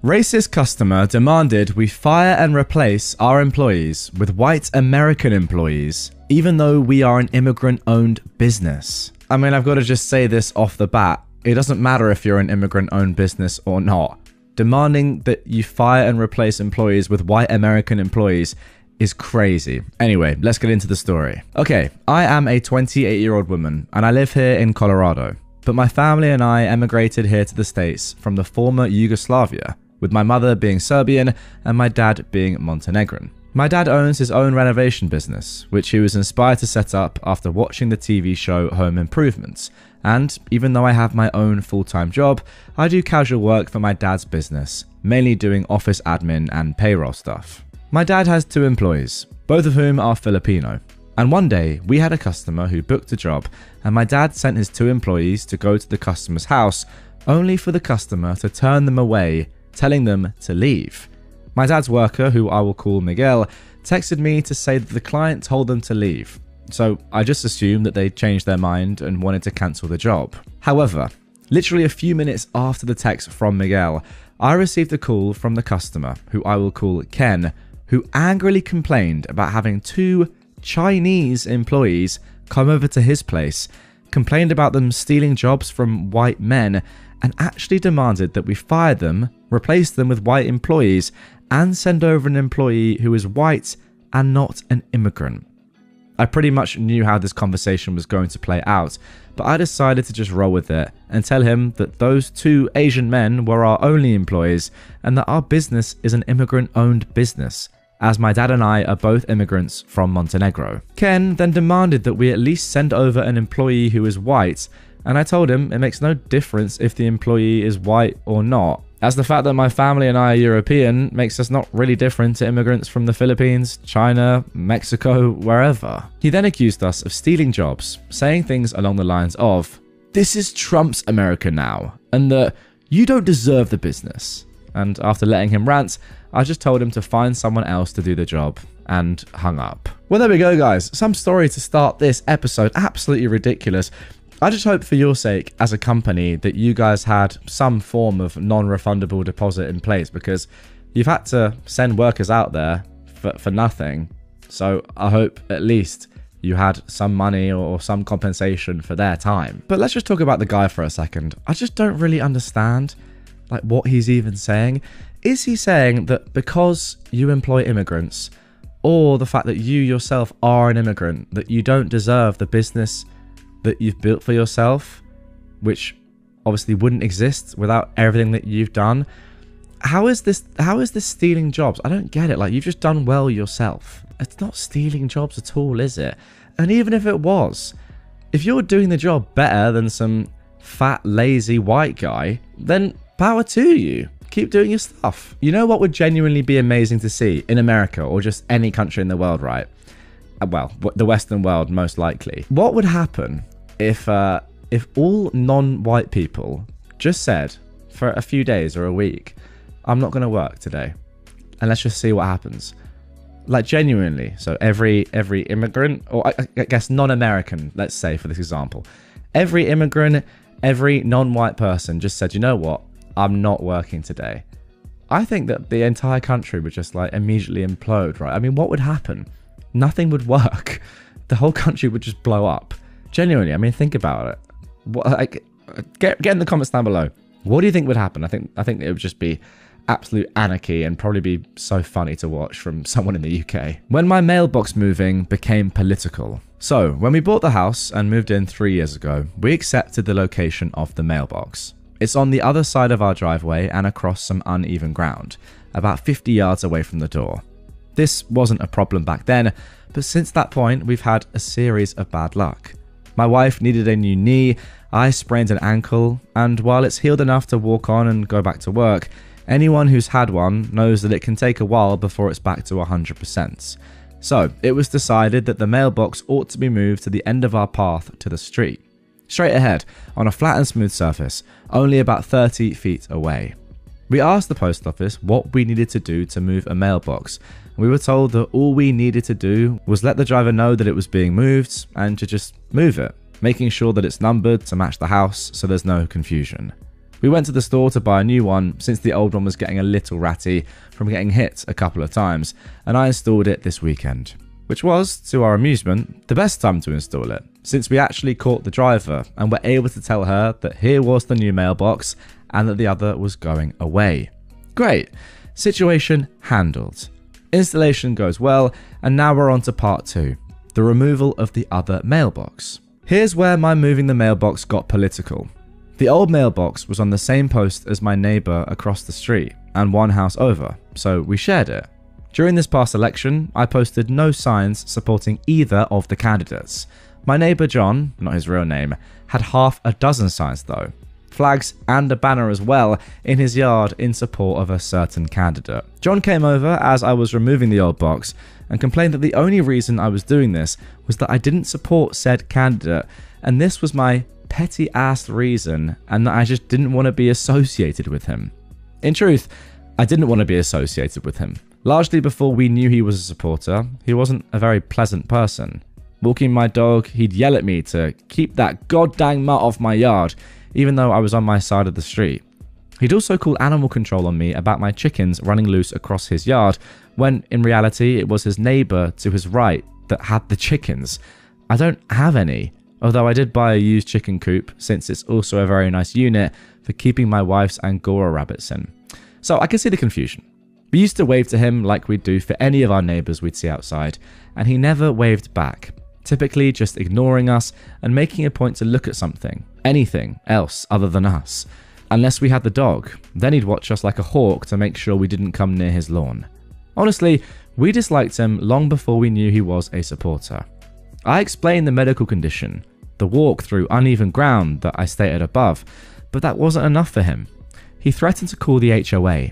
Racist customer demanded we fire and replace our employees with white American employees, even though we are an immigrant-owned business. I mean, I've got to just say this off the bat. It doesn't matter if you're an immigrant-owned business or not. Demanding that you fire and replace employees with white American employees is crazy. Anyway, let's get into the story. Okay, I am a 28-year-old woman, and I live here in Colorado. But my family and I emigrated here to the States from the former Yugoslavia, with my mother being Serbian and my dad being Montenegrin. My dad owns his own renovation business, which he was inspired to set up after watching the TV show Home Improvement. And even though I have my own full-time job, I do casual work for my dad's business, mainly doing office admin and payroll stuff. My dad has 2 employees, both of whom are Filipino. And one day, we had a customer who booked a job, and my dad sent his 2 employees to go to the customer's house, only for the customer to turn them away, telling them to leave. My dad's worker, who I will call Miguel, texted me to say that the client told them to leave. So I just assumed that they changed their mind and wanted to cancel the job. However, literally a few minutes after the text from Miguel, I received a call from the customer, who I will call Ken, who angrily complained about having 2 Chinese employees come over to his place, complained about them stealing jobs from white men, and actually demanded that we fire them, replace them with white employees, and send over an employee who is white and not an immigrant. I pretty much knew how this conversation was going to play out, but I decided to just roll with it and tell him that those 2 Asian men were our only employees and that our business is an immigrant-owned business, as my dad and I are both immigrants from Montenegro. Ken then demanded that we at least send over an employee who is white, and I told him it makes no difference if the employee is white or not, as the fact that my family and I are European makes us not really different to immigrants from the Philippines, China, Mexico, wherever. He then accused us of stealing jobs, saying things along the lines of, "This is Trump's America now, and that you don't deserve the business." And after letting him rant, I just told him to find someone else to do the job, and hung up. Well, there we go, guys. Some story to start this episode. Absolutely ridiculous. I just hope for your sake as a company that you guys had some form of non-refundable deposit in place, because you've had to send workers out there for nothing. So I hope at least you had some money or some compensation for their time. But let's just talk about the guy for a second. I just don't really understand like what he's even saying. Is he saying that because you employ immigrants, or the fact that you yourself are an immigrant, that you don't deserve the business that you've built for yourself, which obviously wouldn't exist without everything that you've done? How is this stealing jobs? I don't get it. Like, you've just done well yourself. It's not stealing jobs at all, is it? And even if it was, if you're doing the job better than some fat, lazy white guy, then power to you. Keep doing your stuff. You know what would genuinely be amazing to see in America, or just any country in the world, right? Well, the Western world, most likely. What would happen if all non-white people just said for a few days or a week, "I'm not going to work today, and let's just see what happens"? Like, genuinely. So every immigrant, or I guess non-American, let's say for this example, every immigrant, every non-white person just said, "You know what? I'm not working today." I think that the entire country would just like immediately implode, right? I mean, what would happen? Nothing would work. The whole country would just blow up. Genuinely, I mean, think about it. What, like, get in the comments down below. What do you think would happen? I think it would just be absolute anarchy, and probably be so funny to watch from someone in the UK. When my mailbox moving became political. So, when we bought the house and moved in 3 years ago, we accepted the location of the mailbox. It's on the other side of our driveway and across some uneven ground, about 50 yards away from the door. This wasn't a problem back then, but since that point, we've had a series of bad luck. My wife needed a new knee, I sprained an ankle, and while it's healed enough to walk on and go back to work, anyone who's had one knows that it can take a while before it's back to 100%. So, it was decided that the mailbox ought to be moved to the end of our path to the street. Straight ahead, on a flat and smooth surface, only about 30 feet away. We asked the post office what we needed to do to move a mailbox. We were told that all we needed to do was let the driver know that it was being moved and to just move it, making sure that it's numbered to match the house so there's no confusion. We went to the store to buy a new one since the old one was getting a little ratty from getting hit a couple of times, and I installed it this weekend. Which was, to our amusement, the best time to install it, since we actually caught the driver and were able to tell her that here was the new mailbox and that the other was going away. Great. Situation handled. Installation goes well, and now we're on to part 2, the removal of the other mailbox. Here's where my moving the mailbox got political. The old mailbox was on the same post as my neighbour across the street and one house over, so we shared it. During this past election, I posted no signs supporting either of the candidates. My neighbour John, not his real name, had half a dozen signs though. Flags and a banner as well in his yard in support of a certain candidate. John came over as I was removing the old box and complained that the only reason I was doing this was that I didn't support said candidate, and this was my petty ass reason, and that I just didn't want to be associated with him. In truth, I didn't want to be associated with him. Largely before we knew he was a supporter, he wasn't a very pleasant person. Walking my dog, he'd yell at me to keep that goddamn mutt off my yard, even though I was on my side of the street. He'd also call animal control on me about my chickens running loose across his yard, when in reality it was his neighbour to his right that had the chickens. I don't have any, although I did buy a used chicken coop since it's also a very nice unit for keeping my wife's Angora rabbits in. So I can see the confusion. We used to wave to him like we'd do for any of our neighbours we'd see outside, and he never waved back, typically just ignoring us and making a point to look at something, anything else other than us. Unless we had the dog, then he'd watch us like a hawk to make sure we didn't come near his lawn. Honestly, we disliked him long before we knew he was a supporter. I explained the medical condition, the walk through uneven ground that I stated above, but that wasn't enough for him. He threatened to call the HOA.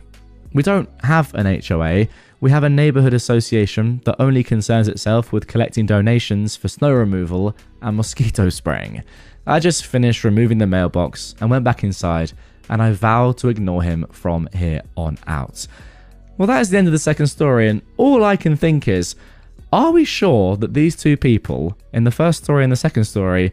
We don't have an HOA, we have a neighbourhood association that only concerns itself with collecting donations for snow removal and mosquito spraying. I just finished removing the mailbox and went back inside, and I vowed to ignore him from here on out. Well, that is the end of the second story, and all I can think is, are we sure that these two people in the first story and the second story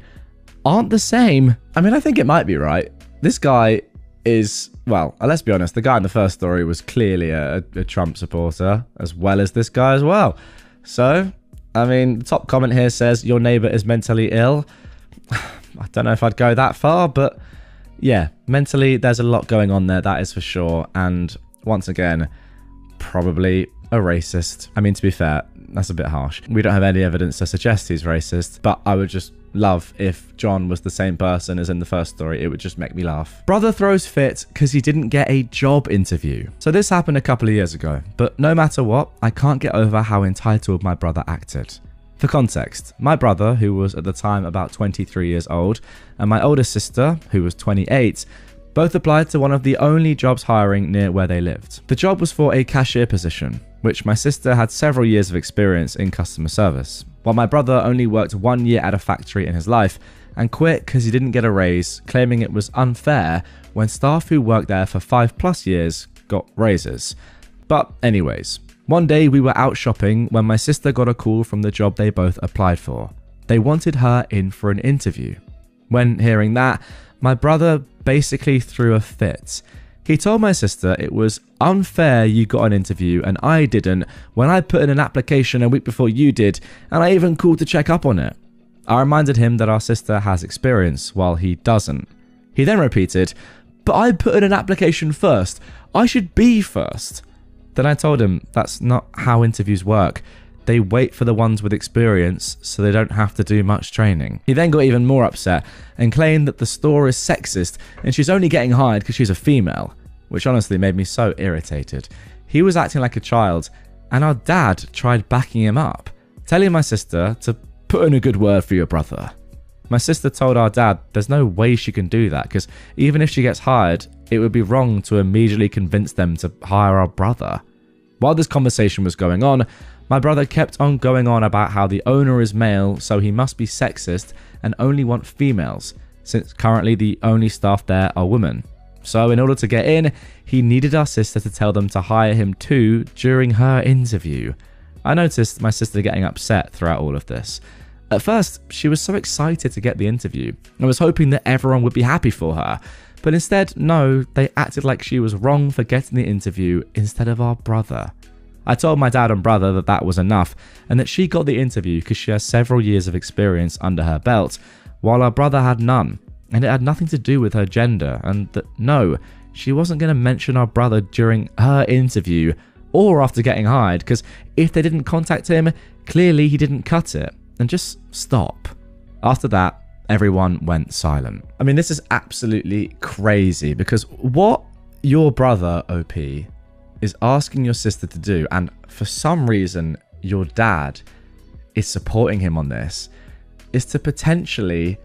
aren't the same? I mean, I think it might be right. This guy is, well, let's be honest, the guy in the first story was clearly a Trump supporter, as well as this guy as well. So, I mean, the top comment here says, your neighbour is mentally ill. I don't know if I'd go that far, but yeah, mentally there's a lot going on there, that is for sure. And once again, probably a racist. I mean, to be fair, that's a bit harsh. We don't have any evidence to suggest he's racist, but I would just love if John was the same person as in the first story. It would just make me laugh. Brother throws fit because he didn't get a job interview. So this happened a couple of years ago, but no matter what, I can't get over how entitled my brother acted. For context, my brother, who was at the time about 23 years old, and my older sister, who was 28, both applied to one of the only jobs hiring near where they lived. The job was for a cashier position, which my sister had several years of experience in customer service, while my brother only worked 1 year at a factory in his life and quit because he didn't get a raise, claiming it was unfair when staff who worked there for 5+ years got raises. But anyways, one day we were out shopping when my sister got a call from the job they both applied for. They wanted her in for an interview. When hearing that, my brother basically threw a fit. He told my sister it was unfair you got an interview and I didn't when I put in an application a week before you did, and I even called to check up on it. I reminded him that our sister has experience while he doesn't. He then repeated, but I put in an application first. I should be first. Then I told him that's not how interviews work. They wait for the ones with experience so they don't have to do much training. He then got even more upset and claimed that the store is sexist and she's only getting hired because she's a female, which honestly made me so irritated. He was acting like a child, and our dad tried backing him up, telling my sister to put in a good word for your brother. My sister told our dad there's no way she can do that because even if she gets hired, it would be wrong to immediately convince them to hire our brother. While this conversation was going on, my brother kept on going on about how the owner is male, so he must be sexist and only want females, since currently the only staff there are women. So in order to get in, he needed our sister to tell them to hire him too during her interview. I noticed my sister getting upset throughout all of this. At first, she was so excited to get the interview and was hoping that everyone would be happy for her. But instead, no, they acted like she was wrong for getting the interview instead of our brother. I told my dad and brother that that was enough and that she got the interview because she has several years of experience under her belt, while our brother had none, and it had nothing to do with her gender, and that no, she wasn't going to mention our brother during her interview or after getting hired, because if they didn't contact him, clearly he didn't cut it, and just stop. After that, everyone went silent. I mean, this is absolutely crazy, because what your brother, OP, is asking your sister to do, and for some reason your dad is supporting him on this, is to potentially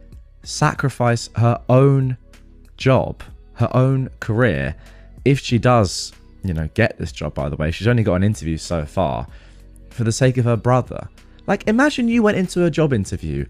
sacrifice her own job, her own career, if she does, get this job. By the way, she's only got an interview so far, for the sake of her brother. Like, imagine you went into a job interview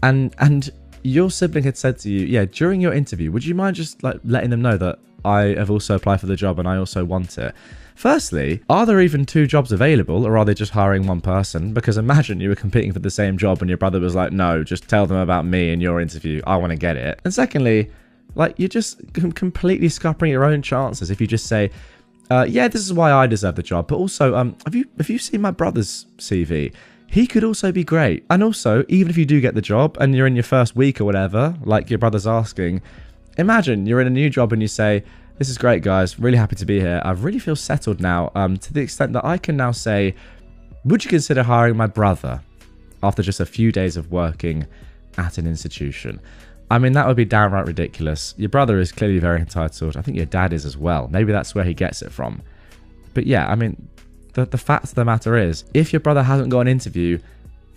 and your sibling had said to you, yeah, during your interview, would you mind just letting them know that I have also applied for the job and I also want it? Firstly, are there even 2 jobs available, or are they just hiring one person? Because imagine you were competing for the same job and your brother was like, no, just tell them about me in your interview. I want to get it. And secondly, you're just completely scuppering your own chances if you just say, yeah, this is why I deserve the job. But also, have you seen my brother's CV? He could also be great. And also, even if you do get the job and you're in your first week or whatever, like your brother's asking, imagine you're in a new job and you say, this is great, guys. Really happy to be here. I really feel settled now, to the extent that I can now say, would you consider hiring my brother after just a few days of working at an institution? I mean, that would be downright ridiculous. Your brother is clearly very entitled. I think your dad is as well. Maybe that's where he gets it from. But yeah, I mean, the fact of the matter is, if your brother hasn't got an interview,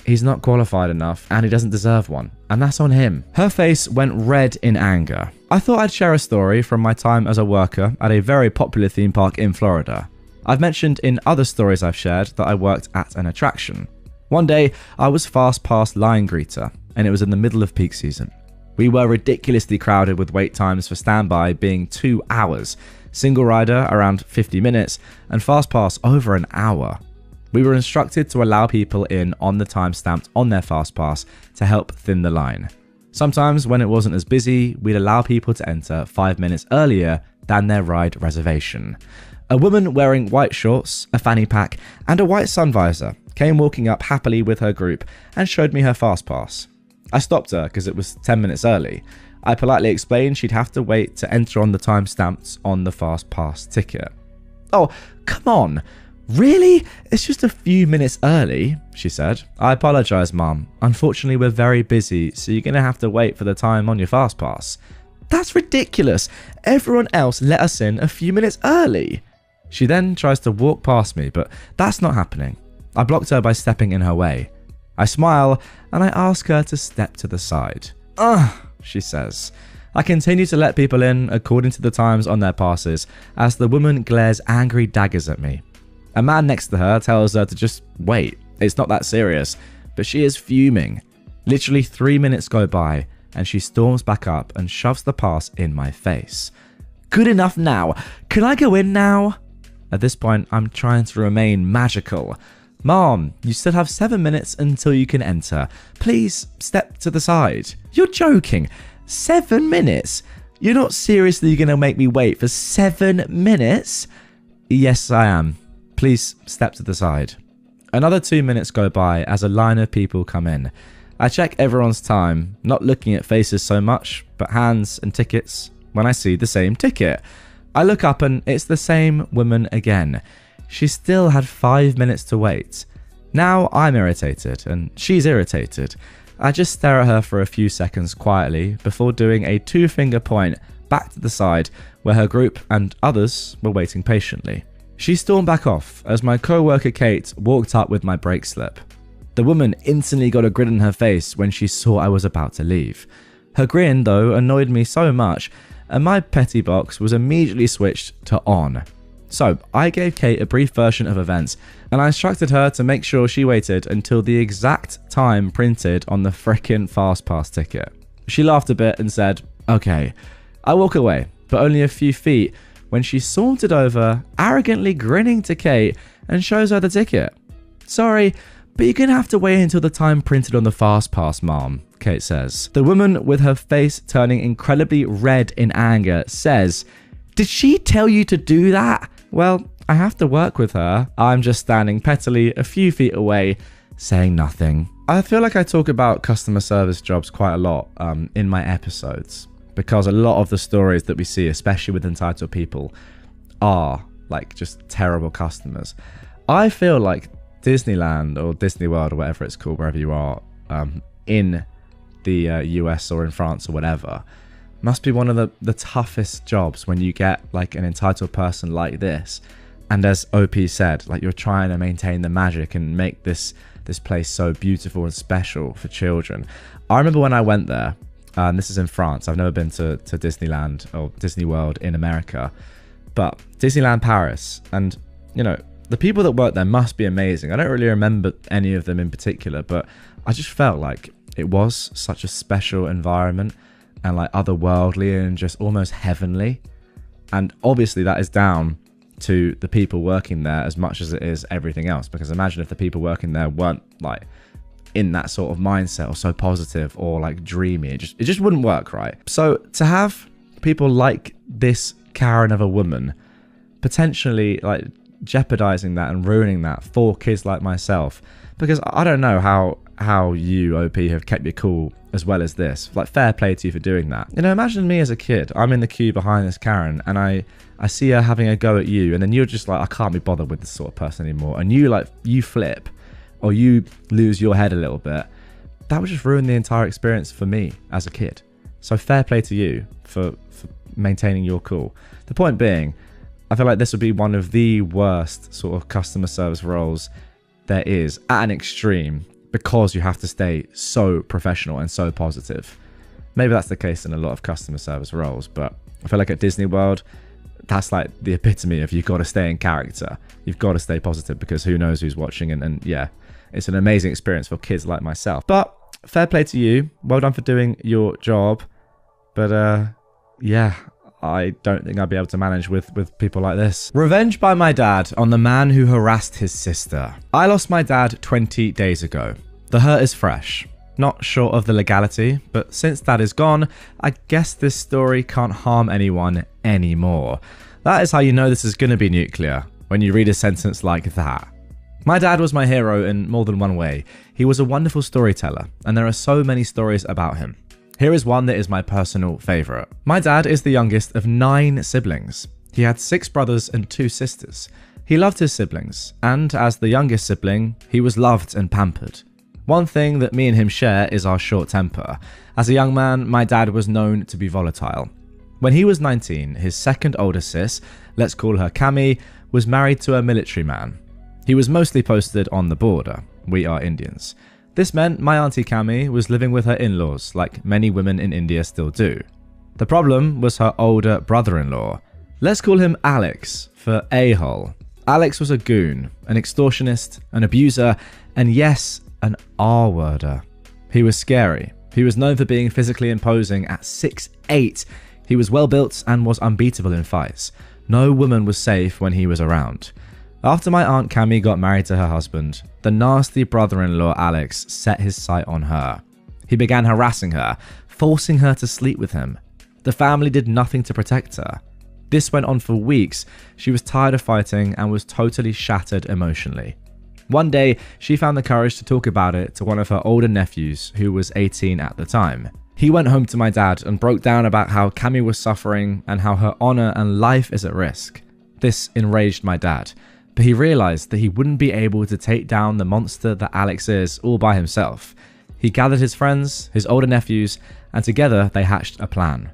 he's not qualified enough and he doesn't deserve one. And that's on him. Her face went red in anger. I thought I'd share a story from my time as a worker at a very popular theme park in Florida. I've mentioned in other stories I've shared that I worked at an attraction. One day, I was fast pass line greeter, and it was in the middle of peak season. We were ridiculously crowded, with wait times for standby being 2 hours, single rider around 50 minutes, and fast pass over an hour. We were instructed to allow people in on the time stamped on their fast pass to help thin the line. Sometimes when it wasn't as busy, we'd allow people to enter 5 minutes earlier than their ride reservation. A woman wearing white shorts, a fanny pack, and a white sun visor came walking up happily with her group and showed me her fast pass. I stopped her because it was 10 minutes early. I politely explained she'd have to wait to enter on the time stamps on the fast pass ticket. Oh, come on. Really? It's just a few minutes early, she said. I apologise, Mum. Unfortunately, we're very busy, so you're going to have to wait for the time on your fast pass. That's ridiculous. Everyone else let us in a few minutes early. She then tries to walk past me, but that's not happening. I blocked her by stepping in her way. I smile and I ask her to step to the side. Ugh, she says. I continue to let people in according to the times on their passes as the woman glares angry daggers at me. A man next to her tells her to just wait. It's not that serious, but she is fuming. Literally 3 minutes go by and she storms back up and shoves the pass in my face. Good enough now. Can I go in now? At this point, I'm trying to remain magical. Mom, you still have 7 minutes until you can enter. Please step to the side. You're joking. 7 minutes? You're not seriously going to make me wait for 7 minutes? Yes, I am. Please step to the side. Another 2 minutes go by as a line of people come in. I check everyone's time, not looking at faces so much, but hands and tickets when I see the same ticket. I look up and it's the same woman again. She still had 5 minutes to wait. Now I'm irritated and she's irritated. I just stare at her for a few seconds quietly before doing a 2-finger point back to the side where her group and others were waiting patiently. She stormed back off as my co-worker Kate walked up with my brake slip. The woman instantly got a grin on her face when she saw I was about to leave. Her grin, though, annoyed me so much, and my petty box was immediately switched to on. So I gave Kate a brief version of events, and I instructed her to make sure she waited until the exact time printed on the frickin' FastPass ticket. She laughed a bit and said, okay. I walk away, but only a few feet, when she sauntered over, arrogantly grinning to Kate, and shows her the ticket. Sorry, But you're gonna have to wait until the time printed on the fast pass, Mom, Kate says. The woman, with her face turning incredibly red in anger, says, "Did she tell you to do that?" Well, I have to work with her. I'm just standing pettily a few feet away, saying nothing. I feel like I talk about customer service jobs quite a lot in my episodes, because a lot of the stories that we see, especially with entitled people, are like just terrible customers. I feel like Disneyland or Disney World or whatever it's called, wherever you are in the US or in France or whatever, must be one of the toughest jobs when you get like an entitled person like this. And as OP said, like, you're trying to maintain the magic and make this place so beautiful and special for children. I remember when I went there, and this is in France. I've never been to Disneyland or Disney World in America, but Disneyland Paris, and you know, the people that work there must be amazing. I don't really remember any of them in particular, but I just felt like it was such a special environment and like otherworldly and just almost heavenly. And obviously that is down to the people working there as much as it is everything else, because imagine if the people working there weren't like in that sort of mindset or so positive or like dreamy, it just wouldn't work, right? So to have people like this Karen of a woman potentially like jeopardizing that and ruining that for kids like myself, because I don't know how you, OP, have kept your cool as well as this. Like, fair play to you for doing that. You know, imagine me as a kid. I'm in the queue behind this Karen and I see her having a go at you, and then you're just like, I can't be bothered with this sort of person anymore, and you flip or you lose your head a little bit. That would just ruin the entire experience for me as a kid. So fair play to you for maintaining your cool. The point being, I feel like this would be one of the worst sort of customer service roles there is at an extreme, because you have to stay so professional and so positive. Maybe that's the case in a lot of customer service roles, but I feel like at Disney World, that's like the epitome of you've got to stay in character. You've got to stay positive, because who knows who's watching, and yeah, it's an amazing experience for kids like myself. But fair play to you. Well done for doing your job. But yeah, I don't think I'd be able to manage with people like this. Revenge by my dad on the man who harassed his sister. I lost my dad 20 days ago. The hurt is fresh. Not sure of the legality, but since Dad is gone, I guess this story can't harm anyone anymore. That is how you know this is going to be nuclear, when you read a sentence like that. My dad was my hero in more than one way. He was a wonderful storyteller, and there are so many stories about him. Here is one that is my personal favourite. My dad is the youngest of 9 siblings. He had 6 brothers and 2 sisters. He loved his siblings, and as the youngest sibling, he was loved and pampered. One thing that me and him share is our short temper. As a young man, my dad was known to be volatile. When he was 19, his second older sis, let's call her Cami, was married to a military man. He was mostly posted on the border. We are Indians. This meant my auntie Cami was living with her in-laws, like many women in India still do. The problem was her older brother-in-law. Let's call him Alex for a-hole. Alex was a goon, an extortionist, an abuser, and yes, an R-worder. He was scary. He was known for being physically imposing at 6'8". He was well built and was unbeatable in fights. No woman was safe when he was around. After my aunt Cami got married to her husband, the nasty brother-in-law Alex set his sight on her. He began harassing her, forcing her to sleep with him. The family did nothing to protect her. This went on for weeks. She was tired of fighting and was totally shattered emotionally. One day, she found the courage to talk about it to one of her older nephews, who was 18 at the time. He went home to my dad and broke down about how Cami was suffering and how her honor and life is at risk. This enraged my dad, but he realized that he wouldn't be able to take down the monster that Alex is all by himself. He gathered his friends, his older nephews, and together they hatched a plan.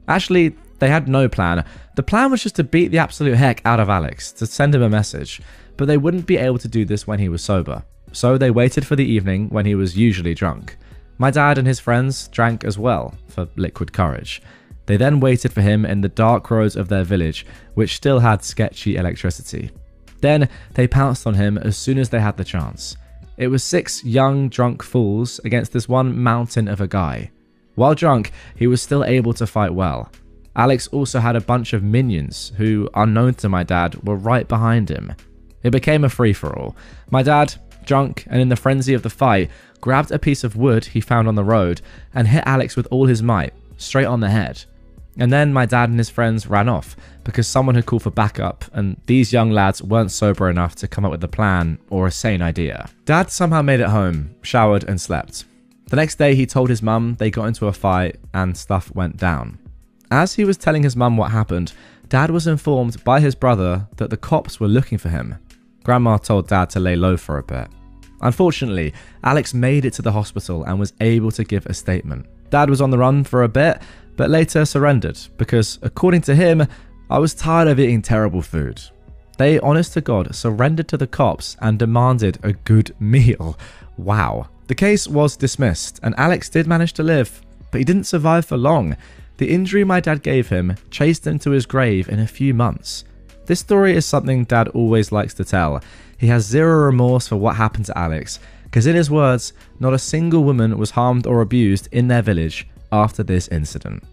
Actually, they had no plan. The plan was just to beat the absolute heck out of Alex, to send him a message. But they wouldn't be able to do this when he was sober. So they waited for the evening when he was usually drunk. My dad and his friends drank as well, for liquid courage. They then waited for him in the dark roads of their village, which still had sketchy electricity. Then they pounced on him as soon as they had the chance. It was 6 young drunk fools against this one mountain of a guy. While drunk, he was still able to fight well. Alex also had a bunch of minions who, unknown to my dad, were right behind him. It became a free-for-all. My dad, drunk and in the frenzy of the fight, grabbed a piece of wood he found on the road and hit Alex with all his might, straight on the head. And then my dad and his friends ran off because someone had called for backup and these young lads weren't sober enough to come up with a plan or a sane idea. Dad somehow made it home, showered and slept. The next day he told his mum they got into a fight and stuff went down. As he was telling his mum what happened, Dad was informed by his brother that the cops were looking for him. Grandma told Dad to lay low for a bit. Unfortunately, Alex made it to the hospital and was able to give a statement. Dad was on the run for a bit, but later surrendered because, according to him, I was tired of eating terrible food. They, honest to God, surrendered to the cops and demanded a good meal. Wow. The case was dismissed and Alex did manage to live, but he didn't survive for long. The injury my dad gave him chased him to his grave in a few months. This story is something Dad always likes to tell. He has zero remorse for what happened to Alex, because in his words, not a single woman was harmed or abused in their village after this incident.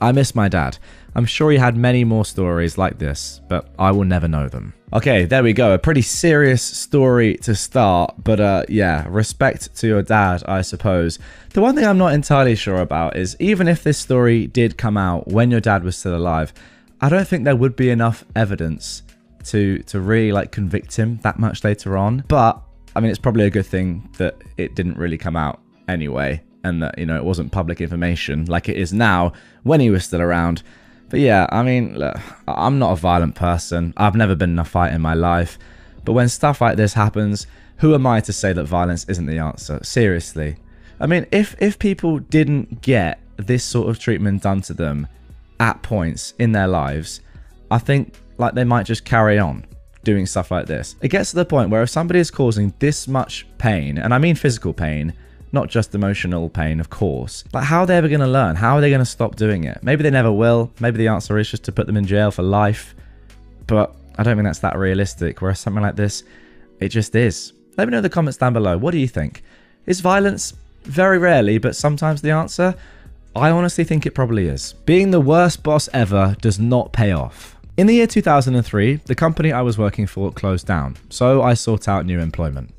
I miss my dad. I'm sure he had many more stories like this, but I will never know them. Okay, there we go. A pretty serious story to start, but yeah, respect to your dad, I suppose. The one thing I'm not entirely sure about is even if this story did come out when your dad was still alive, I don't think there would be enough evidence to really like convict him that much later on. But I mean, it's probably a good thing that it didn't really come out anyway, and that, you know, it wasn't public information like it is now when he was still around. But yeah, I mean, look, I'm not a violent person. I've never been in a fight in my life. But when stuff like this happens, who am I to say that violence isn't the answer? Seriously. I mean, if people didn't get this sort of treatment done to them at points in their lives, I think like they might just carry on doing stuff like this. It gets to the point where if somebody is causing this much pain, and I mean physical pain, not just emotional pain, of course. Like, how are they ever going to learn? How are they going to stop doing it? Maybe they never will. Maybe the answer is just to put them in jail for life. But I don't think that's that realistic, whereas something like this, it just is. Let me know in the comments down below. What do you think? Is violence very rarely, but sometimes the answer? I honestly think it probably is. Being the worst boss ever does not pay off. In the year 2003, the company I was working for closed down, so I sought out new employment.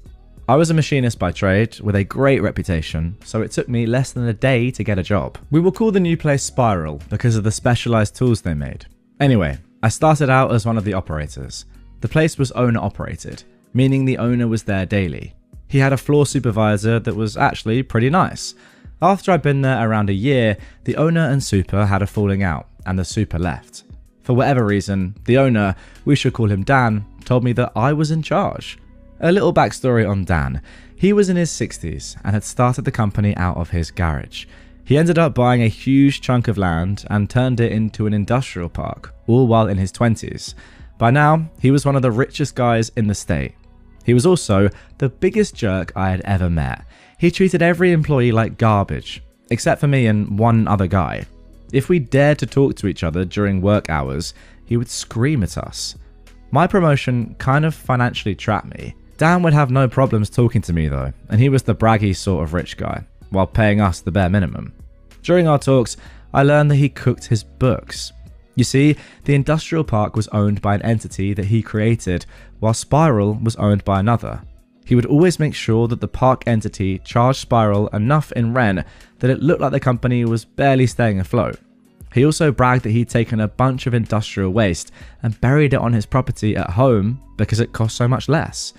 I was a machinist by trade with a great reputation, so it took me less than a day to get a job. We will call the new place Spiral because of the specialized tools they made. Anyway, I started out as one of the operators. The place was owner operated, meaning the owner was there daily. He had a floor supervisor that was actually pretty nice. After I'd been there around a year, the owner and super had a falling out, and the super left. For whatever reason, the owner, we should call him Dan, told me that I was in charge. A little backstory on Dan. He was in his 60s and had started the company out of his garage. He ended up buying a huge chunk of land and turned it into an industrial park, all while in his 20s. By now, he was one of the richest guys in the state. He was also the biggest jerk I had ever met. He treated every employee like garbage, except for me and one other guy. If we dared to talk to each other during work hours, he would scream at us. My promotion kind of financially trapped me. Dan would have no problems talking to me though, and he was the braggy sort of rich guy, while paying us the bare minimum. During our talks, I learned that he cooked his books. You see, the industrial park was owned by an entity that he created, while Spiral was owned by another. He would always make sure that the park entity charged Spiral enough in rent that it looked like the company was barely staying afloat. He also bragged that he'd taken a bunch of industrial waste and buried it on his property at home because it cost so much less.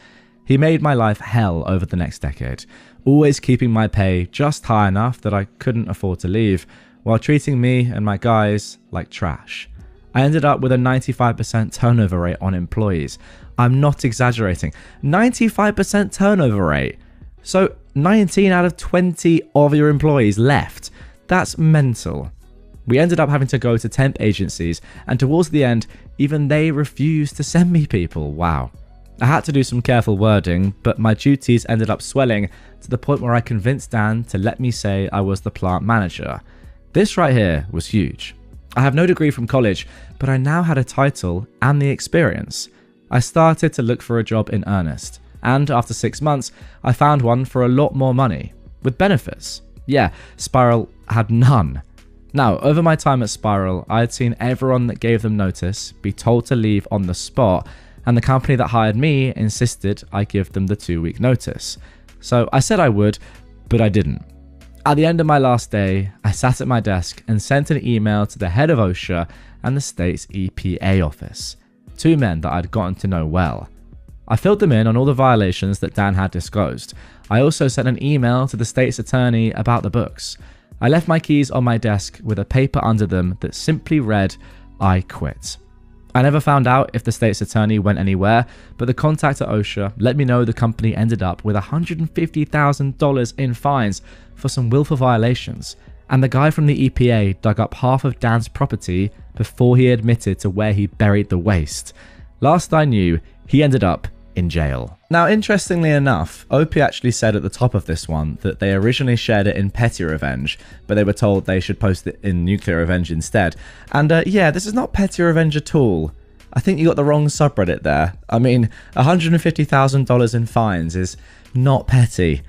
He made my life hell over the next decade, always keeping my pay just high enough that I couldn't afford to leave, while treating me and my guys like trash. I ended up with a 95% turnover rate on employees. I'm not exaggerating. 95% turnover rate. So 19 out of 20 of your employees left. That's mental. We ended up having to go to temp agencies, and towards the end, even they refused to send me people. Wow. I had to do some careful wording, but my duties ended up swelling to the point where I convinced Dan to let me say I was the plant manager. This right here was huge. I have no degree from college, but I now had a title and the experience. I started to look for a job in earnest, and after 6 months, I found one for a lot more money, with benefits. Yeah, Spiral had none. Now, over my time at Spiral, I had seen everyone that gave them notice be told to leave on the spot, and the company that hired me insisted I give them the 2-week notice. So I said I would, but I didn't. At the end of my last day, I sat at my desk and sent an email to the head of OSHA and the state's EPA office, 2 men that I'd gotten to know well. I filled them in on all the violations that Dan had disclosed. I also sent an email to the state's attorney about the books. I left my keys on my desk with a paper under them that simply read, "I quit." I never found out if the state's attorney went anywhere, but the contact at OSHA let me know the company ended up with $150,000 in fines for some willful violations, and the guy from the EPA dug up half of Dan's property before he admitted to where he buried the waste. Last I knew, he ended up in jail. Now, interestingly enough, Opie actually said at the top of this one that they originally shared it in Petty Revenge, but they were told they should post it in Nuclear Revenge instead. And yeah, this is not Petty Revenge at all. I think you got the wrong subreddit there. I mean, $150,000 in fines is not petty.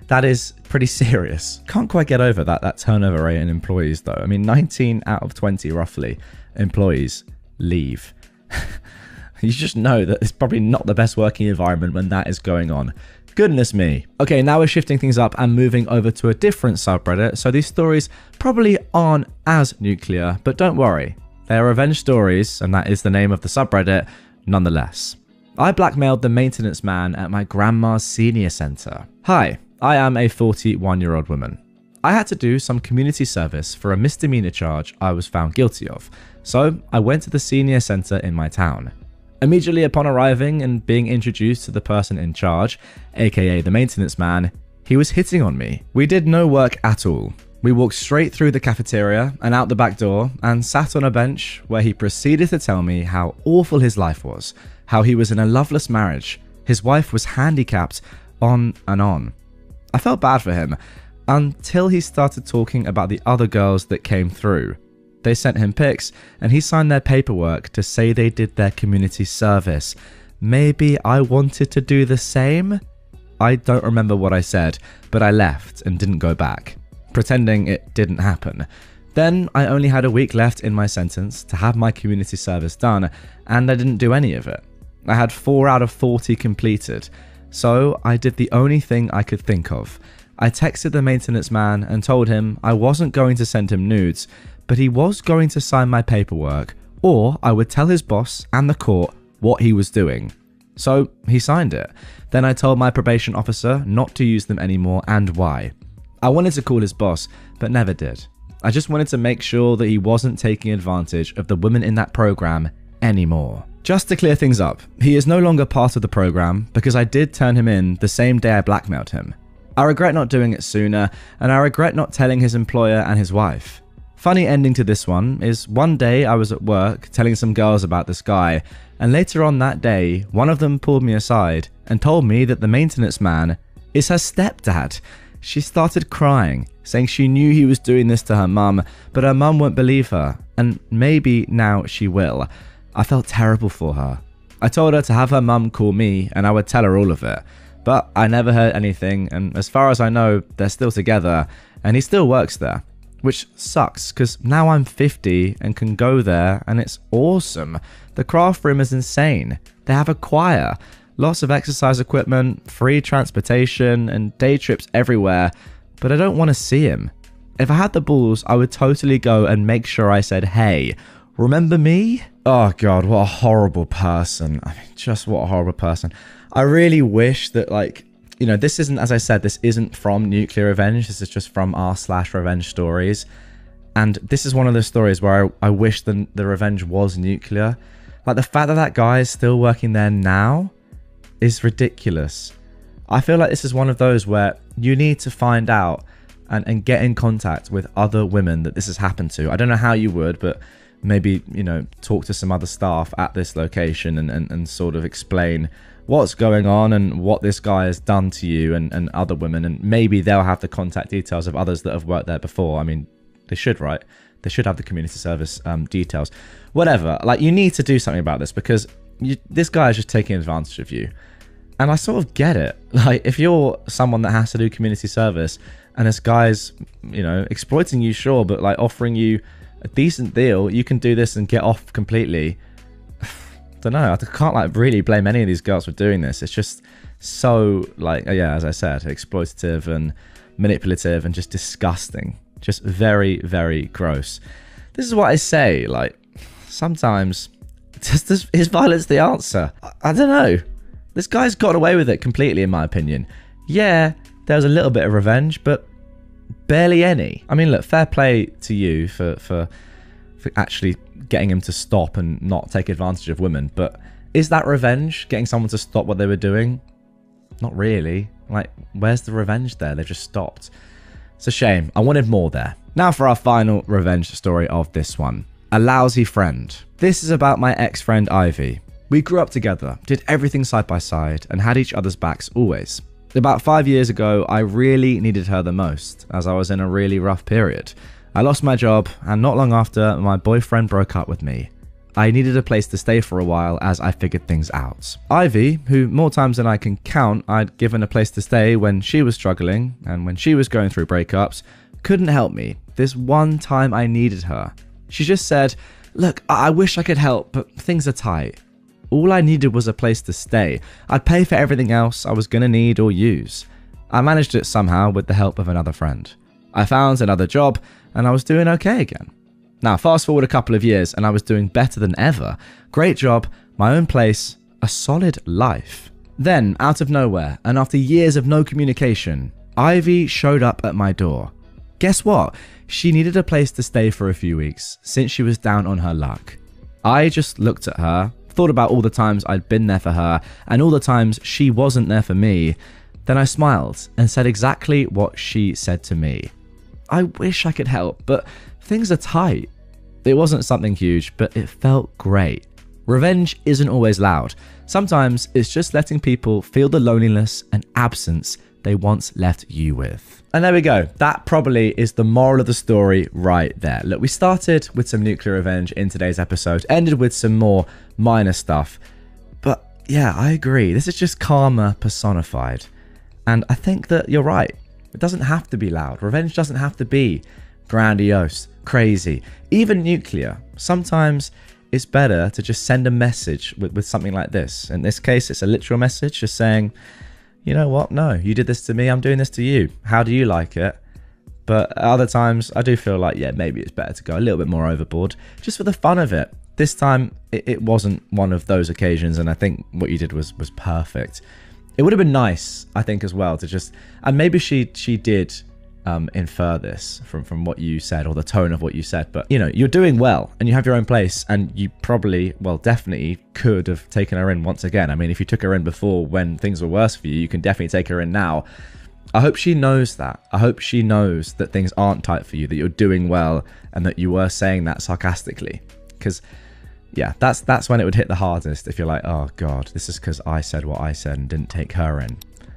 That is pretty serious. Can't quite get over that turnover rate in employees though. I mean, 19 out of 20 roughly employees leave. You just know that it's probably not the best working environment when that is going on. Goodness me. Okay, now we're shifting things up and moving over to a different subreddit, so these stories probably aren't as nuclear, but don't worry. They are revenge stories, and that is the name of the subreddit nonetheless. I blackmailed the maintenance man at my grandma's senior centre. Hi, I am a 41-year-old woman. I had to do some community service for a misdemeanor charge I was found guilty of, so I went to the senior centre in my town. Immediately upon arriving and being introduced to the person in charge, aka the maintenance man, he was hitting on me. We did no work at all. We walked straight through the cafeteria and out the back door and sat on a bench where he proceeded to tell me how awful his life was, how he was in a loveless marriage, his wife was handicapped, on and on. I felt bad for him until he started talking about the other girls that came through. They sent him pics and he signed their paperwork to say they did their community service. Maybe I wanted to do the same? I don't remember what I said, but I left and didn't go back, pretending it didn't happen. Then I only had a week left in my sentence to have my community service done, and I didn't do any of it. I had 4 out of 40 completed, so I did the only thing I could think of. I texted the maintenance man and told him I wasn't going to send him nudes, but he was going to sign my paperwork, or I would tell his boss and the court what he was doing. So he signed it. Then I told my probation officer not to use them anymore and why. I wanted to call his boss, but never did. I just wanted to make sure that he wasn't taking advantage of the women in that program anymore. Just to clear things up, he is no longer part of the program because I did turn him in the same day I blackmailed him. I regret not doing it sooner, and I regret not telling his employer and his wife. Funny ending to this one is one day I was at work telling some girls about this guy, and later on that day, one of them pulled me aside and told me that the maintenance man is her stepdad. She started crying, saying she knew he was doing this to her mum, but her mum won't believe her, and maybe now she will. I felt terrible for her. I told her to have her mum call me and I would tell her all of it, but I never heard anything, and as far as I know, they're still together, and he still works there. Which sucks, because now I'm 50 and can go there, and it's awesome. The craft room is insane. They have a choir, lots of exercise equipment, free transportation, and day trips everywhere, but I don't want to see him. If I had the balls, I would totally go and make sure I said, "Hey, remember me?" Oh god, what a horrible person. I mean, just what a horrible person. I really wish that, like, you know, this isn't, as I said, this isn't from Nuclear Revenge. This is just from r/revenge stories. And this is one of those stories where I wish the revenge was nuclear. Like, the fact that that guy is still working there now is ridiculous. I feel like this is one of those where you need to find out and get in contact with other women that this has happened to. I don't know how you would, but maybe, you know, talk to some other staff at this location and sort of explain what's going on and what this guy has done to you and other women, and maybe they'll have the contact details of others that have worked there before. I mean, they should, right? They should have the community service details. Whatever. Like, you need to do something about this because this guy is just taking advantage of you. And I sort of get it. Like, if you're someone that has to do community service and this guy's, you know, exploiting you, sure, but like offering you a decent deal, you can do this and get off completely. don't know. I can't like really blame any of these girls for doing this. It's just so like, yeah, as I said, exploitative and manipulative and just disgusting. Just very, very gross. This is what I say, like, sometimes is violence the answer? I don't know. This guy's got away with it completely, in my opinion. Yeah, there was a little bit of revenge, but barely any. I mean, look, fair play to you for actually getting him to stop and not take advantage of women, but is that revenge? Getting someone to stop what they were doing? Not really. Like, where's the revenge there? They've just stopped. It's a shame. I wanted more there. Now for our final revenge story of this one. A lousy friend. This is about my ex-friend Ivy. We grew up together, did everything side by side, and had each other's backs always. About 5 years ago, I really needed her the most, as I was in a really rough period. I lost my job, and not long after, my boyfriend broke up with me. I needed a place to stay for a while as I figured things out. Ivy, who more times than I can count I'd given a place to stay when she was struggling, and when she was going through breakups, couldn't help me this one time I needed her. She just said, "Look, I wish I could help, but things are tight." All I needed was a place to stay. I'd pay for everything else I was going to need or use. I managed it somehow with the help of another friend. I found another job, and I was doing okay again. Now, fast forward a couple of years, and I was doing better than ever. Great job, my own place, a solid life. Then, out of nowhere, and after years of no communication, Ivy showed up at my door. Guess what? She needed a place to stay for a few weeks, since she was down on her luck. I just looked at her, thought about all the times I'd been there for her, and all the times she wasn't there for me. Then I smiled and said exactly what she said to me. I wish I could help, but things are tight. It wasn't something huge, but it felt great. Revenge isn't always loud. Sometimes it's just letting people feel the loneliness and absence they once left you with. And there we go. That probably is the moral of the story right there. Look, we started with some nuclear revenge in today's episode, ended with some more minor stuff. But yeah, I agree. This is just karma personified. And I think that you're right. It doesn't have to be loud. Revenge doesn't have to be grandiose, crazy, even nuclear. Sometimes it's better to just send a message with something like this. In this case, it's a literal message just saying, you know what? No, you did this to me. I'm doing this to you. How do you like it? But other times I do feel like, yeah, maybe it's better to go a little bit more overboard just for the fun of it. This time it wasn't one of those occasions. And I think what you did was perfect. It would have been nice, I think, as well to just, and maybe she did infer this from what you said or the tone of what you said, but you know, you're doing well and you have your own place and you probably, well, definitely could have taken her in once again. I mean, if you took her in before when things were worse for you, you can definitely take her in now. I hope she knows that. I hope she knows that things aren't tight for you, that you're doing well and that you were saying that sarcastically, because yeah, that's when it would hit the hardest if you're like, oh God, this is because I said what I said and didn't take her in.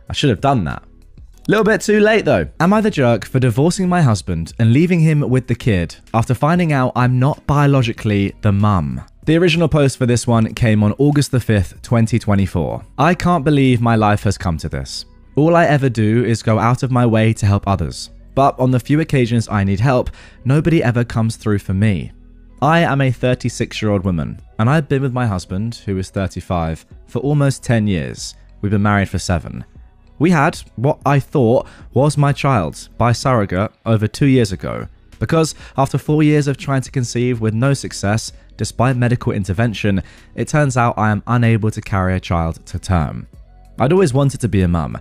I should have done that. Little bit too late though. Am I the jerk for divorcing my husband and leaving him with the kid after finding out I'm not biologically the mum? The original post for this one came on August the 5th, 2024. I can't believe my life has come to this. All I ever do is go out of my way to help others. But on the few occasions I need help, nobody ever comes through for me. I am a 36-year-old woman, and I've been with my husband, who is 35, for almost 10 years. We've been married for 7. We had what I thought was my child by surrogate over 2 years ago, because after 4 years of trying to conceive with no success, despite medical intervention, it turns out I am unable to carry a child to term. I'd always wanted to be a mum.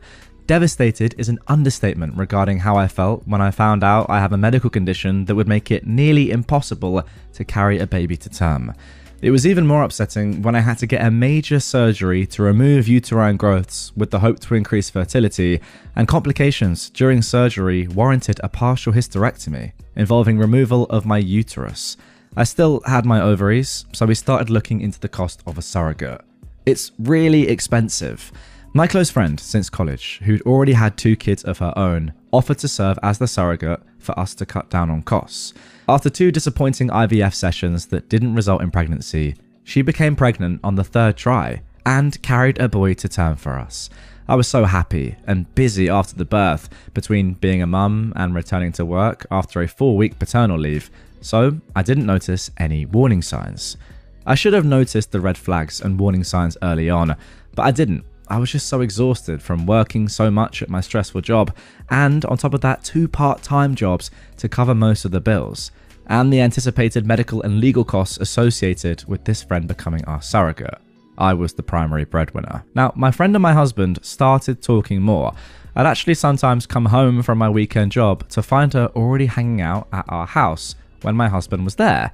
Devastated is an understatement regarding how I felt when I found out I have a medical condition that would make it nearly impossible to carry a baby to term. It was even more upsetting when I had to get a major surgery to remove uterine growths with the hope to increase fertility, and complications during surgery warranted a partial hysterectomy involving removal of my uterus. I still had my ovaries, so we started looking into the cost of a surrogate. It's really expensive. My close friend since college, who'd already had 2 kids of her own, offered to serve as the surrogate for us to cut down on costs. After 2 disappointing IVF sessions that didn't result in pregnancy, she became pregnant on the 3rd try and carried a boy to term for us. I was so happy and busy after the birth between being a mum and returning to work after a 4-week paternal leave, so I didn't notice any warning signs. I should have noticed the red flags and warning signs early on, but I didn't. I was just so exhausted from working so much at my stressful job, and on top of that, 2 part-time jobs to cover most of the bills, and the anticipated medical and legal costs associated with this friend becoming our surrogate. I was the primary breadwinner. Now, my friend and my husband started talking more. I'd actually sometimes come home from my weekend job to find her already hanging out at our house when my husband was there.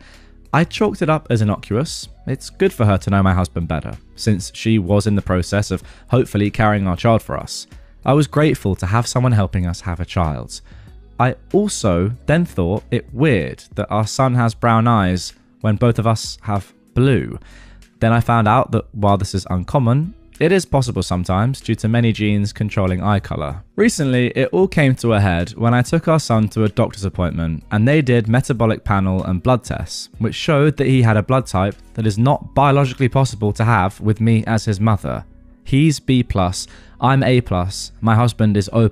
I chalked it up as innocuous. It's good for her to know my husband better, since she was in the process of hopefully carrying our child for us. I was grateful to have someone helping us have a child. I also then thought it weird that our son has brown eyes when both of us have blue. Then I found out that while this is uncommon, it is possible sometimes due to many genes controlling eye colour. Recently, it all came to a head when I took our son to a doctor's appointment and they did metabolic panel and blood tests, which showed that he had a blood type that is not biologically possible to have with me as his mother. He's B+, I'm A+, my husband is O+.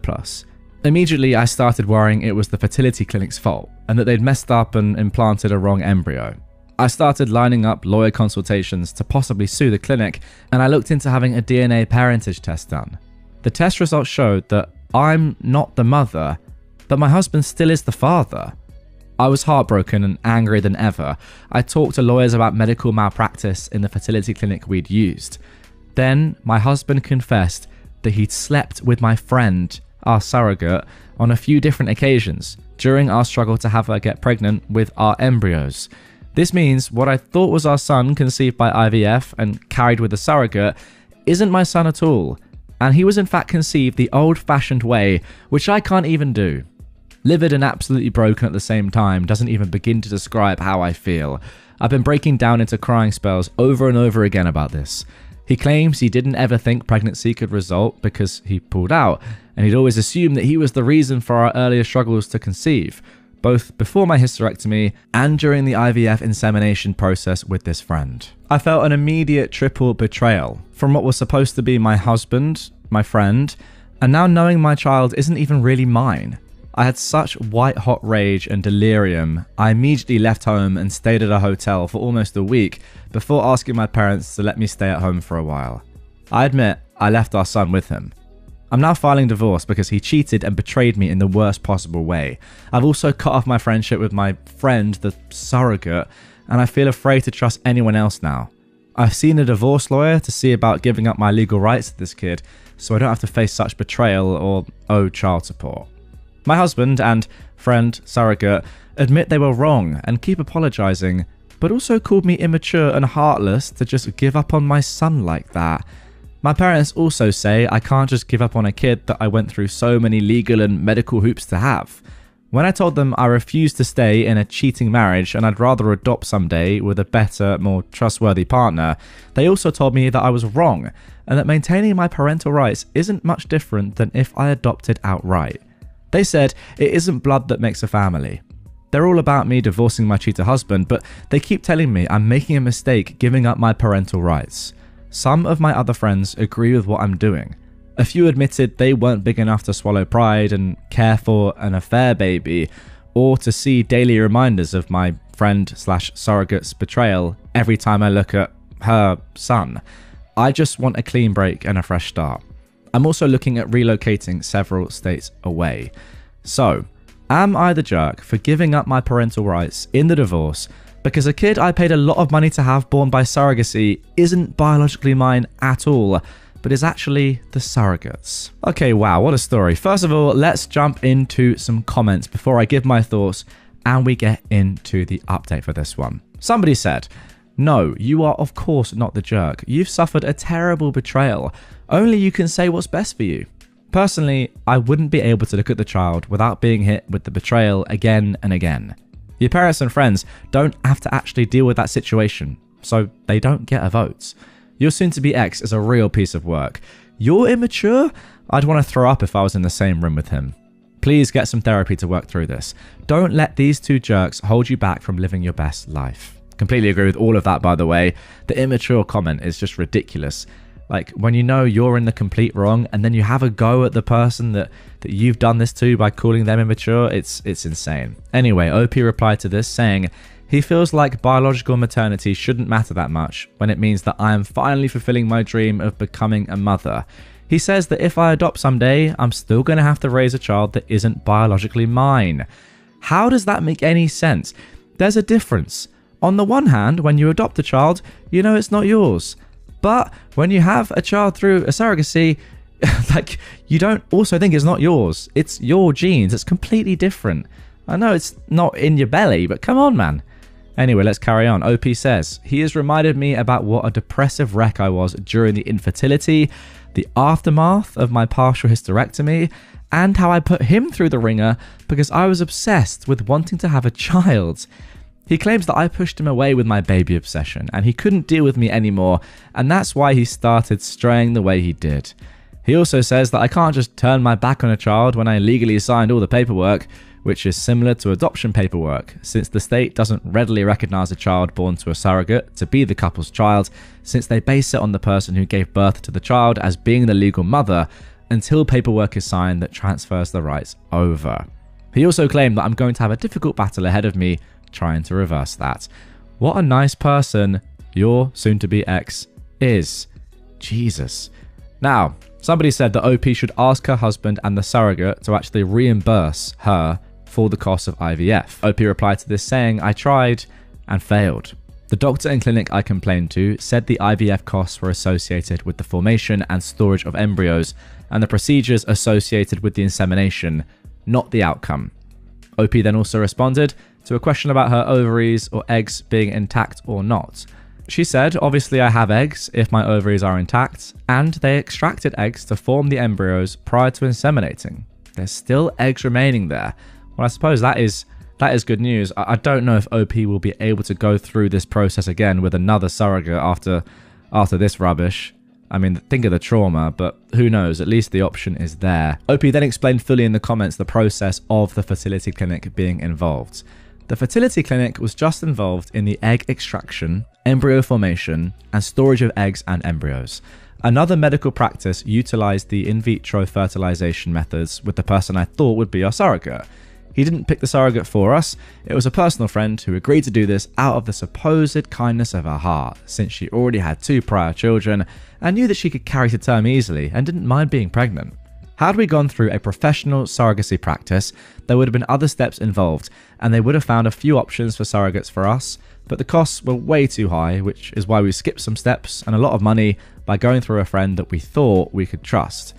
Immediately, I started worrying it was the fertility clinic's fault and that they'd messed up and implanted a wrong embryo. I started lining up lawyer consultations to possibly sue the clinic, and I looked into having a DNA parentage test done. The test results showed that I'm not the mother, but my husband still is the father. I was heartbroken and angrier than ever. I talked to lawyers about medical malpractice in the fertility clinic we'd used. Then my husband confessed that he'd slept with my friend, our surrogate, on a few different occasions during our struggle to have her get pregnant with our embryos. This means what I thought was our son conceived by IVF and carried with a surrogate isn't my son at all, and he was in fact conceived the old-fashioned way, which I can't even do. Livid and absolutely broken at the same time doesn't even begin to describe how I feel. I've been breaking down into crying spells over and over again about this. He claims he didn't ever think pregnancy could result because he pulled out, and he'd always assumed that he was the reason for our earlier struggles to conceive, both before my hysterectomy and during the IVF insemination process with this friend. I felt an immediate triple betrayal from what was supposed to be my husband, my friend, and now knowing my child isn't even really mine. I had such white-hot rage and delirium, I immediately left home and stayed at a hotel for almost a week before asking my parents to let me stay at home for a while. I admit I left our son with him. I'm now filing divorce because he cheated and betrayed me in the worst possible way. I've also cut off my friendship with my friend, the surrogate, and I feel afraid to trust anyone else now. I've seen a divorce lawyer to see about giving up my legal rights to this kid so I don't have to face such betrayal or owe child support. My husband and friend, surrogate, admit they were wrong and keep apologising, but also called me immature and heartless to just give up on my son like that. My parents also say I can't just give up on a kid that I went through so many legal and medical hoops to have. When I told them I refused to stay in a cheating marriage and I'd rather adopt someday with a better, more trustworthy partner, they also told me that I was wrong and that maintaining my parental rights isn't much different than if I adopted outright. They said it isn't blood that makes a family. They're all about me divorcing my cheater husband, but they keep telling me I'm making a mistake giving up my parental rights. Some of my other friends agree with what I'm doing. A few admitted they weren't big enough to swallow pride and care for an affair baby, or to see daily reminders of my friend/surrogate's betrayal every time I look at her son. I just want a clean break and a fresh start. I'm also looking at relocating several states away. So, am I the jerk for giving up my parental rights in the divorce because a kid I paid a lot of money to have born by surrogacy isn't biologically mine at all, but is actually the surrogate's? Okay, wow, what a story. First of all, let's jump into some comments before I give my thoughts and we get into the update for this one. Somebody said, "No, you are of course not the jerk. You've suffered a terrible betrayal. Only you can say what's best for you." Personally, I wouldn't be able to look at the child without being hit with the betrayal again and again. Your parents and friends don't have to actually deal with that situation, so they don't get a vote. Your soon-to-be ex is a real piece of work. You're immature? I'd want to throw up if I was in the same room with him. Please get some therapy to work through this. Don't let these two jerks hold you back from living your best life. Completely agree with all of that, by the way. The immature comment is just ridiculous. Like, when you know you're in the complete wrong and then you have a go at the person that you've done this to by calling them immature, it's insane. Anyway, OP replied to this saying, He feels like biological maternity shouldn't matter that much when it means that I am finally fulfilling my dream of becoming a mother. He says that if I adopt someday, I'm still going to have to raise a child that isn't biologically mine. How does that make any sense? There's a difference. On the one hand, when you adopt a child, you know it's not yours. But when you have a child through a surrogacy, like, you don't also think it's not yours. It's your genes. It's completely different. I know it's not in your belly, but come on, man. Anyway, let's carry on. OP says, he has reminded me about what a depressive wreck I was during the infertility, the aftermath of my partial hysterectomy, and how I put him through the ringer because I was obsessed with wanting to have a child. He claims that I pushed him away with my baby obsession, and he couldn't deal with me anymore, and that's why he started straying the way he did. He also says that I can't just turn my back on a child when I legally signed all the paperwork, which is similar to adoption paperwork, since the state doesn't readily recognise a child born to a surrogate to be the couple's child, since they base it on the person who gave birth to the child as being the legal mother, until paperwork is signed that transfers the rights over. He also claimed that I'm going to have a difficult battle ahead of me trying to reverse that. What a nice person your soon-to-be ex is. Jesus. Now, somebody said that OP should ask her husband and the surrogate to actually reimburse her for the cost of IVF. OP replied to this saying, I tried and failed. The doctor and clinic I complained to said the IVF costs were associated with the formation and storage of embryos and the procedures associated with the insemination, not the outcome. OP then also responded to a question about her ovaries or eggs being intact or not. She said, obviously I have eggs if my ovaries are intact, and they extracted eggs to form the embryos prior to inseminating. There's still eggs remaining there. Well, I suppose that is good news. I don't know if OP will be able to go through this process again with another surrogate after this rubbish. I mean, think of the trauma, but who knows, at least the option is there. OP then explained fully in the comments the process of the fertility clinic being involved. The fertility clinic was just involved in the egg extraction, embryo formation, and storage of eggs and embryos. Another medical practice utilized the in vitro fertilization methods with the person I thought would be our surrogate. He didn't pick the surrogate for us. It was a personal friend who agreed to do this out of the supposed kindness of her heart, since she already had 2 prior children and knew that she could carry to term easily and didn't mind being pregnant. Had we gone through a professional surrogacy practice, there would have been other steps involved, and they would have found a few options for surrogates for us, but the costs were way too high, which is why we skipped some steps and a lot of money by going through a friend that we thought we could trust.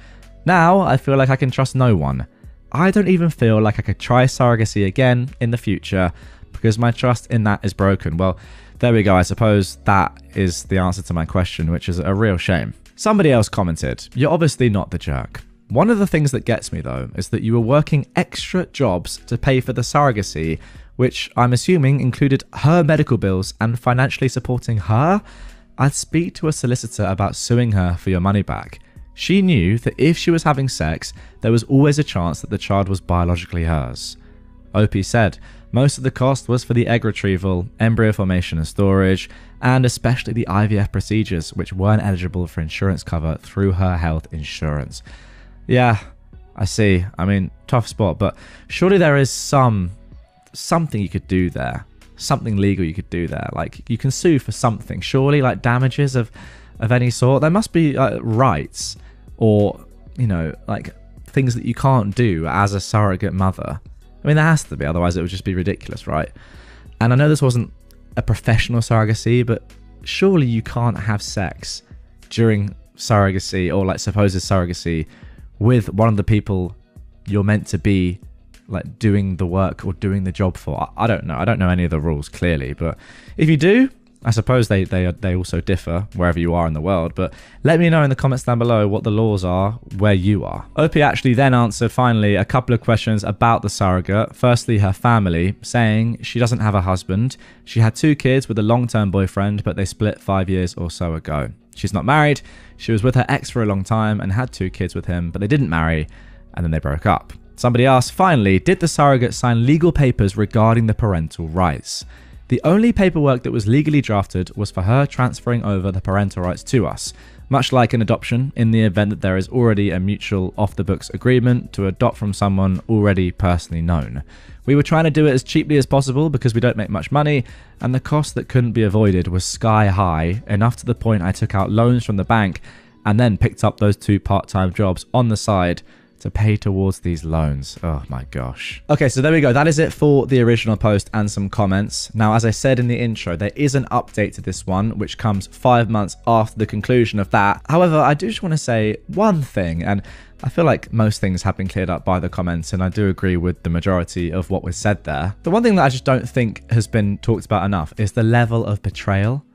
Now, I feel like I can trust no one. I don't even feel like I could try surrogacy again in the future because my trust in that is broken. Well, there we go. I suppose that is the answer to my question, which is a real shame. Somebody else commented, you're obviously not the jerk. One of the things that gets me though is that you were working extra jobs to pay for the surrogacy, which I'm assuming included her medical bills and financially supporting her. I'd speak to a solicitor about suing her for your money back. She knew that if she was having sex, there was always a chance that the child was biologically hers. OP said most of the cost was for the egg retrieval, embryo formation and storage, and especially the IVF procedures, which weren't eligible for insurance cover through her health insurance. Yeah, I see. I mean, tough spot, but surely there is something you could do there. Something legal you could do there. Like, you can sue for something. Surely, like damages of any sort. There must be rights or, like things that you can't do as a surrogate mother. I mean, there has to be, otherwise it would just be ridiculous, right? And I know this wasn't a professional surrogacy, but surely you can't have sex during surrogacy or like supposed surrogacy with one of the people you're meant to be like doing the work or doing the job for. I don't know. I don't know any of the rules clearly, but if you do, I suppose they also differ wherever you are in the world, but let me know in the comments down below what the laws are where you are. OP actually then answered finally a couple of questions about the surrogate. Firstly, her family, saying she doesn't have a husband. She had 2 kids with a long-term boyfriend, but they split 5 years or so ago. She's not married. She was with her ex for a long time and had 2 kids with him, but they didn't marry, and then they broke up. Somebody asked, finally, did the surrogate sign legal papers regarding the parental rights? The only paperwork that was legally drafted was for her transferring over the parental rights to us. Much like an adoption, in the event that there is already a mutual off-the-books agreement to adopt from someone already personally known. We were trying to do it as cheaply as possible because we don't make much money, and the cost that couldn't be avoided was sky high, enough to the point I took out loans from the bank and then picked up those 2 part-time jobs on the side to pay towards these loans. Oh my gosh. Okay, so there we go. That is it for the original post and some comments. Now, as I said in the intro, there is an update to this one, which comes 5 months after the conclusion of that. However, I do just want to say one thing, and I feel like most things have been cleared up by the comments, and I do agree with the majority of what was said there. The one thing that I just don't think has been talked about enough is the level of betrayal.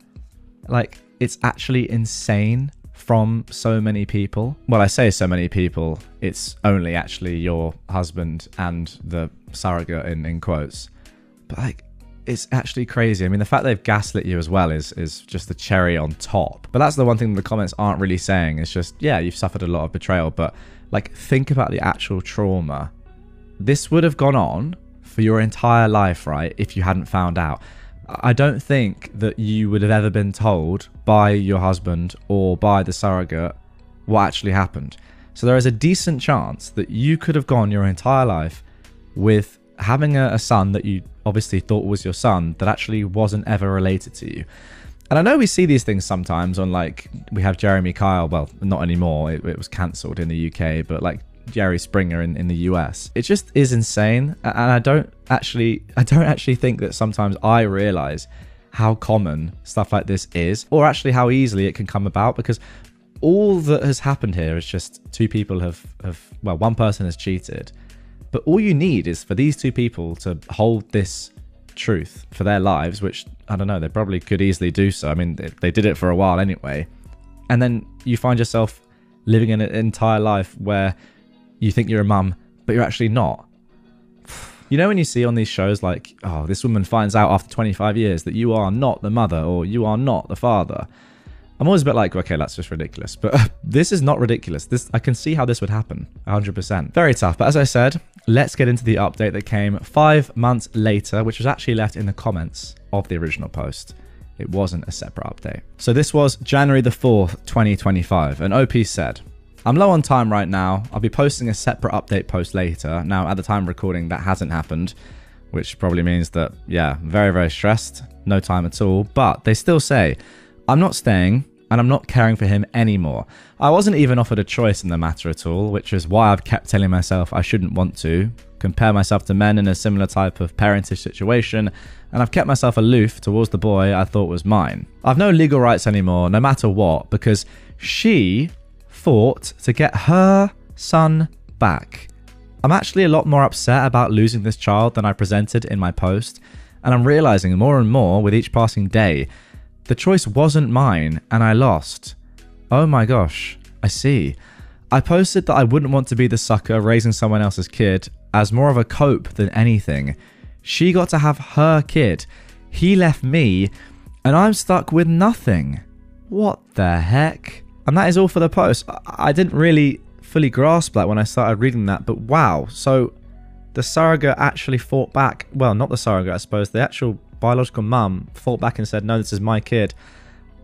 Like, it's actually insane from so many people. Well, I say so many people, it's only actually your husband and the surrogate in quotes. But like, it's actually crazy. I mean, the fact they've gaslit you as well is just the cherry on top. But that's the one thing the comments aren't really saying. It's just, yeah, you've suffered a lot of betrayal, but like, think about the actual trauma. This would have gone on for your entire life, right, if you hadn't found out. I don't think that you would have ever been told by your husband or by the surrogate what actually happened. So there is a decent chance that you could have gone your entire life with having a son that you obviously thought was your son that actually wasn't ever related to you. And I know we see these things sometimes on, like, we have Jeremy Kyle, well, not anymore, it was cancelled in the UK, but like Jerry Springer in the US. It just is insane, and I don't actually think that sometimes I realize how common stuff like this is, or actually how easily it can come about, because all that has happened here is just 2 people have well, one person has cheated, but all you need is for these 2 people to hold this truth for their lives, which, I don't know, they probably could easily do so. I mean, they did it for a while anyway, and then you find yourself living an entire life where you think you're a mum, but you're actually not. You know when you see on these shows like, oh, this woman finds out after 25 years that you are not the mother or you are not the father. I'm always a bit like, okay, that's just ridiculous. But this is not ridiculous. I can see how this would happen, 100%. Very tough. But as I said, let's get into the update that came 5 months later, which was actually left in the comments of the original post. It wasn't a separate update. So this was January the 4th, 2025. And OP said, I'm low on time right now. I'll be posting a separate update post later. Now, at the time of recording, that hasn't happened, which probably means that, yeah, very, very stressed. No time at all. But they still say, I'm not staying and I'm not caring for him anymore. I wasn't even offered a choice in the matter at all, which is why I've kept telling myself I shouldn't want to compare myself to men in a similar type of parentage situation, and I've kept myself aloof towards the boy I thought was mine. I've no legal rights anymore, no matter what, because she fought to get her son back. I'm actually a lot more upset about losing this child than I presented in my post, and I'm realizing more and more with each passing day, the choice wasn't mine and I lost. Oh my gosh, I see. I posted that I wouldn't want to be the sucker raising someone else's kid as more of a cope than anything. She got to have her kid. He left me and I'm stuck with nothing. What the heck? And that is all for the post. I didn't really fully grasp that when I started reading that, but wow. So the surrogate actually fought back. Well, not the surrogate, I suppose. The actual biological mum fought back and said, no, this is my kid.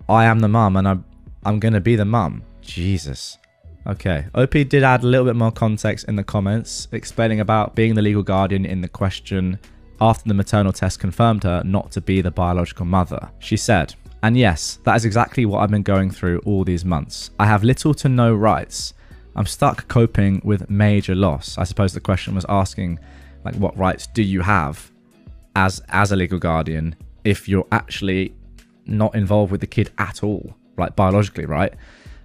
I am the mum and I'm going to be the mum. Jesus. Okay. OP did add a little bit more context in the comments, explaining about being the legal guardian in the question after the maternal test confirmed her not to be the biological mother. She said, and yes, that is exactly what I've been going through all these months. I have little to no rights. I'm stuck coping with major loss. I suppose the question was asking, like, what rights do you have as a legal guardian if you're actually not involved with the kid at all, like biologically, right?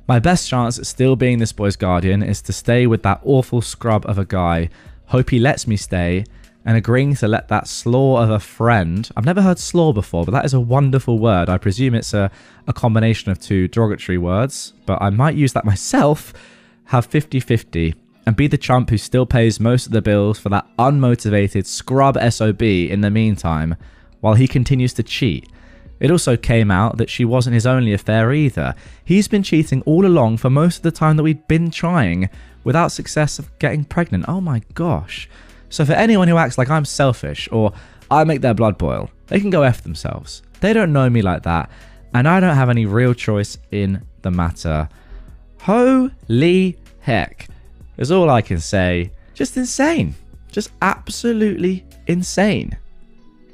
My best chance at still being this boy's guardian is to stay with that awful scrub of a guy, hope he lets me stay, and agreeing to let that slaw of a friend, I've never heard slaw before, but that is a wonderful word. I presume it's a combination of 2 derogatory words, but I might use that myself, have 50-50, and be the chump who still pays most of the bills for that unmotivated scrub SOB in the meantime, while he continues to cheat. It also came out that she wasn't his only affair either. He's been cheating all along for most of the time that we'd been trying, without success of getting pregnant. Oh my gosh. So for anyone who acts like I'm selfish or I make their blood boil, they can go F themselves. They don't know me like that. and I don't have any real choice in the matter. Holy heck, is all I can say. Just insane. Just absolutely insane.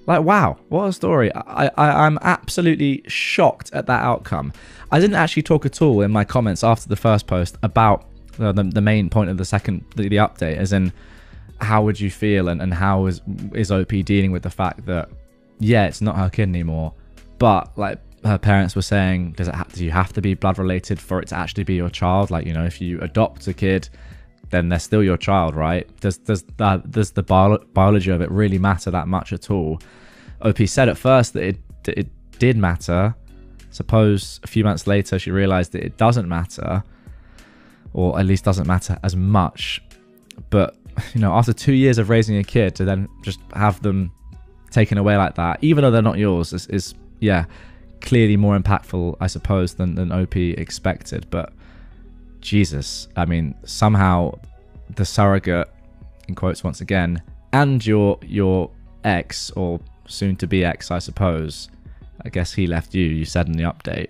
Like, wow, what a story. I'm absolutely shocked at that outcome. I didn't actually talk at all in my comments after the first post about the main point of the update, as in how would you feel and how is OP dealing with the fact that, yeah, it's not her kid anymore, but like her parents were saying, do you have to be blood related for it to actually be your child? Like, you know, if you adopt a kid, then they're still your child, right? Does the biology of it really matter that much at all? OP said at first that it did matter. Suppose a few months later she realized that it doesn't matter, or at least doesn't matter as much. But, you know, after 2 years of raising a kid, to then just have them taken away like that, even though they're not yours, is yeah, clearly more impactful, I suppose, than OP expected. But Jesus, I mean, somehow the surrogate, in quotes once again, and your ex, or soon to be ex, I suppose, I guess he left you said in the update,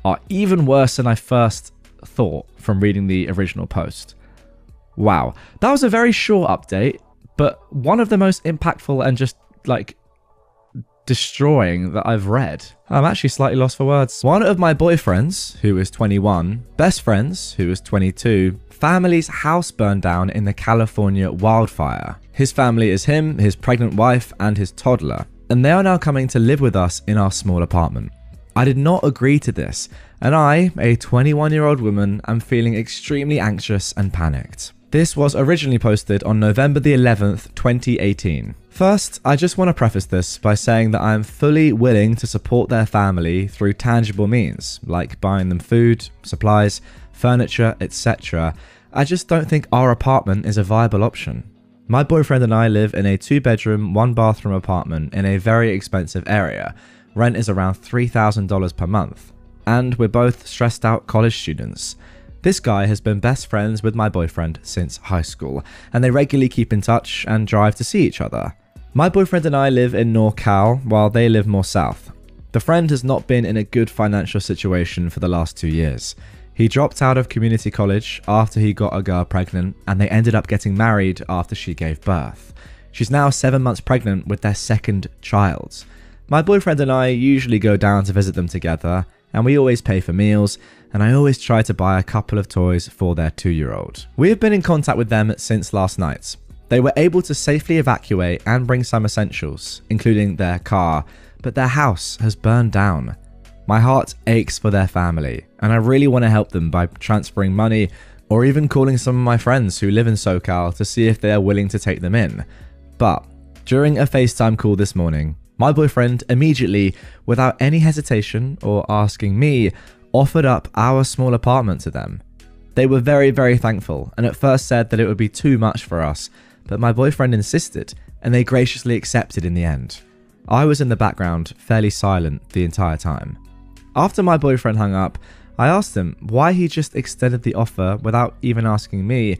are even worse than I first thought from reading the original post. Wow, that was a very short update, but one of the most impactful and just like destroying that I've read. I'm actually slightly lost for words. One of my boyfriends, who is 21, best friends, who is 22, family's house burned down in the California wildfire. His family is him, his pregnant wife, and his toddler, and they are now coming to live with us in our small apartment. I did not agree to this, and I, a 21-year-old woman, am feeling extremely anxious and panicked. This was originally posted on November the 11th, 2018. First, I just want to preface this by saying that I am fully willing to support their family through tangible means, like buying them food, supplies, furniture, etc. I just don't think our apartment is a viable option. My boyfriend and I live in a 2-bedroom, 1-bathroom apartment in a very expensive area. Rent is around $3,000 per month, and we're both stressed out college students. This guy has been best friends with my boyfriend since high school, and they regularly keep in touch and drive to see each other. My boyfriend and I live in NorCal, while they live more south. The friend has not been in a good financial situation for the last 2 years. He dropped out of community college after he got a girl pregnant, and they ended up getting married after she gave birth. She's now 7 months pregnant with their second child. My boyfriend and I usually go down to visit them together, and we always pay for meals, and I always try to buy a couple of toys for their 2-year-old. We have been in contact with them since last night. They were able to safely evacuate and bring some essentials, including their car, but their house has burned down. My heart aches for their family, and I really want to help them by transferring money or even calling some of my friends who live in SoCal to see if they are willing to take them in. But during a FaceTime call this morning, my boyfriend immediately, without any hesitation or asking me, offered up our small apartment to them. They were very, very thankful, and at first said that it would be too much for us, but my boyfriend insisted, and they graciously accepted in the end. I was in the background, fairly silent the entire time. After my boyfriend hung up, I asked him why he just extended the offer without even asking me,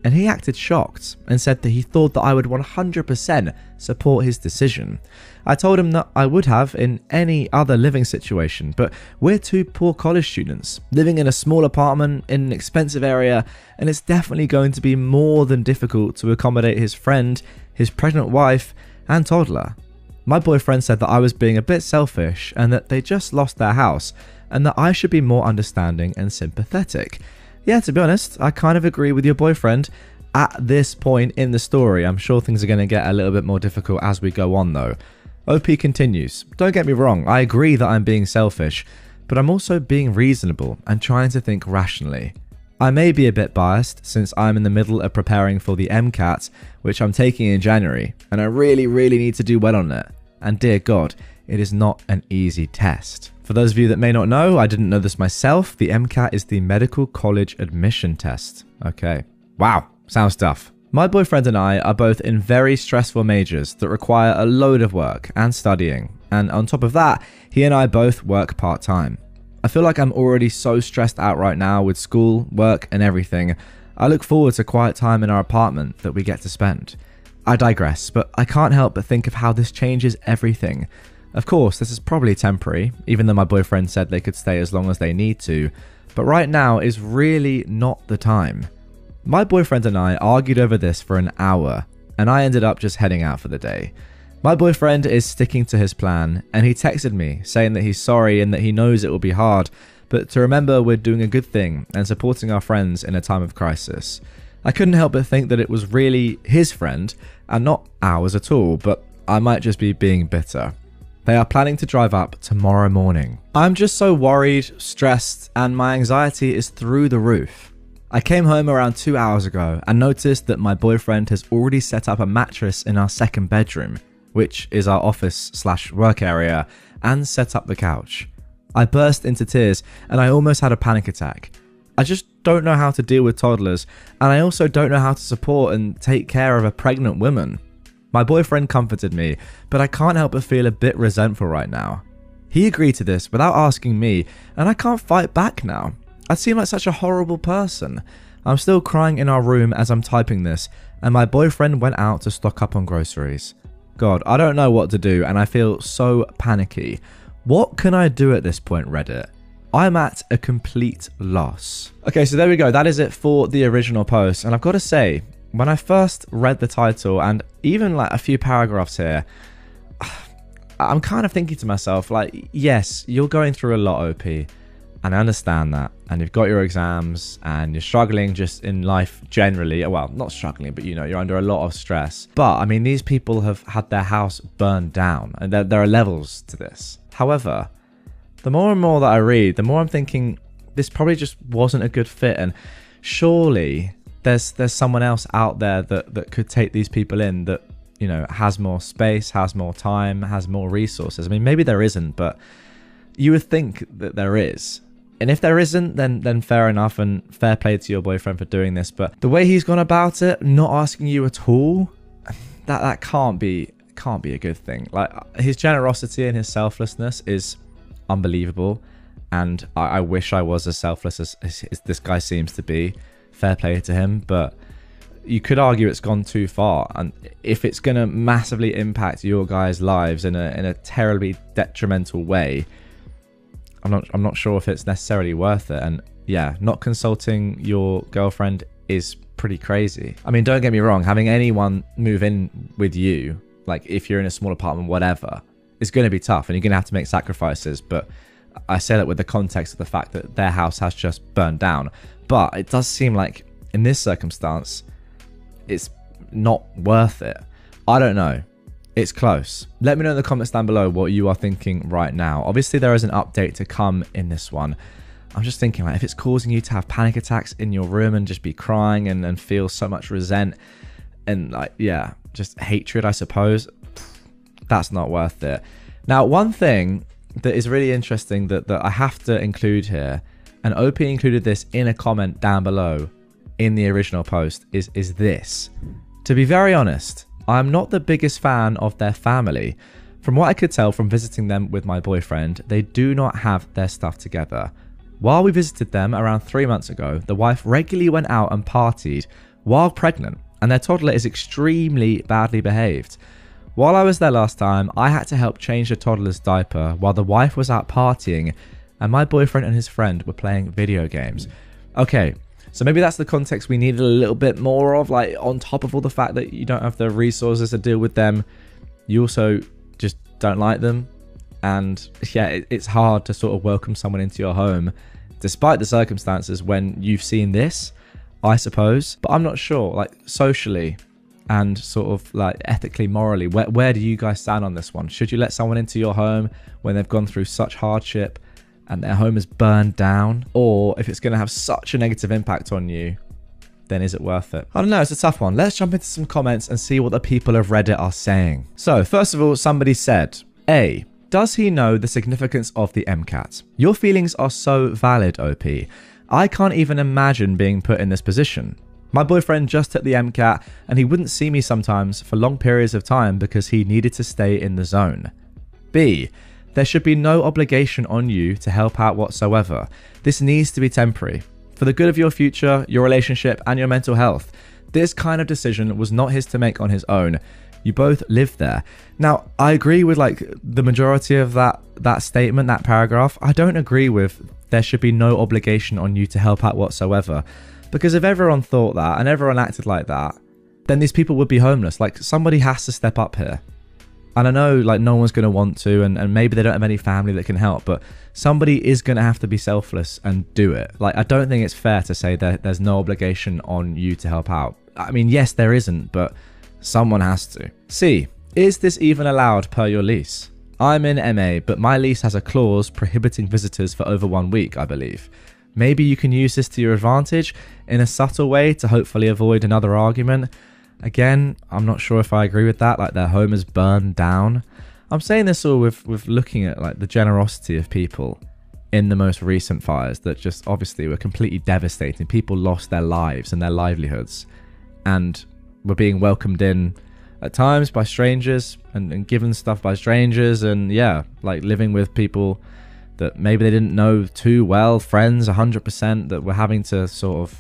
and he acted shocked and said that he thought that I would 100% support his decision. I told him that I would have in any other living situation, but we're 2 poor college students living in a small apartment in an expensive area, and it's definitely going to be more than difficult to accommodate his friend, his pregnant wife, and toddler. My boyfriend said that I was being a bit selfish and that they just lost their house, and that I should be more understanding and sympathetic. Yeah, to be honest, I kind of agree with your boyfriend at this point in the story. I'm sure things are going to get a little bit more difficult as we go on though. OP continues, don't get me wrong, I agree that I'm being selfish, but I'm also being reasonable and trying to think rationally. I may be a bit biased since I'm in the middle of preparing for the MCAT, which I'm taking in January, and I really need to do well on it. And dear God, it is not an easy test. For those of you that may not know, I didn't know this myself, the MCAT is the Medical College Admission Test. Okay. Wow, sounds tough. My boyfriend and I are both in very stressful majors that require a load of work and studying, and on top of that, he and I both work part-time. I feel like I'm already so stressed out right now with school, work, and everything. I look forward to quiet time in our apartment that we get to spend. I digress, but I can't help but think of how this changes everything. Of course, this is probably temporary, even though my boyfriend said they could stay as long as they need to, but right now is really not the time. My boyfriend and I argued over this for an hour, and I ended up just heading out for the day. My boyfriend is sticking to his plan, and he texted me saying that he's sorry and that he knows it will be hard, but to remember we're doing a good thing and supporting our friends in a time of crisis. I couldn't help but think that it was really his friend and not ours at all, but I might just be being bitter. They are planning to drive up tomorrow morning. I'm just so worried, stressed, and my anxiety is through the roof. I came home around 2 hours ago and noticed that my boyfriend has already set up a mattress in our second bedroom, which is our office/work area, and set up the couch. I burst into tears and I almost had a panic attack. I just don't know how to deal with toddlers, and I also don't know how to support and take care of a pregnant woman. My boyfriend comforted me, but I can't help but feel a bit resentful right now. He agreed to this without asking me, and I can't fight back now. I seem like such a horrible person. I'm still crying in our room as I'm typing this, and my boyfriend went out to stock up on groceries. God, I don't know what to do, and I feel so panicky. What can I do at this point, Reddit? I'm at a complete loss. Okay, so there we go. That is it for the original post, and I've got to say, when I first read the title and even like a few paragraphs here, I'm kind of thinking to myself, like, yes, you're going through a lot, OP, and I understand that. And you've got your exams and you're struggling just in life generally. Well, not struggling, but you're under a lot of stress. But I mean, these people have had their house burned down, and there are levels to this. However, the more and more that I read, the more I'm thinking this probably just wasn't a good fit, and surely there's someone else out there that could take these people in that, has more space, has more time, has more resources. I mean, maybe there isn't, but you would think that there is. And if there isn't, then fair enough, and fair play to your boyfriend for doing this. But the way he's gone about it, not asking you at all, that can't be a good thing. Like, his generosity and his selflessness is unbelievable, and I wish I was as selfless as this guy seems to be. Fair play to him, but you could argue it's gone too far, and if it's going to massively impact your guys' lives in a terribly detrimental way, I'm not sure if it's necessarily worth it. And yeah, not consulting your girlfriend is pretty crazy. I mean, don't get me wrong, having anyone move in with you, like if you're in a small apartment, whatever, it's going to be tough and you're going to have to make sacrifices. But I say that with the context of the fact that their house has just burned down. But it does seem like in this circumstance, it's not worth it. I don't know. It's close. Let me know in the comments down below what you are thinking right now. Obviously, there is an update to come in this one. I'm just thinking, like, if it's causing you to have panic attacks in your room and just be crying and feel so much resent and, like, yeah, just hatred, I suppose, that's not worth it. Now, one thing that is really interesting that I have to include here, and OP included this in a comment down below in the original post, is this. To be very honest, I'm not the biggest fan of their family. From what I could tell from visiting them with my boyfriend, they do not have their stuff together. While we visited them around 3 months ago, the wife regularly went out and partied while pregnant, and their toddler is extremely badly behaved. While I was there last time, I had to help change the toddler's diaper while the wife was out partying and my boyfriend and his friend were playing video games. Okay, so maybe that's the context we needed a little bit more of, like, on top of all the fact that you don't have the resources to deal with them, you also just don't like them. And yeah, it's hard to sort of welcome someone into your home despite the circumstances when you've seen this, I suppose. But I'm not sure, like, socially and sort of like ethically, morally, where do you guys stand on this one? Should you let someone into your home when they've gone through such hardship and their home is burned down? Or if it's going to have such a negative impact on you, then is it worth it? I don't know, it's a tough one. Let's jump into some comments and see what the people of Reddit are saying. So first of all, somebody said, A, does he know the significance of the MCAT? Your feelings are so valid, OP. I can't even imagine being put in this position. My boyfriend just took the MCAT and he wouldn't see me sometimes for long periods of time because he needed to stay in the zone. B, there should be no obligation on you to help out whatsoever. This needs to be temporary. For the good of your future, your relationship and your mental health. This kind of decision was not his to make on his own. You both live there. Now, I agree with like the majority of that statement, that paragraph. I don't agree with there should be no obligation on you to help out whatsoever. Because if everyone thought that and everyone acted like that, then these people would be homeless. Like, somebody has to step up here. And I know like no one's going to want to, and maybe they don't have any family that can help, but somebody is going to have to be selfless and do it. Like, I don't think it's fair to say that there's no obligation on you to help out. I mean, yes, there isn't, but someone has to. C, is this even allowed per your lease? I'm in MA, but my lease has a clause prohibiting visitors for over 1 week, I believe. Maybe you can use this to your advantage in a subtle way to hopefully avoid another argument. Again, I'm not sure if I agree with that, like their home is burned down. I'm saying this all with looking at like the generosity of people in the most recent fires that just obviously were completely devastating. People lost their lives and their livelihoods and were being welcomed in at times by strangers and given stuff by strangers, and yeah, like living with people that maybe they didn't know too well, friends 100%, that were having to sort of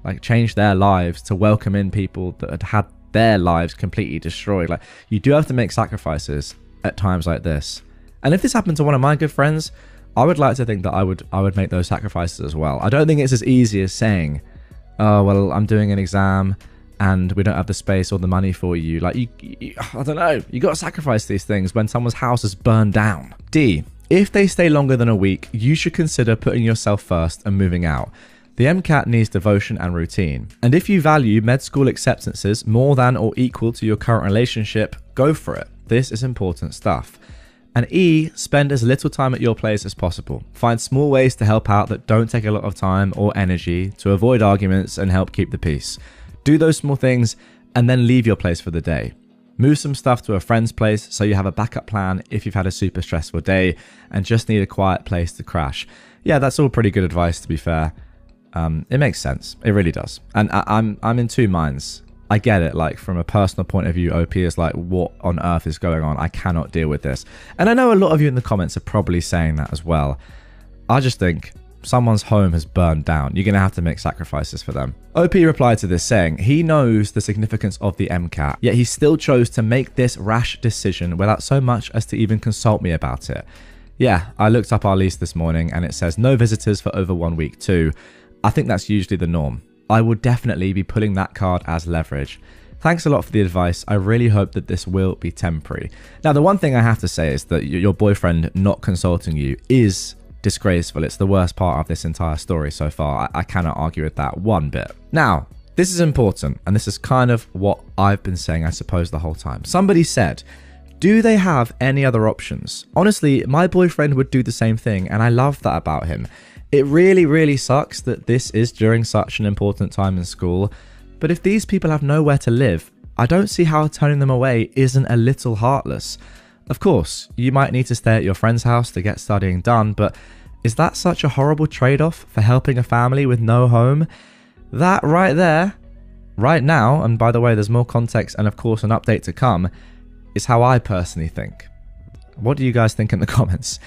like change their lives to welcome in people that had had their lives completely destroyed. Like, you do have to make sacrifices at times like this. And if this happened to one of my good friends, I would like to think that I would make those sacrifices as well. I don't think it's as easy as saying, oh, well, I'm doing an exam and we don't have the space or the money for you. Like, you I don't know. You got to sacrifice these things when someone's house is burned down. D, if they stay longer than a week, you should consider putting yourself first and moving out. The MCAT needs devotion and routine. And if you value med school acceptances more than or equal to your current relationship, go for it. This is important stuff. And E, spend as little time at your place as possible. Find small ways to help out that don't take a lot of time or energy to avoid arguments and help keep the peace. Do those small things and then leave your place for the day. Move some stuff to a friend's place so you have a backup plan if you've had a super stressful day and just need a quiet place to crash. Yeah, that's all pretty good advice, to be fair. It makes sense. It really does. And I'm in two minds. I get it. Like, from a personal point of view, OP is like, what on earth is going on? I cannot deal with this. And I know a lot of you in the comments are probably saying that as well. I just think someone's home has burned down. You're going to have to make sacrifices for them. OP replied to this saying, he knows the significance of the MCAT, yet he still chose to make this rash decision without so much as to even consult me about it. Yeah, I looked up our lease this morning and it says no visitors for over 1 week too. I think that's usually the norm. I will definitely be pulling that card as leverage. Thanks a lot for the advice. I really hope that this will be temporary. Now, the one thing I have to say is that your boyfriend not consulting you is disgraceful. It's the worst part of this entire story so far. I cannot argue with that one bit. Now, this is important, and this is kind of what I've been saying, I suppose, the whole time. Somebody said, do they have any other options? Honestly, my boyfriend would do the same thing, and I love that about him. It really, really sucks that this is during such an important time in school, but if these people have nowhere to live, I don't see how turning them away isn't a little heartless. Of course, you might need to stay at your friend's house to get studying done, but is that such a horrible trade-off for helping a family with no home? That right there, right now, and by the way, there's more context and of course an update to come, is how I personally think. What do you guys think in the comments?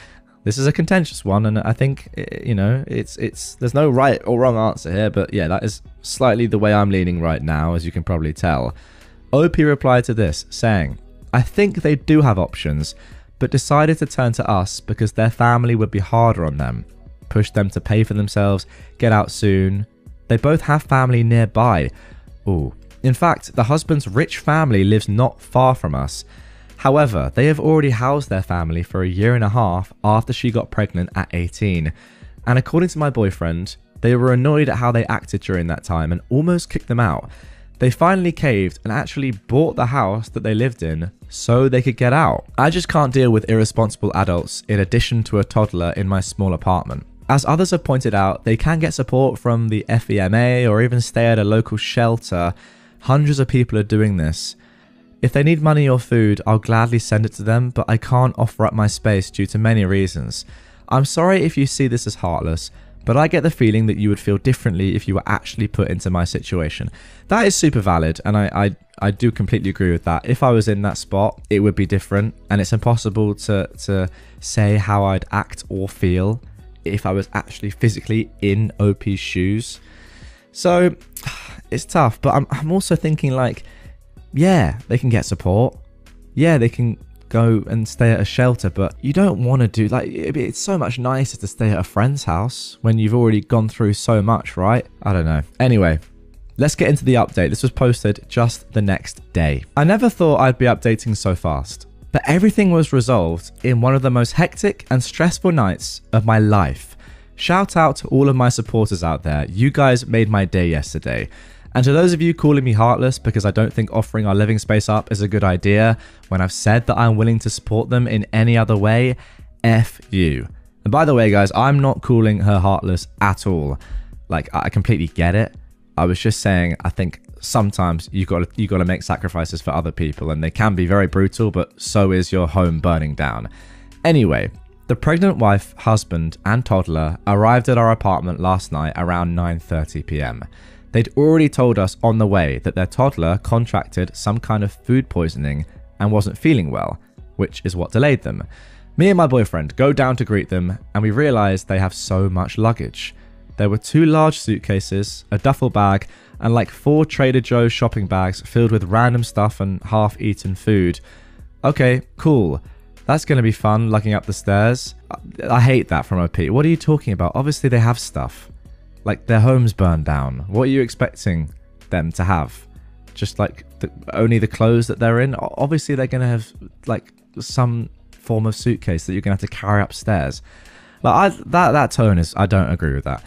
This is a contentious one, and I think, you know, it's there's no right or wrong answer here, but yeah, that is slightly the way I'm leaning right now, as you can probably tell. OP replied to this, saying, I think they do have options, but decided to turn to us because their family would be harder on them, push them to pay for themselves, get out soon. They both have family nearby. Ooh. In fact, the husband's rich family lives not far from us. However, they have already housed their family for 1.5 years after she got pregnant at 18. And according to my boyfriend, they were annoyed at how they acted during that time and almost kicked them out. They finally caved and actually bought the house that they lived in so they could get out. I just can't deal with irresponsible adults in addition to a toddler in my small apartment. As others have pointed out, they can get support from the FEMA or even stay at a local shelter. Hundreds of people are doing this. If they need money or food, I'll gladly send it to them, but I can't offer up my space due to many reasons. I'm sorry if you see this as heartless, but I get the feeling that you would feel differently if you were actually put into my situation. That is super valid, and I do completely agree with that. If I was in that spot, it would be different, and it's impossible to say how I'd act or feel if I was actually physically in OP's shoes. So, it's tough, but I'm also thinking, like, Yeah, they can get support. Yeah, they can go and stay at a shelter, but you don't want to do, like, it's so much nicer to stay at a friend's house when you've already gone through so much, right? I don't know. Anyway, let's get into the update. This was posted just the next day. I never thought I'd be updating so fast, but everything was resolved in one of the most hectic and stressful nights of my life. Shout out to all of my supporters out there. You guys made my day yesterday. And to those of you calling me heartless because I don't think offering our living space up is a good idea when I've said that I'm willing to support them in any other way, F you. And by the way, guys, I'm not calling her heartless at all. Like, I completely get it. I was just saying, I think sometimes you got to make sacrifices for other people, and they can be very brutal, but so is your home burning down. Anyway, the pregnant wife, husband, and toddler arrived at our apartment last night around 9:30 p.m. They'd already told us on the way that their toddler contracted some kind of food poisoning and wasn't feeling well, which is what delayed them. Me and my boyfriend go down to greet them, and we realize they have so much luggage. There were 2 large suitcases, a duffel bag, and like 4 Trader Joe's shopping bags filled with random stuff and half-eaten food. Okay, cool. That's going to be fun, lugging up the stairs. I hate that from OP. What are you talking about? Obviously they have stuff. Like, their home's burned down. What are you expecting them to have? Just like only the clothes that they're in? Obviously they're going to have like some form of suitcase that you're going to have to carry upstairs. Like, that tone is, I don't agree with that.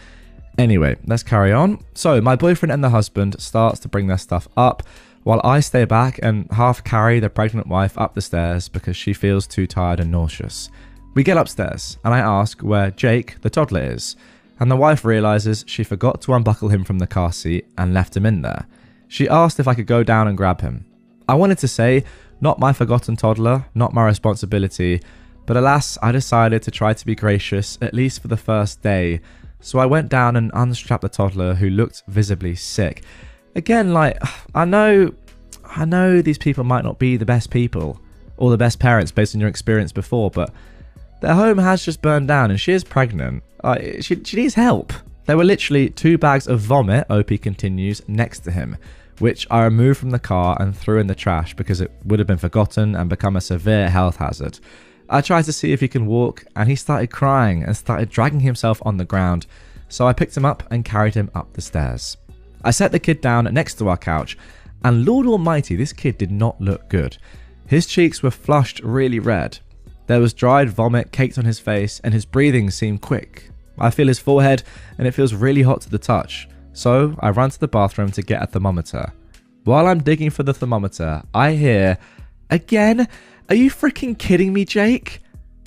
Anyway, let's carry on. So my boyfriend and the husband starts to bring their stuff up while I stay back and half carry the pregnant wife up the stairs because she feels too tired and nauseous. We get upstairs and I ask where Jake, the toddler, is. And the wife realizes she forgot to unbuckle him from the car seat and left him in there. She asked if I could go down and grab him. I wanted to say, not my forgotten toddler, not my responsibility, but alas, I decided to try to be gracious, at least for the first day. So I went down and unstrapped the toddler, who looked visibly sick. Again, like, I know these people might not be the best people or the best parents based on your experience before, but their home has just burned down and she is pregnant. She needs help. There were literally 2 bags of vomit, OP continues, next to him, which I removed from the car and threw in the trash because it would have been forgotten and become a severe health hazard. I tried to see if he can walk and he started crying and started dragging himself on the ground, so I picked him up and carried him up the stairs. I set the kid down next to our couch, and Lord Almighty, this kid did not look good. His cheeks were flushed really red. There was dried vomit caked on his face and his breathing seemed quick. I feel his forehead and it feels really hot to the touch, so I run to the bathroom to get a thermometer. While I'm digging for the thermometer, I hear, "Again? Are you freaking kidding me, Jake?"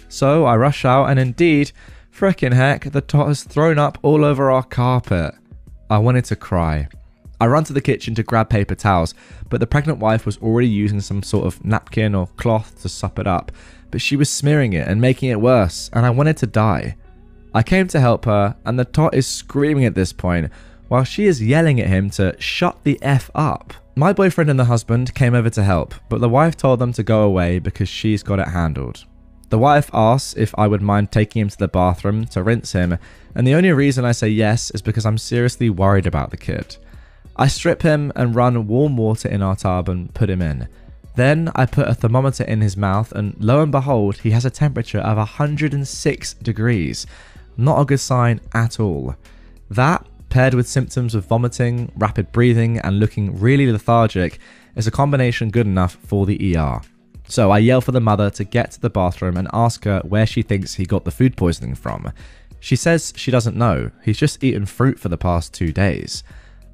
So I rush out and indeed, frickin' heck, the tot has thrown up all over our carpet. I wanted to cry. I run to the kitchen to grab paper towels, but the pregnant wife was already using some sort of napkin or cloth to sop it up, but she was smearing it and making it worse, and I wanted to die. I came to help her, and the tot is screaming at this point, while she is yelling at him to shut the F up. My boyfriend and the husband came over to help, but the wife told them to go away because she's got it handled. The wife asks if I would mind taking him to the bathroom to rinse him, and the only reason I say yes is because I'm seriously worried about the kid. I strip him and run warm water in our tub and put him in. Then I put a thermometer in his mouth and lo and behold, he has a temperature of 106 degrees. Not a good sign at all. That, paired with symptoms of vomiting, rapid breathing, and looking really lethargic, is a combination good enough for the ER. So I yell for the mother to get to the bathroom and ask her where she thinks he got the food poisoning from. She says she doesn't know, he's just eaten fruit for the past 2 days.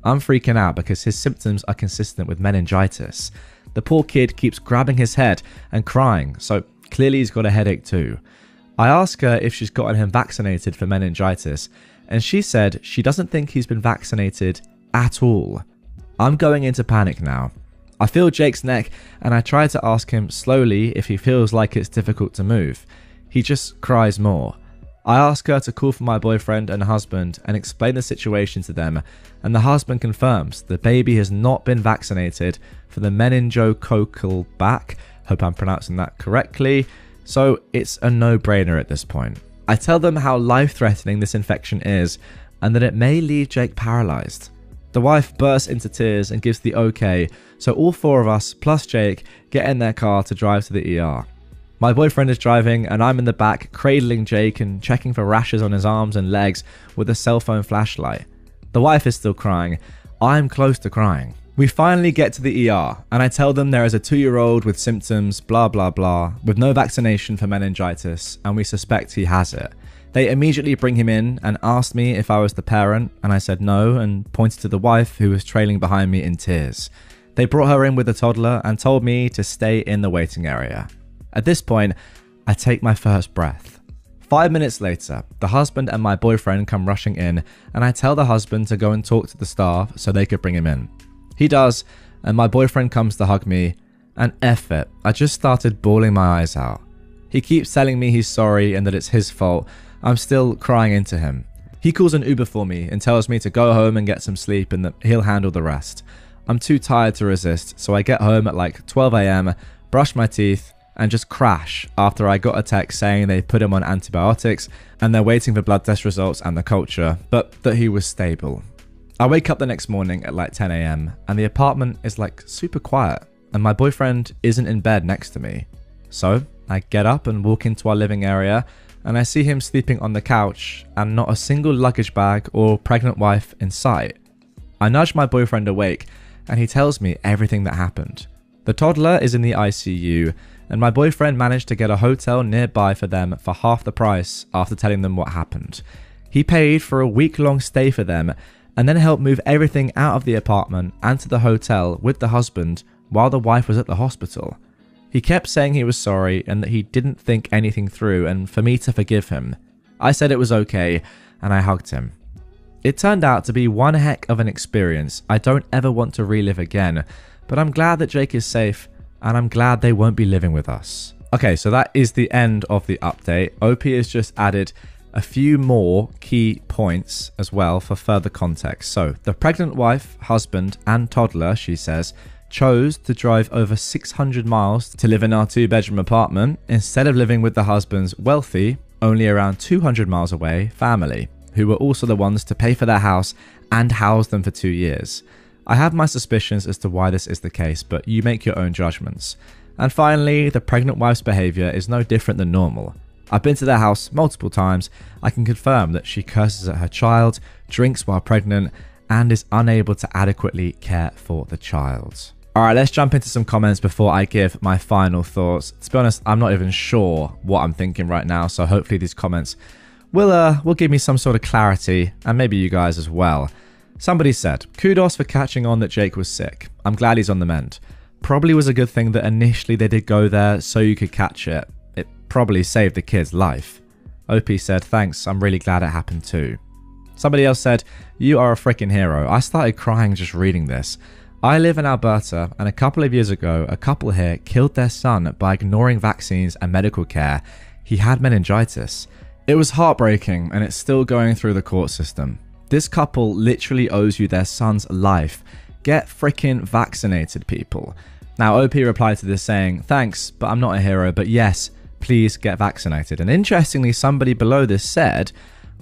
I'm freaking out because his symptoms are consistent with meningitis. The poor kid keeps grabbing his head and crying, so clearly he's got a headache too. I ask her if she's gotten him vaccinated for meningitis, and she said she doesn't think he's been vaccinated at all. I'm going into panic now. I feel Jake's neck and I try to ask him slowly if he feels like it's difficult to move. He just cries more. I ask her to call for my boyfriend and husband and explain the situation to them, and the husband confirms the baby has not been vaccinated for the meningococcal back, hope I'm pronouncing that correctly, so it's a no-brainer at this point. I tell them how life-threatening this infection is and that it may leave Jake paralyzed. The wife bursts into tears and gives the okay, so all 4 of us, plus Jake, get in their car to drive to the ER. My boyfriend is driving and I'm in the back cradling Jake and checking for rashes on his arms and legs with a cell phone flashlight. The wife is still crying. I'm close to crying. We finally get to the ER and I tell them there is a 2-year-old with symptoms blah blah blah with no vaccination for meningitis and we suspect he has it. They immediately bring him in and asked me if I was the parent and I said no and pointed to the wife who was trailing behind me in tears. They brought her in with the toddler and told me to stay in the waiting area. At this point, I take my first breath. 5 minutes later, the husband and my boyfriend come rushing in and I tell the husband to go and talk to the staff so they could bring him in. He does, and my boyfriend comes to hug me, and F it, I just started bawling my eyes out. He keeps telling me he's sorry and that it's his fault. I'm still crying into him. He calls an Uber for me and tells me to go home and get some sleep and that he'll handle the rest. I'm too tired to resist, so I get home at like 12 AM, brush my teeth, and just crash after I got a text saying they put him on antibiotics and they're waiting for blood test results and the culture, but that he was stable. I wake up the next morning at like 10 AM and the apartment is like super quiet and my boyfriend isn't in bed next to me. So I get up and walk into our living area and I see him sleeping on the couch and not a single luggage bag or pregnant wife in sight. I nudge my boyfriend awake and he tells me everything that happened. The toddler is in the ICU and my boyfriend managed to get a hotel nearby for them for half the price after telling them what happened. He paid for a week-long stay for them and then helped move everything out of the apartment and to the hotel with the husband while the wife was at the hospital. He kept saying he was sorry and that he didn't think anything through and for me to forgive him. I said it was okay and I hugged him. It turned out to be one heck of an experience I don't ever want to relive again, but I'm glad that Jake is safe and I'm glad they won't be living with us. Okay, so that is the end of the update. OP has just added a few more key points as well for further context. So the pregnant wife, husband and toddler, she says, chose to drive over 600 miles to live in our 2-bedroom apartment instead of living with the husband's wealthy, only around 200 miles away, family, who were also the ones to pay for their house and house them for 2 years. I have my suspicions as to why this is the case, but you make your own judgments. And finally, the pregnant wife's behavior is no different than normal. I've been to their house multiple times. I can confirm that she curses at her child, drinks while pregnant, and is unable to adequately care for the child. Alright, let's jump into some comments before I give my final thoughts. To be honest, I'm not even sure what I'm thinking right now, so hopefully these comments will give me some sort of clarity, and maybe you guys as well. Somebody said, kudos for catching on that Jake was sick. I'm glad he's on the mend. Probably was a good thing that initially they did go there so you could catch it. It probably saved the kid's life. OP said, thanks, I'm really glad it happened too. Somebody else said, you are a freaking hero. I started crying just reading this. I live in Alberta and a couple of years ago, a couple here killed their son by ignoring vaccines and medical care. He had meningitis. It was heartbreaking and it's still going through the court system. This couple literally owes you their son's life. Get freaking vaccinated, people. Now, OP replied to this saying, thanks, but I'm not a hero, but yes, please get vaccinated. And interestingly, somebody below this said,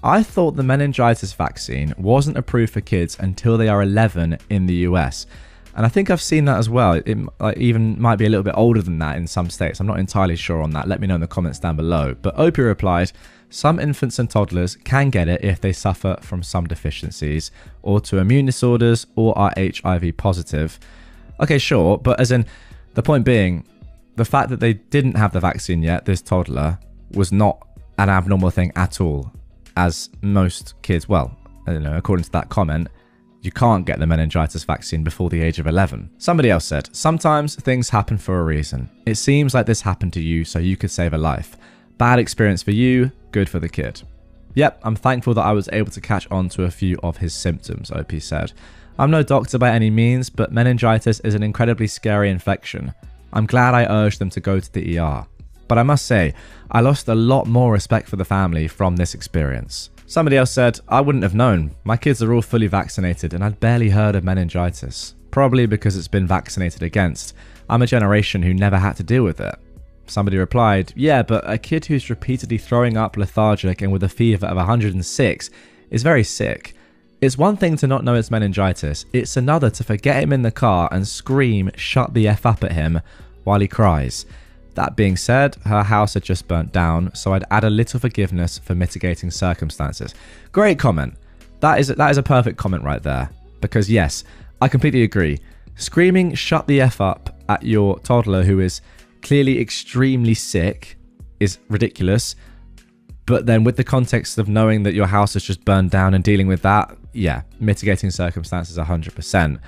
I thought the meningitis vaccine wasn't approved for kids until they are 11 in the US. And I think I've seen that as well. It even might be a little bit older than that in some states. I'm not entirely sure on that. Let me know in the comments down below. But OP replied, some infants and toddlers can get it if they suffer from some deficiencies, or to immune disorders, or are HIV positive. Okay, sure, but as in, the point being, the fact that they didn't have the vaccine yet, this toddler, was not an abnormal thing at all. As most kids, well, according to that comment, you can't get the meningitis vaccine before the age of 11. Somebody else said, sometimes things happen for a reason. It seems like this happened to you so you could save a life. Bad experience for you, good for the kid. Yep, I'm thankful that I was able to catch on to a few of his symptoms, OP said. I'm no doctor by any means, but meningitis is an incredibly scary infection. I'm glad I urged them to go to the ER. But I must say, I lost a lot more respect for the family from this experience. Somebody else said, I wouldn't have known. My kids are all fully vaccinated and I'd barely heard of meningitis. Probably because it's been vaccinated against. I'm a generation who never had to deal with it. Somebody replied, yeah, but a kid who's repeatedly throwing up, lethargic and with a fever of 106 is very sick. It's one thing to not know it's meningitis. It's another to forget him in the car and scream "shut the F up" at him while he cries. That being said, her house had just burnt down, so I'd add a little forgiveness for mitigating circumstances. Great comment. That is a perfect comment right there. Because yes, I completely agree. Screaming "shut the F up" at your toddler who is clearly extremely sick is ridiculous. But then with the context of knowing that your house has just burned down and dealing with that, yeah, mitigating circumstances 100%.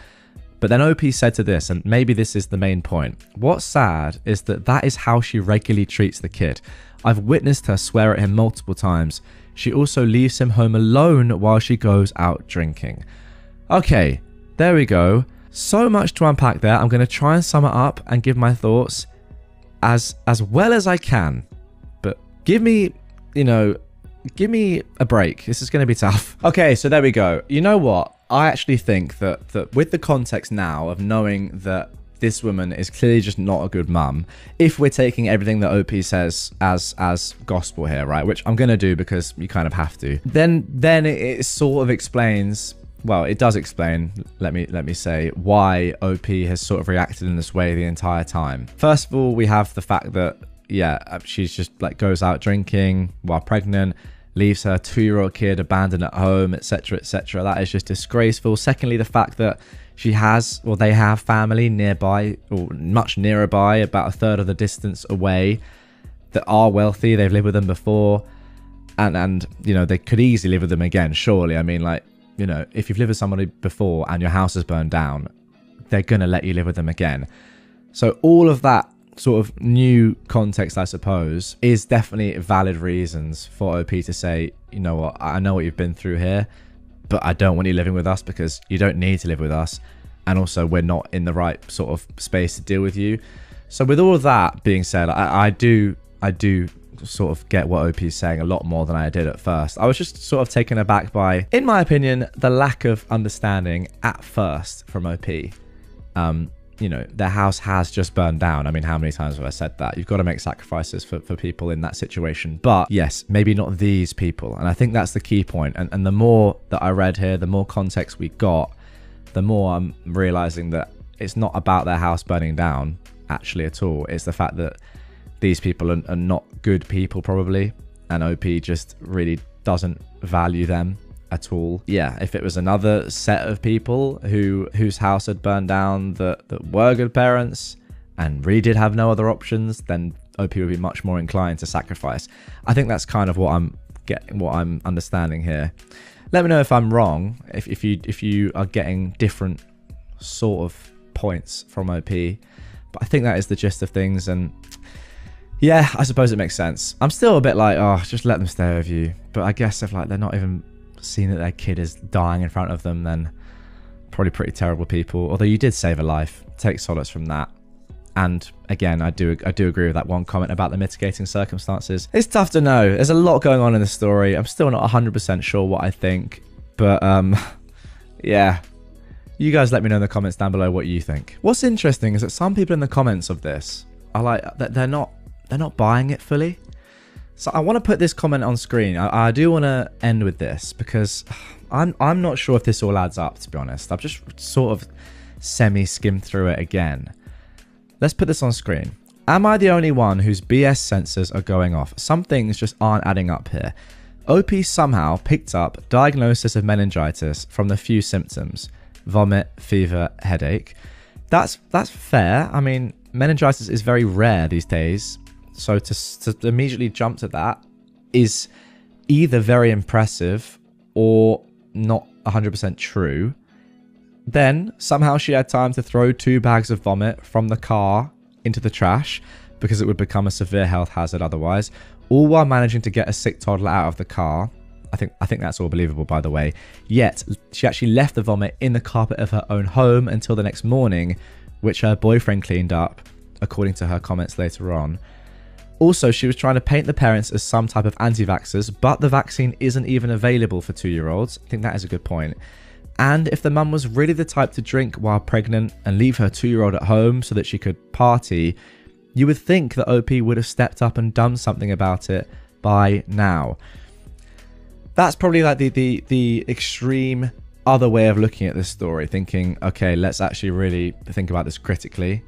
But then OP said to this, and maybe this is the main point. What's sad is that is how she regularly treats the kid. I've witnessed her swear at him multiple times. She also leaves him home alone while she goes out drinking. Okay, there we go. So much to unpack there. I'm going to try and sum it up and give my thoughts as well as I can. But give me a break. This is going to be tough. Okay, so there we go. You know what? I actually think that with the context now of knowing that this woman is clearly just not a good mum, if we're taking everything that OP says as gospel here, right, which I'm going to do because you kind of have to, then it sort of explains, well, it does explain, let me say, why OP has sort of reacted in this way the entire time. First of all, we have the fact that, yeah, she's just like goes out drinking while pregnant, leaves her 2-year-old kid abandoned at home, etc., etc. That is just disgraceful. Secondly, the fact that they have family nearby, or much nearer by, about a third of the distance away, that are wealthy. They've lived with them before, and they could easily live with them again. Surely, I mean, like, if you've lived with somebody before and your house has burned down, they're gonna let you live with them again. So all of that sort of new context, I suppose, is definitely valid reasons for OP to say, you know what, I know what you've been through here, but I don't want you living with us because you don't need to live with us, and also we're not in the right sort of space to deal with you. So with all of that being said, I do sort of get what OP is saying a lot more than I did at first. I was just sort of taken aback by, in my opinion, the lack of understanding at first from OP. Their house has just burned down. I mean, how many times have I said that? You've got to make sacrifices for people in that situation. But yes, maybe not these people. And I think that's the key point. And the more that I read here, the more context we got, the more I'm realizing that it's not about their house burning down actually at all. It's the fact that these people are not good people probably. And OP just really doesn't value them at all. Yeah, if it was another set of people whose house had burned down that were good parents and really did have no other options, then OP would be much more inclined to sacrifice. I think that's kind of what I'm understanding here. Let me know if I'm wrong, if you are getting different sort of points from OP, but I think that is the gist of things. And yeah, I suppose it makes sense. I'm still a bit like, oh, just let them stay with you. But I guess if like they're not even seeing that their kid is dying in front of them, then probably pretty terrible people. Although you did save a life, take solace from that. And again, I do agree with that one comment about the mitigating circumstances. It's tough to know. There's a lot going on in the story. I'm still not 100% sure what I think, but yeah, you guys let me know in the comments down below what you think. What's interesting is that some people in the comments of this are like, they're not buying it fully. So I want to put this comment on screen. I do want to end with this because I'm not sure if this all adds up, to be honest. I've just sort of semi-skimmed through it again. Let's put this on screen. Am I the only one whose BS sensors are going off? Some things just aren't adding up here. OP somehow picked up diagnosis of meningitis from the few symptoms: vomit, fever, headache. That's fair. I mean, meningitis is very rare these days. So to immediately jump to that is either very impressive or not 100% true. Then somehow she had time to throw 2 bags of vomit from the car into the trash because it would become a severe health hazard otherwise, all while managing to get a sick toddler out of the car. I think that's all believable, by the way. Yet she actually left the vomit in the carpet of her own home until the next morning, which her boyfriend cleaned up, according to her comments later on. Also, she was trying to paint the parents as some type of anti-vaxxers, but the vaccine isn't even available for 2-year-olds. I think that is a good point. And if the mum was really the type to drink while pregnant and leave her 2-year-old at home so that she could party, you would think that OP would have stepped up and done something about it by now. That's probably like the extreme other way of looking at this story, thinking, okay, let's actually really think about this critically.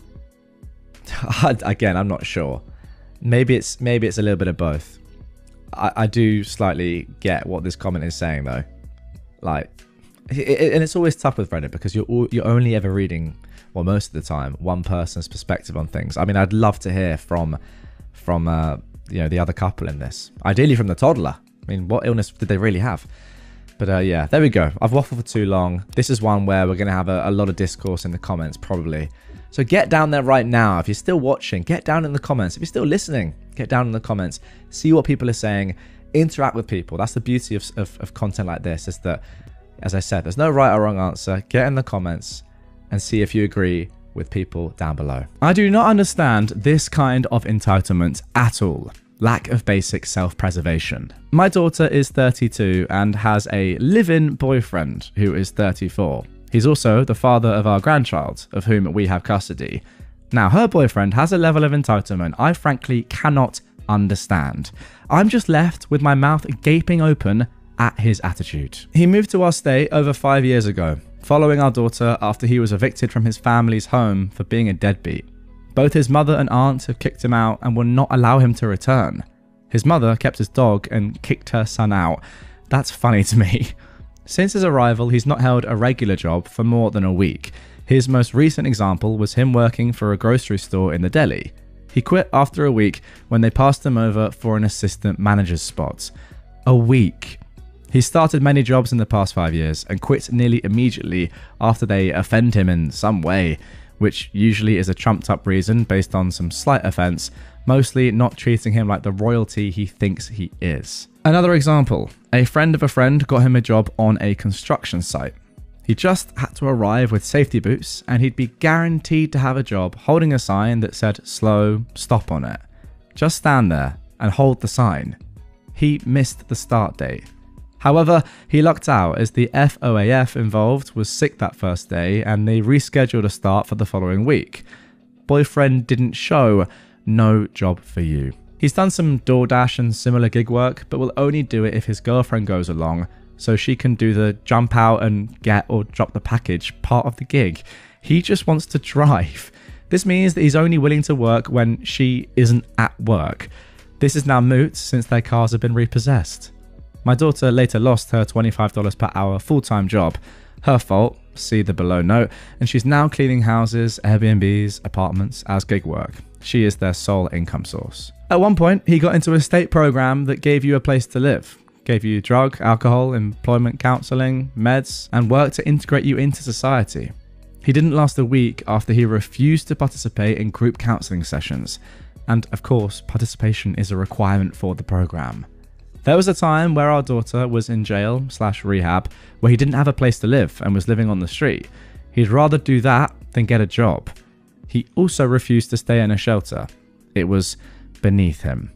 Again, I'm not sure. Maybe it's a little bit of both. I do slightly get what this comment is saying, though. Like, and it's always tough with Reddit because you're only ever reading, well, most of the time, one person's perspective on things. I mean, I'd love to hear from the other couple in this. Ideally from the toddler. I mean, what illness did they really have? But yeah, there we go. I've waffled for too long. This is one where we're going to have a lot of discourse in the comments, probably. So get down there right now. If you're still watching, get down in the comments. If you're still listening, get down in the comments. See what people are saying. Interact with people. That's the beauty of content like this, is that, as I said, there's no right or wrong answer. Get in the comments and see if you agree with people down below. I do not understand this kind of entitlement at all. Lack of basic self-preservation. My daughter is 32 and has a live-in boyfriend who is 34. He's also the father of our grandchild, of whom we have custody. Now, her boyfriend has a level of entitlement I frankly cannot understand. I'm just left with my mouth gaping open at his attitude. He moved to our state over 5 years ago, following our daughter after he was evicted from his family's home for being a deadbeat. Both his mother and aunt have kicked him out and will not allow him to return. His mother kept his dog and kicked her son out. That's funny to me. Since his arrival, he's not held a regular job for more than a week. His most recent example was him working for a grocery store in the deli. He quit after a week when they passed him over for an assistant manager's spot. A week. He started many jobs in the past 5 years and quit nearly immediately after they offend him in some way, which usually is a trumped up reason based on some slight offense, mostly not treating him like the royalty he thinks he is. Another example, a friend of a friend got him a job on a construction site. He just had to arrive with safety boots and he'd be guaranteed to have a job holding a sign that said slow, stop on it. Just stand there and hold the sign. He missed the start date. However, he lucked out as the FOAF involved was sick that first day and they rescheduled a start for the following week. Boyfriend didn't show, no job for you. He's done some DoorDash and similar gig work, but will only do it if his girlfriend goes along, so she can do the jump out and get or drop the package part of the gig. He just wants to drive. This means that he's only willing to work when she isn't at work. This is now moot since their cars have been repossessed. My daughter later lost her $25 per hour full-time job. Her fault, see the below note, and she's now cleaning houses, Airbnbs, apartments as gig work. She is their sole income source. At one point, he got into a state program that gave you a place to live, gave you drug, alcohol, employment counseling, meds, and work to integrate you into society. He didn't last a week after he refused to participate in group counseling sessions. And of course, participation is a requirement for the program. There was a time where our daughter was in jail/rehab where he didn't have a place to live and was living on the street. He'd rather do that than get a job. He also refused to stay in a shelter. It was beneath him.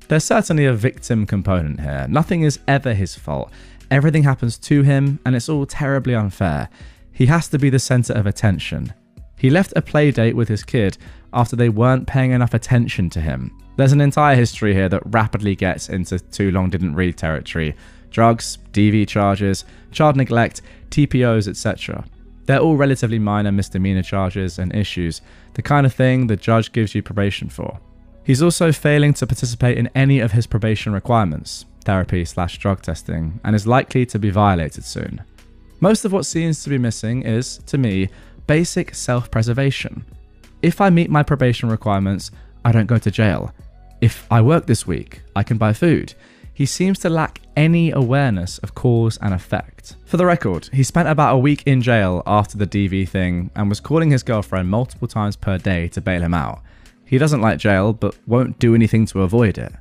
There's certainly a victim component here. Nothing is ever his fault. Everything happens to him and it's all terribly unfair. He has to be the center of attention. He left a play date with his kid after they weren't paying enough attention to him. There's an entire history here that rapidly gets into too long didn't read territory. Drugs, DV charges, child neglect, TPOs, etc. They're all relatively minor misdemeanor charges and issues, the kind of thing the judge gives you probation for. He's also failing to participate in any of his probation requirements, therapy/drug testing, and is likely to be violated soon. Most of what seems to be missing is, to me, basic self-preservation. If I meet my probation requirements, I don't go to jail. If I work this week, I can buy food. He seems to lack any awareness of cause and effect. For the record, he spent about a week in jail after the DV thing and was calling his girlfriend multiple times per day to bail him out. He doesn't like jail, but won't do anything to avoid it.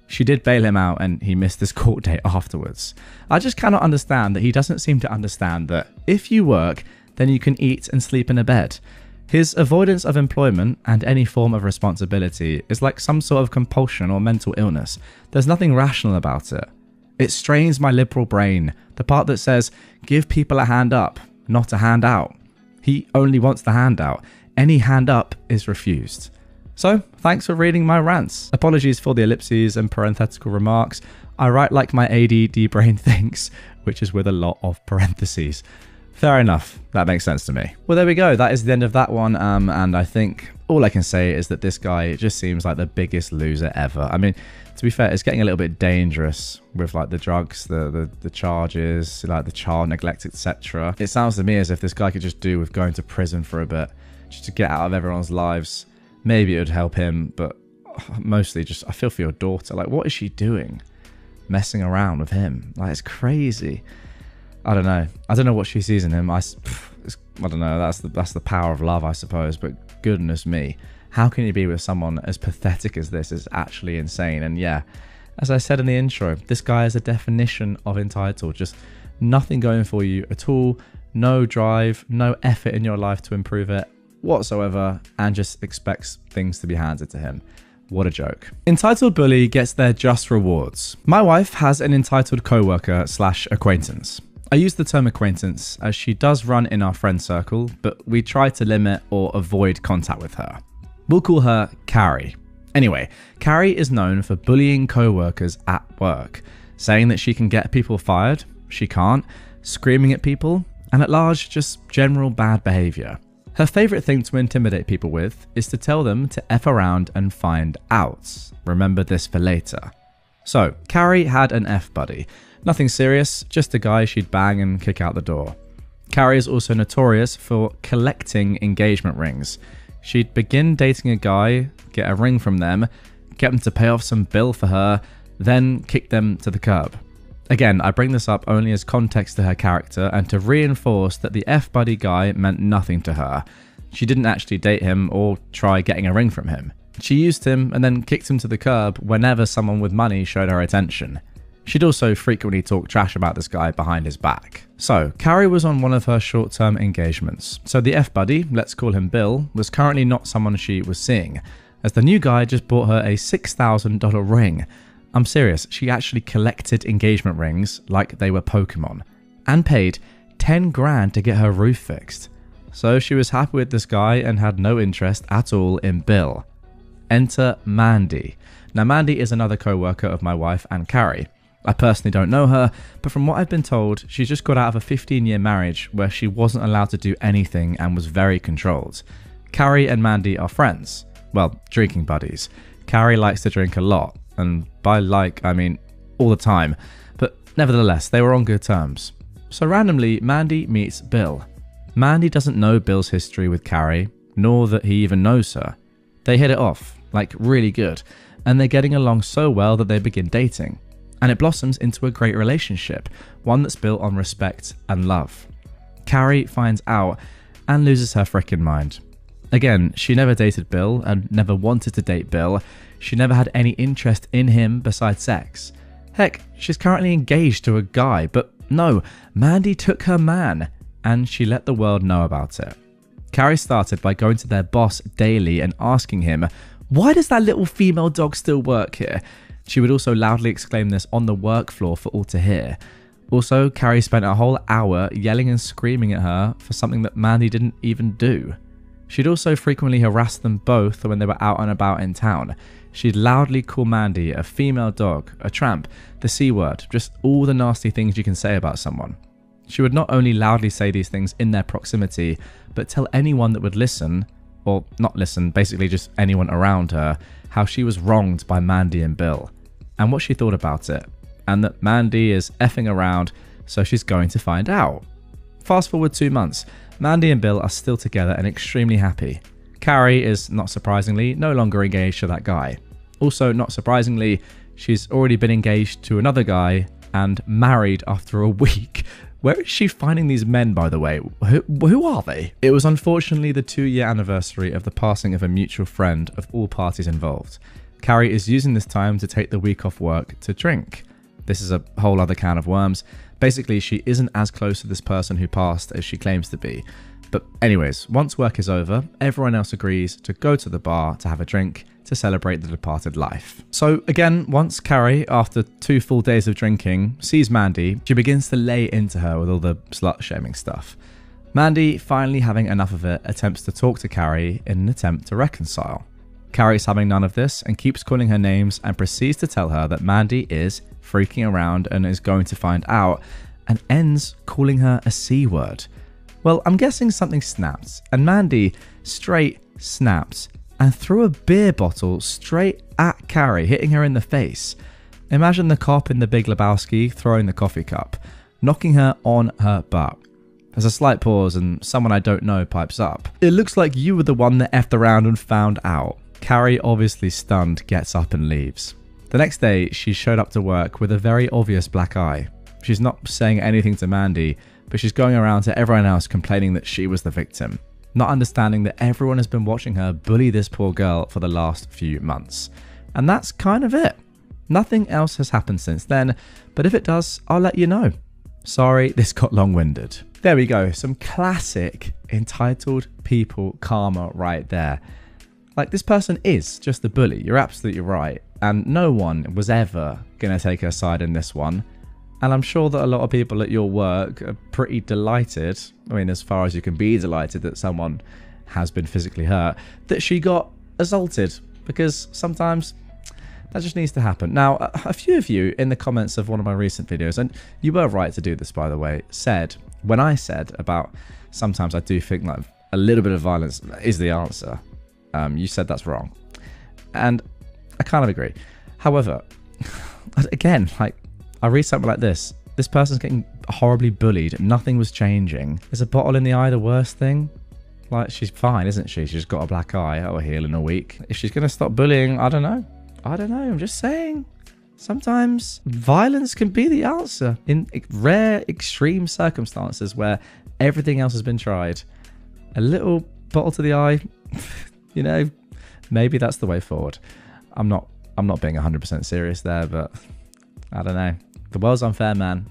She did bail him out and he missed his court date afterwards. I just cannot understand that he doesn't seem to understand that if you work, then you can eat and sleep in a bed. His avoidance of employment and any form of responsibility is like some sort of compulsion or mental illness. There's nothing rational about it. It strains my liberal brain, the part that says, give people a hand up, not a hand out. He only wants the handout. Any hand up is refused. So, thanks for reading my rants. Apologies for the ellipses and parenthetical remarks. I write like my ADD brain thinks, which is with a lot of parentheses. Fair enough. That makes sense to me. Well, there we go. That is the end of that one. And I think all I can say is that this guy just seems like the biggest loser ever. I mean, to be fair, it's getting a little bit dangerous with like the drugs, the charges, like the child neglect, etc. It sounds to me as if this guy could just do with going to prison for a bit, just to get out of everyone's lives. Maybe it would help him, but mostly just I feel for your daughter. Like, what is she doing? Messing around with him? Like, it's crazy. I don't know. I don't know what she sees in him. I don't know. That's the power of love, I suppose. But goodness me, how can you be with someone as pathetic as this? It's actually insane. And yeah, as I said in the intro, this guy is a definition of entitled. Just nothing going for you at all. No drive, no effort in your life to improve it whatsoever, and just expects things to be handed to him. What a joke. Entitled bully gets their just rewards. My wife has an entitled coworker/acquaintance. I use the term acquaintance as she does run in our friend circle, but we try to limit or avoid contact with her. We'll call her Carrie. Anyway, Carrie is known for bullying co-workers at work, saying that she can get people fired, she can't, screaming at people, and at large, just general bad behaviour. Her favourite thing to intimidate people with is to tell them to F around and find out. Remember this for later. So, Carrie had an F buddy. Nothing serious, just a guy she'd bang and kick out the door. Carrie is also notorious for collecting engagement rings. She'd begin dating a guy, get a ring from them, get them to pay off some bill for her, then kick them to the curb. Again, I bring this up only as context to her character and to reinforce that the F-buddy guy meant nothing to her. She didn't actually date him or try getting a ring from him. She used him and then kicked him to the curb whenever someone with money showed her attention. She'd also frequently talk trash about this guy behind his back. So, Carrie was on one of her short-term engagements. So the F-buddy, let's call him Bill, was currently not someone she was seeing, as the new guy just bought her a $6,000 ring. I'm serious, she actually collected engagement rings like they were Pokemon, and paid 10 grand to get her roof fixed. So she was happy with this guy and had no interest at all in Bill. Enter Mandy. Now Mandy is another co-worker of my wife and Carrie. I personally don't know her, but from what I've been told, she's just got out of a 15-year marriage where she wasn't allowed to do anything and was very controlled. Carrie and Mandy are friends. Well, drinking buddies. Carrie likes to drink a lot, and by like, I mean all the time, but nevertheless, they were on good terms. So randomly, Mandy meets Bill. Mandy doesn't know Bill's history with Carrie, nor that he even knows her. They hit it off, like really good, and they're getting along so well that they begin dating. And it blossoms into a great relationship, one that's built on respect and love. Carrie finds out and loses her frickin' mind. Again, she never dated Bill and never wanted to date Bill. She never had any interest in him besides sex. Heck, she's currently engaged to a guy, but no, Mandy took her man, and she let the world know about it. Carrie started by going to their boss daily and asking him, "Why does that little female dog still work here?" She would also loudly exclaim this on the work floor for all to hear. Also, Carrie spent a whole hour yelling and screaming at her for something that Mandy didn't even do. She'd also frequently harass them both when they were out and about in town. She'd loudly call Mandy a female dog, a tramp, the C word, just all the nasty things you can say about someone. She would not only loudly say these things in their proximity, but tell anyone that would listen, or not listen, basically just anyone around her, how she was wronged by Mandy and Bill, and what she thought about it, and that Mandy is effing around, so she's going to find out. Fast forward 2 months, Mandy and Bill are still together and extremely happy. Carrie is, not surprisingly, no longer engaged to that guy. Also, not surprisingly, she's already been engaged to another guy and married after a week. Where is she finding these men, by the way? Who are they? It was unfortunately the 2-year anniversary of the passing of a mutual friend of all parties involved. Carrie is using this time to take the week off work to drink. This is a whole other can of worms. Basically, she isn't as close to this person who passed as she claims to be. But anyways, once work is over, everyone else agrees to go to the bar to have a drink to celebrate the departed life. So again, once Carrie, after 2 full days of drinking, sees Mandy, she begins to lay into her with all the slut-shaming stuff. Mandy, finally having enough of it, attempts to talk to Carrie in an attempt to reconcile. Carrie's having none of this and keeps calling her names and proceeds to tell her that Mandy is freaking around and is going to find out, and ends calling her a C word. Well, I'm guessing something snapped, and Mandy straight snapped and threw a beer bottle straight at Carrie, hitting her in the face. Imagine the cop in The Big Lebowski throwing the coffee cup, knocking her on her butt. There's a slight pause and someone I don't know pipes up. It looks like you were the one that effed around and found out. Carrie, obviously stunned, gets up and leaves. The next day, she showed up to work with a very obvious black eye. She's not saying anything to Mandy, but she's going around to everyone else complaining that she was the victim, not understanding that everyone has been watching her bully this poor girl for the last few months. And that's kind of it. Nothing else has happened since then, but if it does, I'll let you know. Sorry, this got long-winded. There we go, some classic entitled people karma right there. Like, this person is just a bully, you're absolutely right, and no one was ever going to take her side in this one. And I'm sure that a lot of people at your work are pretty delighted, I mean, as far as you can be delighted that someone has been physically hurt, that she got assaulted, because sometimes that just needs to happen. Now, a few of you in the comments of one of my recent videos, and you were right to do this, by the way, said, when I said about sometimes I do think like a little bit of violence is the answer, you said that's wrong. And I kind of agree. However, again, like, I read something like this. This person's getting horribly bullied. Nothing was changing. Is a bottle in the eye the worst thing? Like, she's fine, isn't she? She's got a black eye. That'll heal in a week. If she's going to stop bullying, I don't know. I'm just saying. Sometimes violence can be the answer in rare, extreme circumstances where everything else has been tried. A little bottle to the eye, you know, maybe that's the way forward. I'm not being 100% serious there, but I don't know. The world's unfair, man.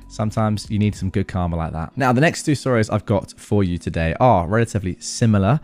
Sometimes you need some good karma like that. Now, the next two stories I've got for you today are relatively similar.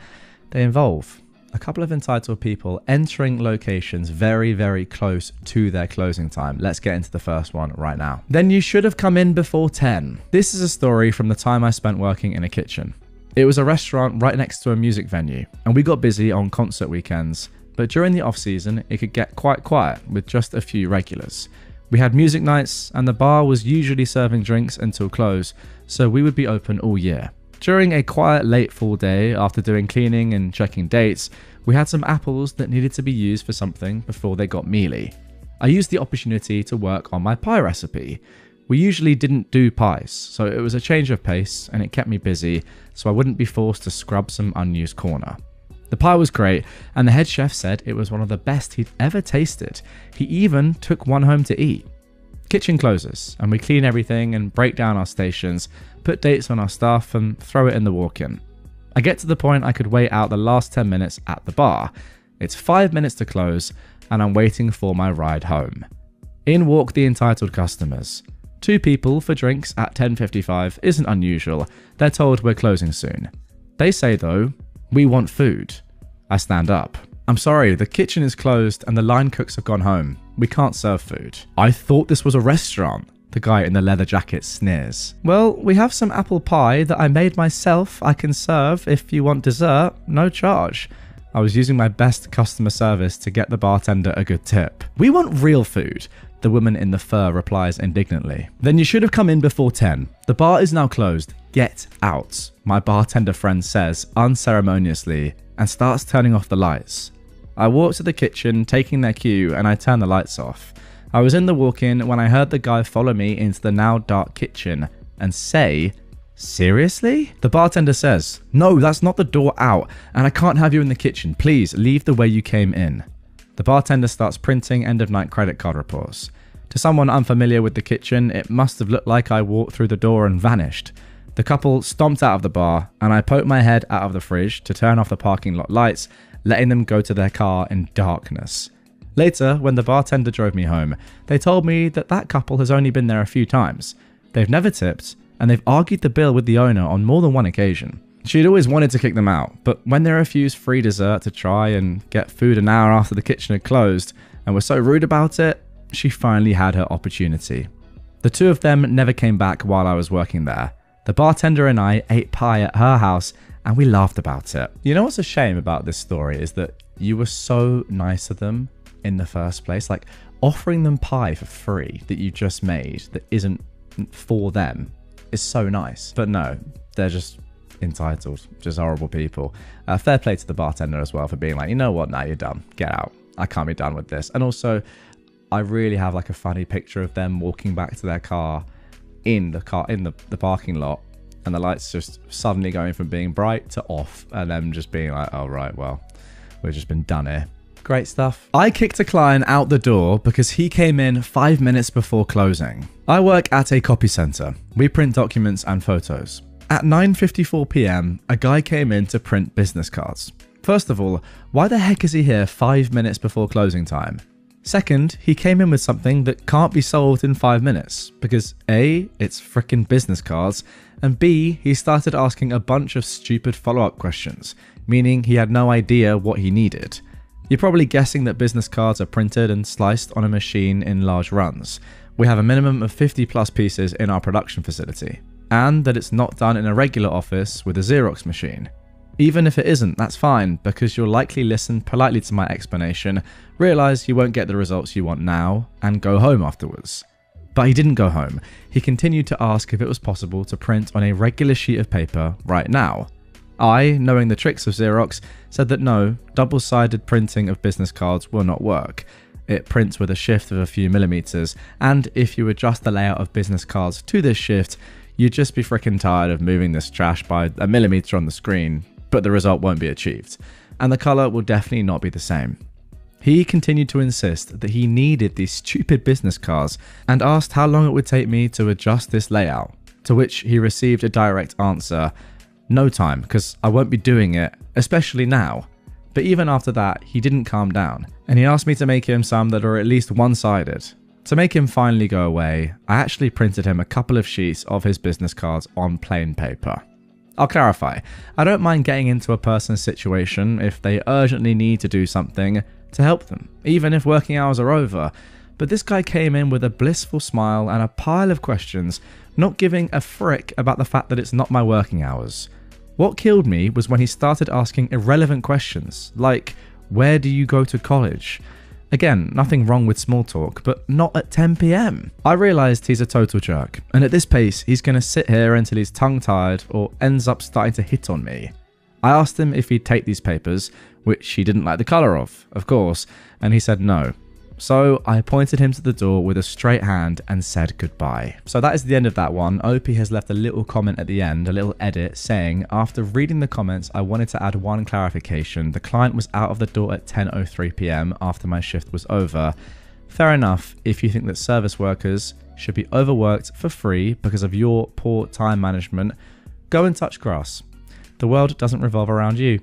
They involve a couple of entitled people entering locations very, very close to their closing time. Let's get into the first one right now. Then you should have come in before 10. This is a story from the time I spent working in a kitchen. It was a restaurant right next to a music venue, and we got busy on concert weekends, but during the off-season, it could get quite quiet with just a few regulars. We had music nights, and the bar was usually serving drinks until close, so we would be open all year. During a quiet late fall day, after doing cleaning and checking dates, we had some apples that needed to be used for something before they got mealy. I used the opportunity to work on my pie recipe. We usually didn't do pies, so it was a change of pace and it kept me busy so I wouldn't be forced to scrub some unused corner. The pie was great, and the head chef said it was one of the best he'd ever tasted. He even took one home to eat. Kitchen closes, and we clean everything and break down our stations, put dates on our stuff, and throw it in the walk-in. I get to the point I could wait out the last 10 minutes at the bar. It's 5 minutes to close, and I'm waiting for my ride home. In walk the entitled customers. 2 people for drinks at 10:55 isn't unusual. They're told we're closing soon. They say, though, "We want food." I stand up. "I'm sorry, the kitchen is closed and the line cooks have gone home. We can't serve food." "I thought this was a restaurant," the guy in the leather jacket sneers. "Well, we have some apple pie that I made myself. I can serve if you want dessert, no charge." I was using my best customer service to get the bartender a good tip. "We want real food," the woman in the fur replies indignantly. "Then you should have come in before 10. The bar is now closed. Get out," my bartender friend says unceremoniously and starts turning off the lights. I walk to the kitchen, taking their cue, and I turn the lights off. I was in the walk-in when I heard the guy follow me into the now dark kitchen and say, "Seriously?" The bartender says, "No, that's not the door out, and I can't have you in the kitchen. Please leave the way you came in." The bartender starts printing end-of-night credit card reports. To someone unfamiliar with the kitchen, it must have looked like I walked through the door and vanished. The couple stomped out of the bar, and I poked my head out of the fridge to turn off the parking lot lights, letting them go to their car in darkness. Later, when the bartender drove me home, they told me that that couple has only been there a few times. They've never tipped, and they've argued the bill with the owner on more than one occasion. She'd always wanted to kick them out, but when they refused free dessert to try and get food an hour after the kitchen had closed, and were so rude about it, she finally had her opportunity. The two of them never came back while I was working there. The bartender and I ate pie at her house, and we laughed about it. You know what's a shame about this story is that you were so nice to them in the first place. Like, offering them pie for free that you just made that isn't for them is so nice. But no, they're just entitled, just horrible people. Fair play to the bartender as well for being like, you know what, now you're done, get out, I can't be done with this. And also, I really have like a funny picture of them walking back to their car in the parking lot, and the lights just suddenly going from being bright to off, and them just being like, oh right, well, we've just been done here. Great stuff. I kicked a client out the door because he came in 5 minutes before closing. I work at a copy center. We print documents and photos. At 9:54 p.m, a guy came in to print business cards. First of all, why the heck is he here 5 minutes before closing time? Second, he came in with something that can't be solved in 5 minutes because A, it's frickin' business cards, and B, he started asking a bunch of stupid follow-up questions, meaning he had no idea what he needed. You're probably guessing that business cards are printed and sliced on a machine in large runs. We have a minimum of 50 plus pieces in our production facility, and that it's not done in a regular office with a Xerox machine. Even if it isn't, that's fine, because you'll likely listen politely to my explanation, realise you won't get the results you want now, and go home afterwards. But he didn't go home. He continued to ask if it was possible to print on a regular sheet of paper right now. I, knowing the tricks of Xerox, said that no, double-sided printing of business cards will not work. It prints with a shift of a few millimeters, and if you adjust the layout of business cards to this shift, you'd just be freaking tired of moving this trash by a millimeter on the screen, but the result won't be achieved, and the colour will definitely not be the same. He continued to insist that he needed these stupid business cards and asked how long it would take me to adjust this layout, to which he received a direct answer, no time, because I won't be doing it, especially now. But even after that, he didn't calm down, and he asked me to make him some that are at least one-sided. To make him finally go away, I actually printed him a couple of sheets of his business cards on plain paper. I'll clarify, I don't mind getting into a person's situation if they urgently need to do something to help them, even if working hours are over, but this guy came in with a blissful smile and a pile of questions, not giving a frick about the fact that it's not my working hours. What killed me was when he started asking irrelevant questions, like, where do you go to college? Again, nothing wrong with small talk, but not at 10 p.m. I realised he's a total jerk, and at this pace, he's going to sit here until he's tongue-tied or ends up starting to hit on me. I asked him if he'd take these papers, which he didn't like the colour of course, and he said no. So I pointed him to the door with a straight hand and said goodbye. So that is the end of that one. OP has left a little comment at the end, a little edit, saying, after reading the comments, I wanted to add one clarification. The client was out of the door at 10:03 p.m. after my shift was over. Fair enough if you think that service workers should be overworked for free because of your poor time management. Go and touch grass. The world doesn't revolve around you,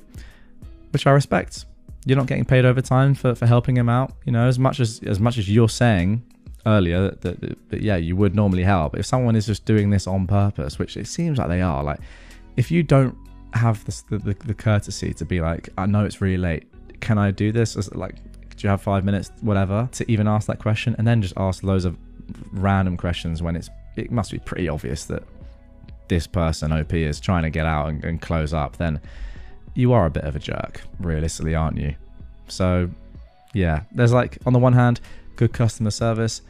which I respect. You're not getting paid overtime for helping him out, you know, as much as you're saying earlier that yeah, you would normally help. If someone is just doing this on purpose, which it seems like they are, like, if you don't have the courtesy to be like, I know it's really late, can I do this? Like, do you have 5 minutes, whatever, to even ask that question, and then just ask loads of random questions when it must be pretty obvious that this person, OP, is trying to get out and close up, then you are a bit of a jerk, realistically, aren't you? So, yeah, there's like, on the one hand, good customer service.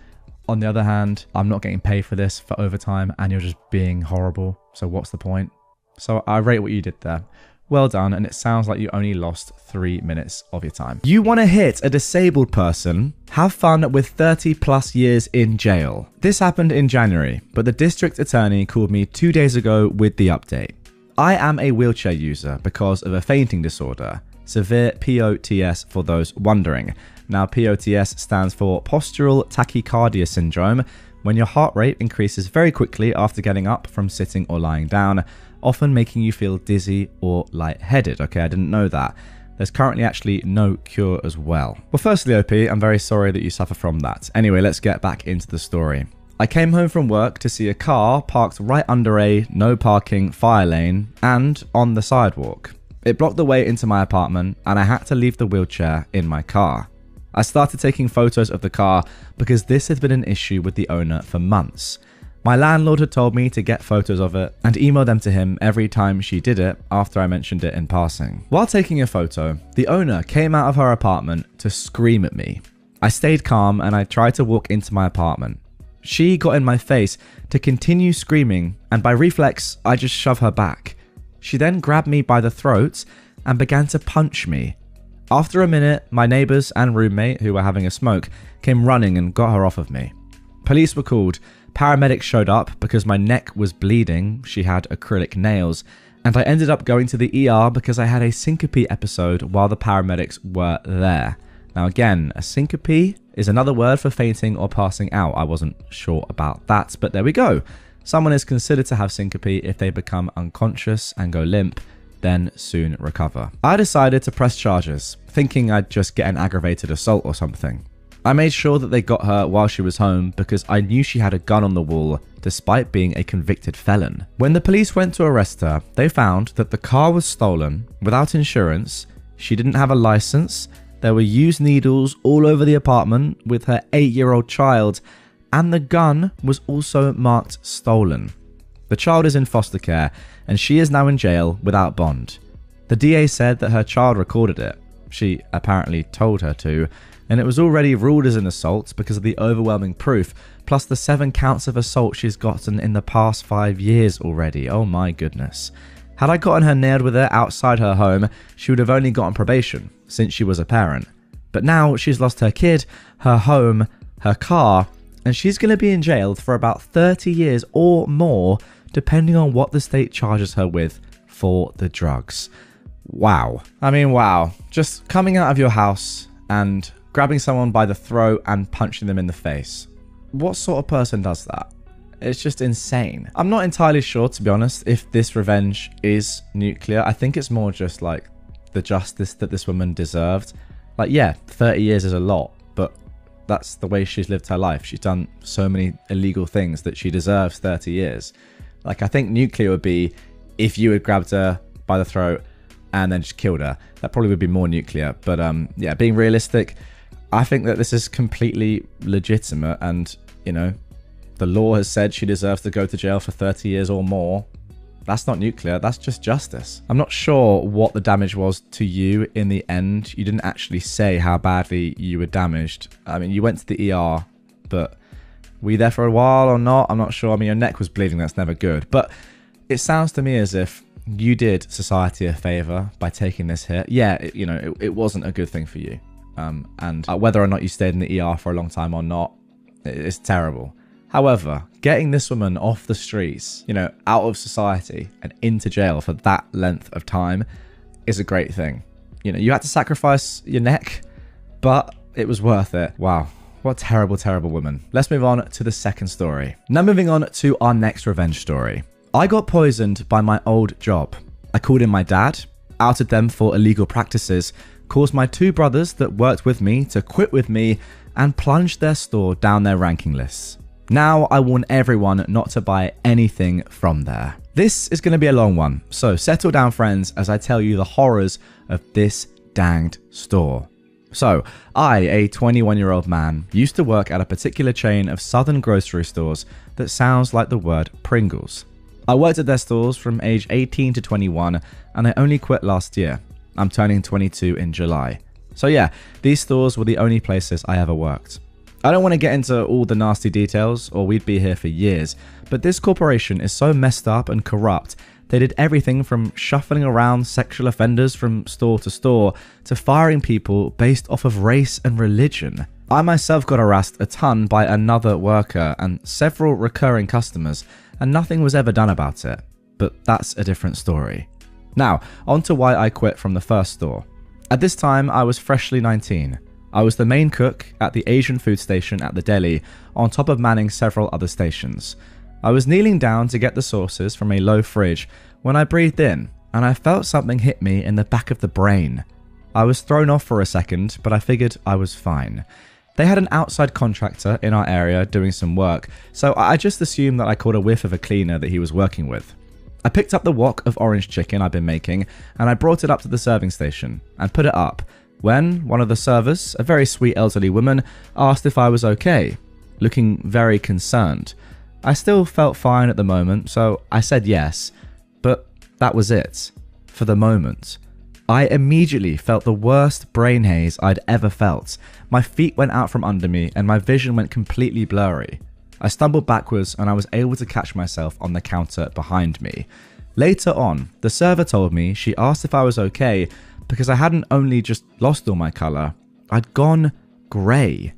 On the other hand, I'm not getting paid for this for overtime and you're just being horrible. So what's the point? So I rate what you did there. Well done, and it sounds like you only lost 3 minutes of your time. You want to hit a disabled person? Have fun with 30 plus years in jail. This happened in January, but the district attorney called me 2 days ago with the update. I am a wheelchair user because of a fainting disorder, severe POTS for those wondering. Now, POTS stands for postural tachycardia syndrome, when your heart rate increases very quickly after getting up from sitting or lying down, often making you feel dizzy or lightheaded. Okay, I didn't know that. There's currently actually no cure as well. Well, firstly, OP, I'm very sorry that you suffer from that. Anyway, let's get back into the story. I came home from work to see a car parked right under a no parking fire lane and on the sidewalk. It blocked the way into my apartment and I had to leave the wheelchair in my car. I started taking photos of the car because this had been an issue with the owner for months. My landlord had told me to get photos of it and email them to him every time she did it after I mentioned it in passing. While taking a photo, the owner came out of her apartment to scream at me. I stayed calm and I tried to walk into my apartment. She got in my face to continue screaming, and by reflex, I just shoved her back. She then grabbed me by the throat and began to punch me. After a minute, my neighbours and roommate, who were having a smoke, came running and got her off of me. Police were called, paramedics showed up because my neck was bleeding, she had acrylic nails, and I ended up going to the ER because I had a syncope episode while the paramedics were there. Now again, a syncope is another word for fainting or passing out. I wasn't sure about that, but there we go. Someone is considered to have syncope if they become unconscious and go limp, then soon recover. I decided to press charges, thinking I'd just get an aggravated assault or something. I made sure that they got her while she was home because I knew she had a gun on the wall despite being a convicted felon. When the police went to arrest her, they found that the car was stolen without insurance, she didn't have a license, there were used needles all over the apartment with her 8-year-old child, and the gun was also marked stolen. The child is in foster care and she is now in jail without bond. The DA said that her child recorded it. She apparently told her to, and it was already ruled as an assault because of the overwhelming proof, plus the 7 counts of assault she's gotten in the past 5 years already. Oh my goodness. Had I gotten her nailed with it outside her home, she would have only gotten probation, since she was a parent. But now she's lost her kid, her home, her car, and she's going to be in jail for about 30 years or more, depending on what the state charges her with for the drugs. Wow. I mean, wow. Just coming out of your house and grabbing someone by the throat and punching them in the face. What sort of person does that? It's just insane. I'm not entirely sure, to be honest, if this revenge is nuclear. I think it's more just like the justice that this woman deserved. Like, yeah, 30 years is a lot, but that's the way she's lived her life. She's done so many illegal things that she deserves 30 years. Like, I think nuclear would be if you had grabbed her by the throat and then just killed her. That probably would be more nuclear. But yeah, being realistic, I think that this is completely legitimate, and, you know, the law has said she deserves to go to jail for 30 years or more. That's not nuclear, that's just justice. I'm not sure what the damage was to you in the end. You didn't actually say how badly you were damaged. I mean, you went to the ER, but were you there for a while or not? I'm not sure. I mean, your neck was bleeding, that's never good. But it sounds to me as if you did society a favor by taking this hit. Yeah, it wasn't a good thing for you. And whether or not you stayed in the ER for a long time or not, it's terrible. However, getting this woman off the streets, out of society and into jail for that length of time is a great thing. You had to sacrifice your neck, but it was worth it. Wow. What a terrible, terrible woman. Let's move on to the second story. Now moving on to our next revenge story. I got poisoned by my old job. I called in my dad, outed them for illegal practices, caused my 2 brothers that worked with me to quit with me, and plunged their store down their ranking lists. Now I warn everyone not to buy anything from there. This is going to be a long one, so settle down, friends, as I tell you the horrors of this danged store. So, I, a 21-year-old man, used to work at a particular chain of southern grocery stores that sounds like the word Pringles. I worked at their stores from age 18 to 21, and I only quit last year. I'm turning 22 in July. So yeah, these stores were the only places I ever worked. I don't want to get into all the nasty details, or we'd be here for years, but this corporation is so messed up and corrupt. They did everything from shuffling around sexual offenders from store to store to firing people based off of race and religion. I myself got harassed a ton by another worker and several recurring customers, and nothing was ever done about it. But that's a different story. Now, on to why I quit from the first store. At this time, I was freshly 19. I was the main cook at the Asian food station at the deli, on top of manning several other stations. I was kneeling down to get the sauces from a low fridge when I breathed in, and I felt something hit me in the back of the brain. I was thrown off for a second, but I figured I was fine. They had an outside contractor in our area doing some work, so I just assumed that I caught a whiff of a cleaner that he was working with. I picked up the wok of orange chicken I'd been making, and I brought it up to the serving station and put it up, when one of the servers, a very sweet elderly woman, asked if I was okay, looking very concerned. I still felt fine at the moment, so I said yes, but that was it, for the moment. I immediately felt the worst brain haze I'd ever felt. My feet went out from under me and my vision went completely blurry. I stumbled backwards and I was able to catch myself on the counter behind me. Later on, the server told me she asked if I was okay because I hadn't only just lost all my colour, I'd gone grey.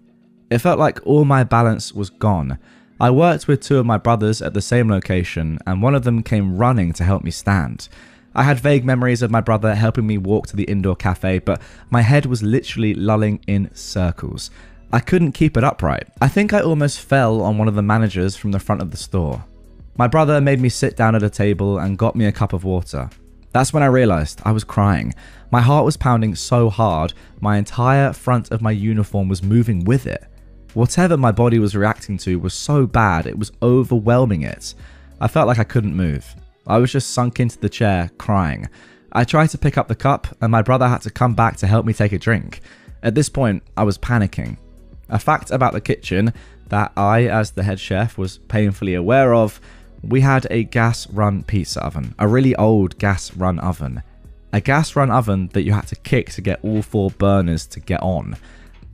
It felt like all my balance was gone. I worked with two of my brothers at the same location and one of them came running to help me stand. I had vague memories of my brother helping me walk to the indoor cafe, but my head was literally lolling in circles. I couldn't keep it upright. I think I almost fell on one of the managers from the front of the store. My brother made me sit down at a table and got me a cup of water. That's when I realised I was crying. My heart was pounding so hard, my entire front of my uniform was moving with it. Whatever my body was reacting to was so bad, it was overwhelming it. I felt like I couldn't move. I was just sunk into the chair, crying. I tried to pick up the cup, and my brother had to come back to help me take a drink. At this point, I was panicking. A fact about the kitchen that I, as the head chef, was painfully aware of: we had a gas-run pizza oven, a really old gas-run oven. A gas-run oven that you had to kick to get all 4 burners to get on.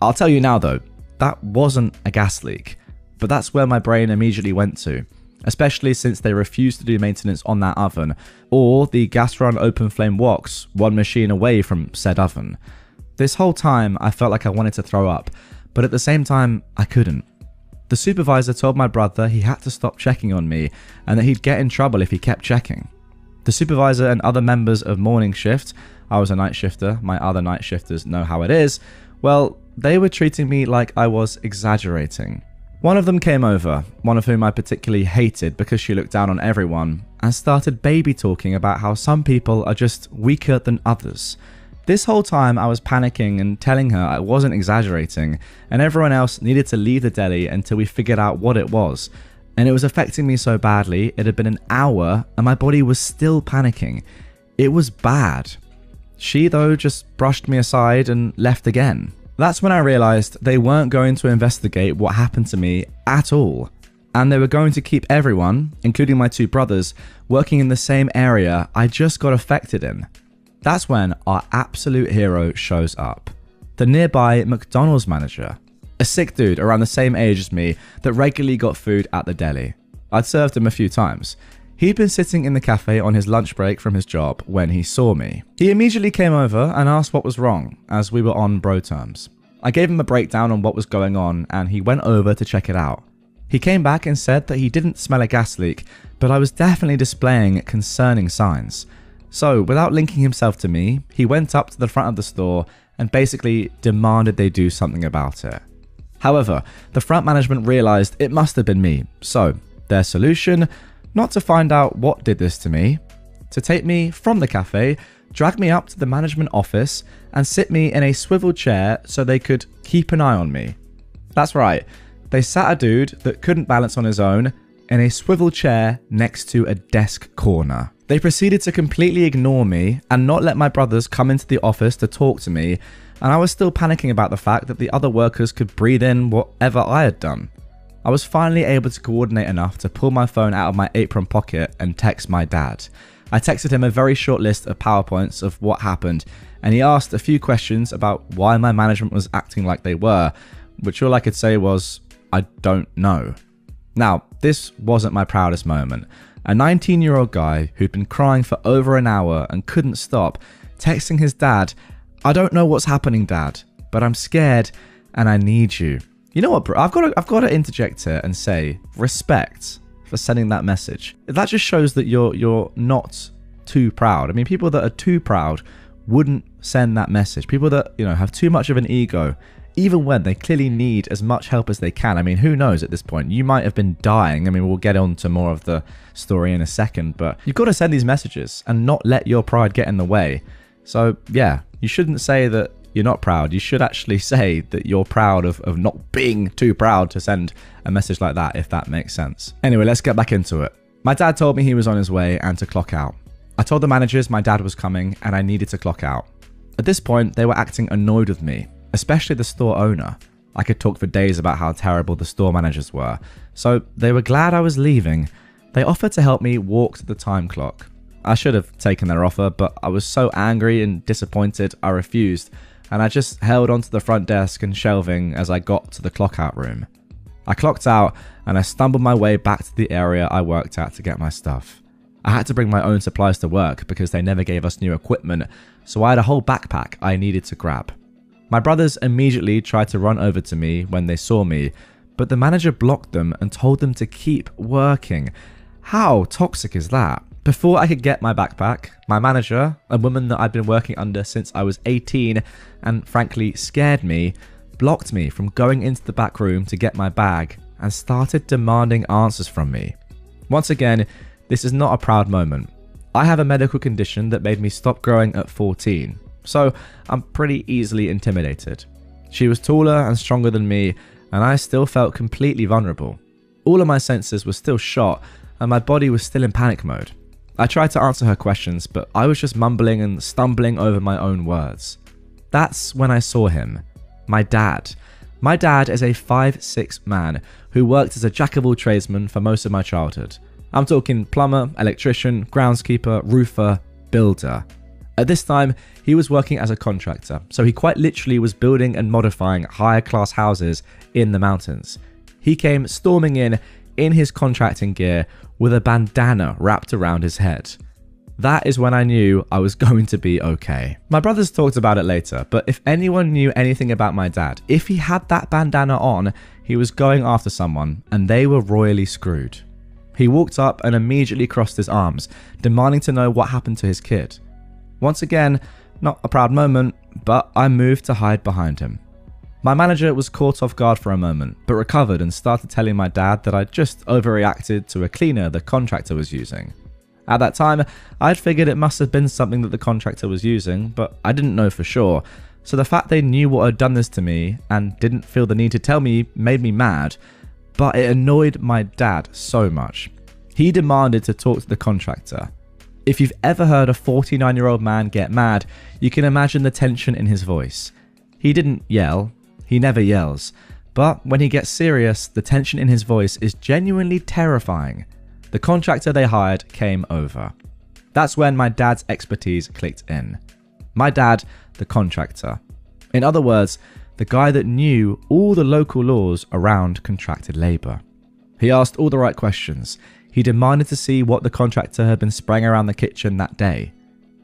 I'll tell you now though, that wasn't a gas leak, but that's where my brain immediately went to, especially since they refused to do maintenance on that oven, or the gas-run open flame woks, one machine away from said oven. This whole time I felt like I wanted to throw up, but at the same time I couldn't. The supervisor told my brother he had to stop checking on me and that he'd get in trouble if he kept checking. The supervisor and other members of morning shift, I was a night shifter, my other night shifters know how it is, well, they were treating me like I was exaggerating. One of them came over, one of whom I particularly hated because she looked down on everyone, and started baby talking about how some people are just weaker than others. This whole time I was panicking and telling her I wasn't exaggerating, and everyone else needed to leave the deli until we figured out what it was. And it was affecting me so badly, it had been an hour and my body was still panicking. It was bad. She, though, just brushed me aside and left again. That's when I realised they weren't going to investigate what happened to me at all. And they were going to keep everyone, including my 2 brothers, working in the same area I just got affected in. That's when our absolute hero shows up. The nearby McDonald's manager. A sick dude around the same age as me that regularly got food at the deli. I'd served him a few times. He'd been sitting in the cafe on his lunch break from his job when he saw me. He immediately came over and asked what was wrong, as we were on bro terms. I gave him a breakdown on what was going on and he went over to check it out. He came back and said that he didn't smell a gas leak, but I was definitely displaying concerning signs. So, without linking himself to me, he went up to the front of the store and basically demanded they do something about it. However, the front management realised it must have been me, so their solution, not to find out what did this to me, to take me from the cafe, drag me up to the management office and sit me in a swivel chair so they could keep an eye on me. That's right, they sat a dude that couldn't balance on his own in a swivel chair next to a desk corner. They proceeded to completely ignore me and not let my brothers come into the office to talk to me, and I was still panicking about the fact that the other workers could breathe in whatever I had done. I was finally able to coordinate enough to pull my phone out of my apron pocket and text my dad. I texted him a very short list of PowerPoints of what happened, and he asked a few questions about why my management was acting like they were, which all I could say was, I don't know. Now, this wasn't my proudest moment. A 19-year-old guy who'd been crying for over an hour and couldn't stop, texting his dad, I don't know what's happening, Dad, but I'm scared and I need you. You know what, bro? I've got to interject here and say respect for sending that message. That just shows that you're not too proud. I mean, people that are too proud wouldn't send that message. People that, have too much of an ego, even when they clearly need as much help as they can. I mean, who knows at this point? You might have been dying. I mean, we'll get on to more of the story in a second, but you've got to send these messages and not let your pride get in the way. So yeah, you shouldn't say that you're not proud. You should actually say that you're proud of not being too proud to send a message like that, if that makes sense. Anyway, let's get back into it. My dad told me he was on his way and to clock out. I told the managers my dad was coming and I needed to clock out. At this point, they were acting annoyed with me, especially the store owner. I could talk for days about how terrible the store managers were. So they were glad I was leaving. They offered to help me walk to the time clock. I should have taken their offer, but I was so angry and disappointed I refused, and I just held onto the front desk and shelving as I got to the clock out room. I clocked out and I stumbled my way back to the area I worked at to get my stuff. I had to bring my own supplies to work because they never gave us new equipment, so I had a whole backpack I needed to grab. My brothers immediately tried to run over to me when they saw me, but the manager blocked them and told them to keep working. How toxic is that? Before I could get my backpack, my manager, a woman that I'd been working under since I was 18 and frankly scared me, blocked me from going into the back room to get my bag and started demanding answers from me. Once again, this is not a proud moment. I have a medical condition that made me stop growing at 14, so I'm pretty easily intimidated. She was taller and stronger than me, and I still felt completely vulnerable. All of my senses were still shot, and my body was still in panic mode. I tried to answer her questions, but I was just mumbling and stumbling over my own words. That's when I saw him. My dad. My dad is a 5'6" man who worked as a jack-of-all-tradesman for most of my childhood. I'm talking plumber, electrician, groundskeeper, roofer, builder. At this time, he was working as a contractor, so he quite literally was building and modifying higher-class houses in the mountains. He came storming in his contracting gear with a bandana wrapped around his head. That is when I knew I was going to be okay. My brothers talked about it later, but if anyone knew anything about my dad, if he had that bandana on, he was going after someone, and they were royally screwed. He walked up and immediately crossed his arms, demanding to know what happened to his kid. Once again, not a proud moment, but I moved to hide behind him. My manager was caught off guard for a moment, but recovered and started telling my dad that I'd just overreacted to a cleaner the contractor was using. At that time, I'd figured it must have been something that the contractor was using, but I didn't know for sure, so the fact they knew what had done this to me and didn't feel the need to tell me made me mad, but it annoyed my dad so much. He demanded to talk to the contractor. If you've ever heard a 49-year-old man get mad, you can imagine the tension in his voice. He didn't yell. He never yells, but when he gets serious, the tension in his voice is genuinely terrifying. The contractor they hired came over. That's when my dad's expertise clicked in. My dad, the contractor. In other words, the guy that knew all the local laws around contracted labour. He asked all the right questions. He demanded to see what the contractor had been spraying around the kitchen that day.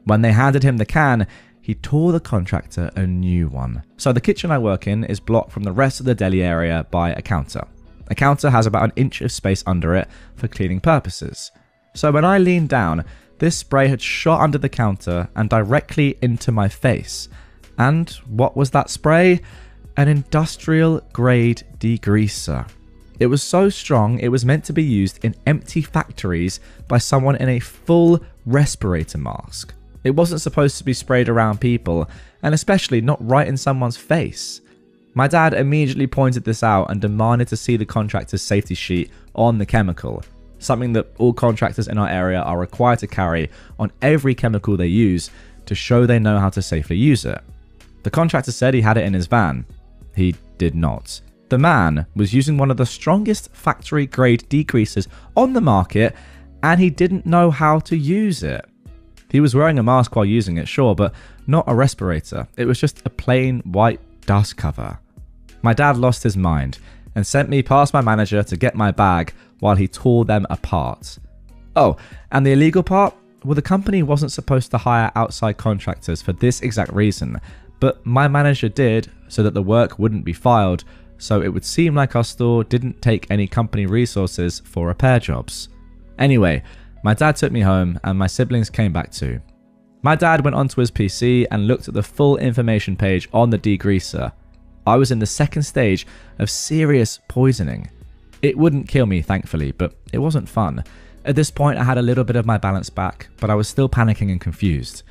When they handed him the can, he tore the contractor a new one. So the kitchen I work in is blocked from the rest of the deli area by a counter. A counter has about an inch of space under it for cleaning purposes. So when I leaned down, this spray had shot under the counter and directly into my face. And what was that spray? An industrial grade degreaser. It was so strong it was meant to be used in empty factories by someone in a full respirator mask. It wasn't supposed to be sprayed around people, and especially not right in someone's face. My dad immediately pointed this out and demanded to see the contractor's safety sheet on the chemical, something that all contractors in our area are required to carry on every chemical they use to show they know how to safely use it. The contractor said he had it in his van. He did not. The man was using one of the strongest factory-grade degreasers on the market, and he didn't know how to use it. He was wearing a mask while using it, sure, but not a respirator. It was just a plain white dust cover. My dad lost his mind and sent me past my manager to get my bag while he tore them apart. Oh, and the illegal part? Well, the company wasn't supposed to hire outside contractors for this exact reason, but my manager did so that the work wouldn't be filed, so it would seem like our store didn't take any company resources for repair jobs. Anyway, my dad took me home and my siblings came back too. My dad went onto his PC and looked at the full information page on the degreaser. I was in the second stage of serious poisoning. It wouldn't kill me, thankfully, but it wasn't fun. At this point, I had a little bit of my balance back, but I was still panicking and confused.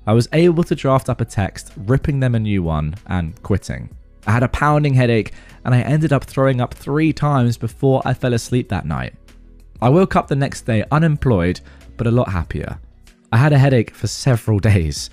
I was able to draft up a text, ripping them a new one, and quitting. I had a pounding headache, and I ended up throwing up 3 times before I fell asleep that night. I woke up the next day unemployed, but a lot happier. I had a headache for several days.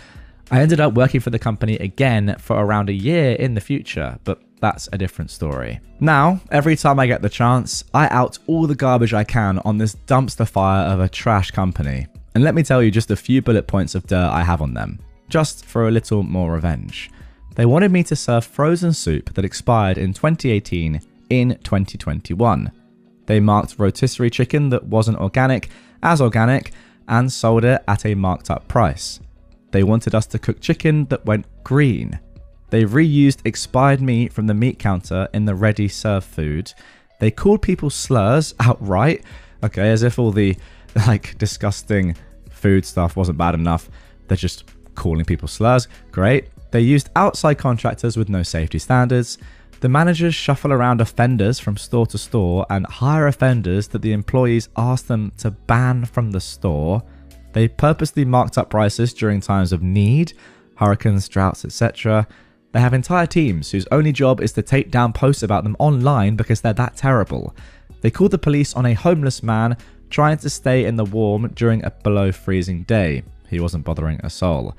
I ended up working for the company again for around a year in the future, but that's a different story. Now, every time I get the chance, I out all the garbage I can on this dumpster fire of a trash company. And let me tell you just a few bullet points of dirt I have on them, just for a little more revenge. They wanted me to serve frozen soup that expired in 2018 in 2021. They marked rotisserie chicken that wasn't organic as organic and sold it at a marked up price. They wanted us to cook chicken that went green. They reused expired meat from the meat counter in the ready serve food. They called people slurs outright. Okay, as if all the disgusting food stuff wasn't bad enough. They're just calling people slurs. Great. They used outside contractors with no safety standards. The managers shuffle around offenders from store to store and hire offenders that the employees ask them to ban from the store. They purposely marked up prices during times of need, hurricanes, droughts, etc. They have entire teams whose only job is to take down posts about them online because they're that terrible. They called the police on a homeless man trying to stay in the warm during a below freezing day. He wasn't bothering a soul.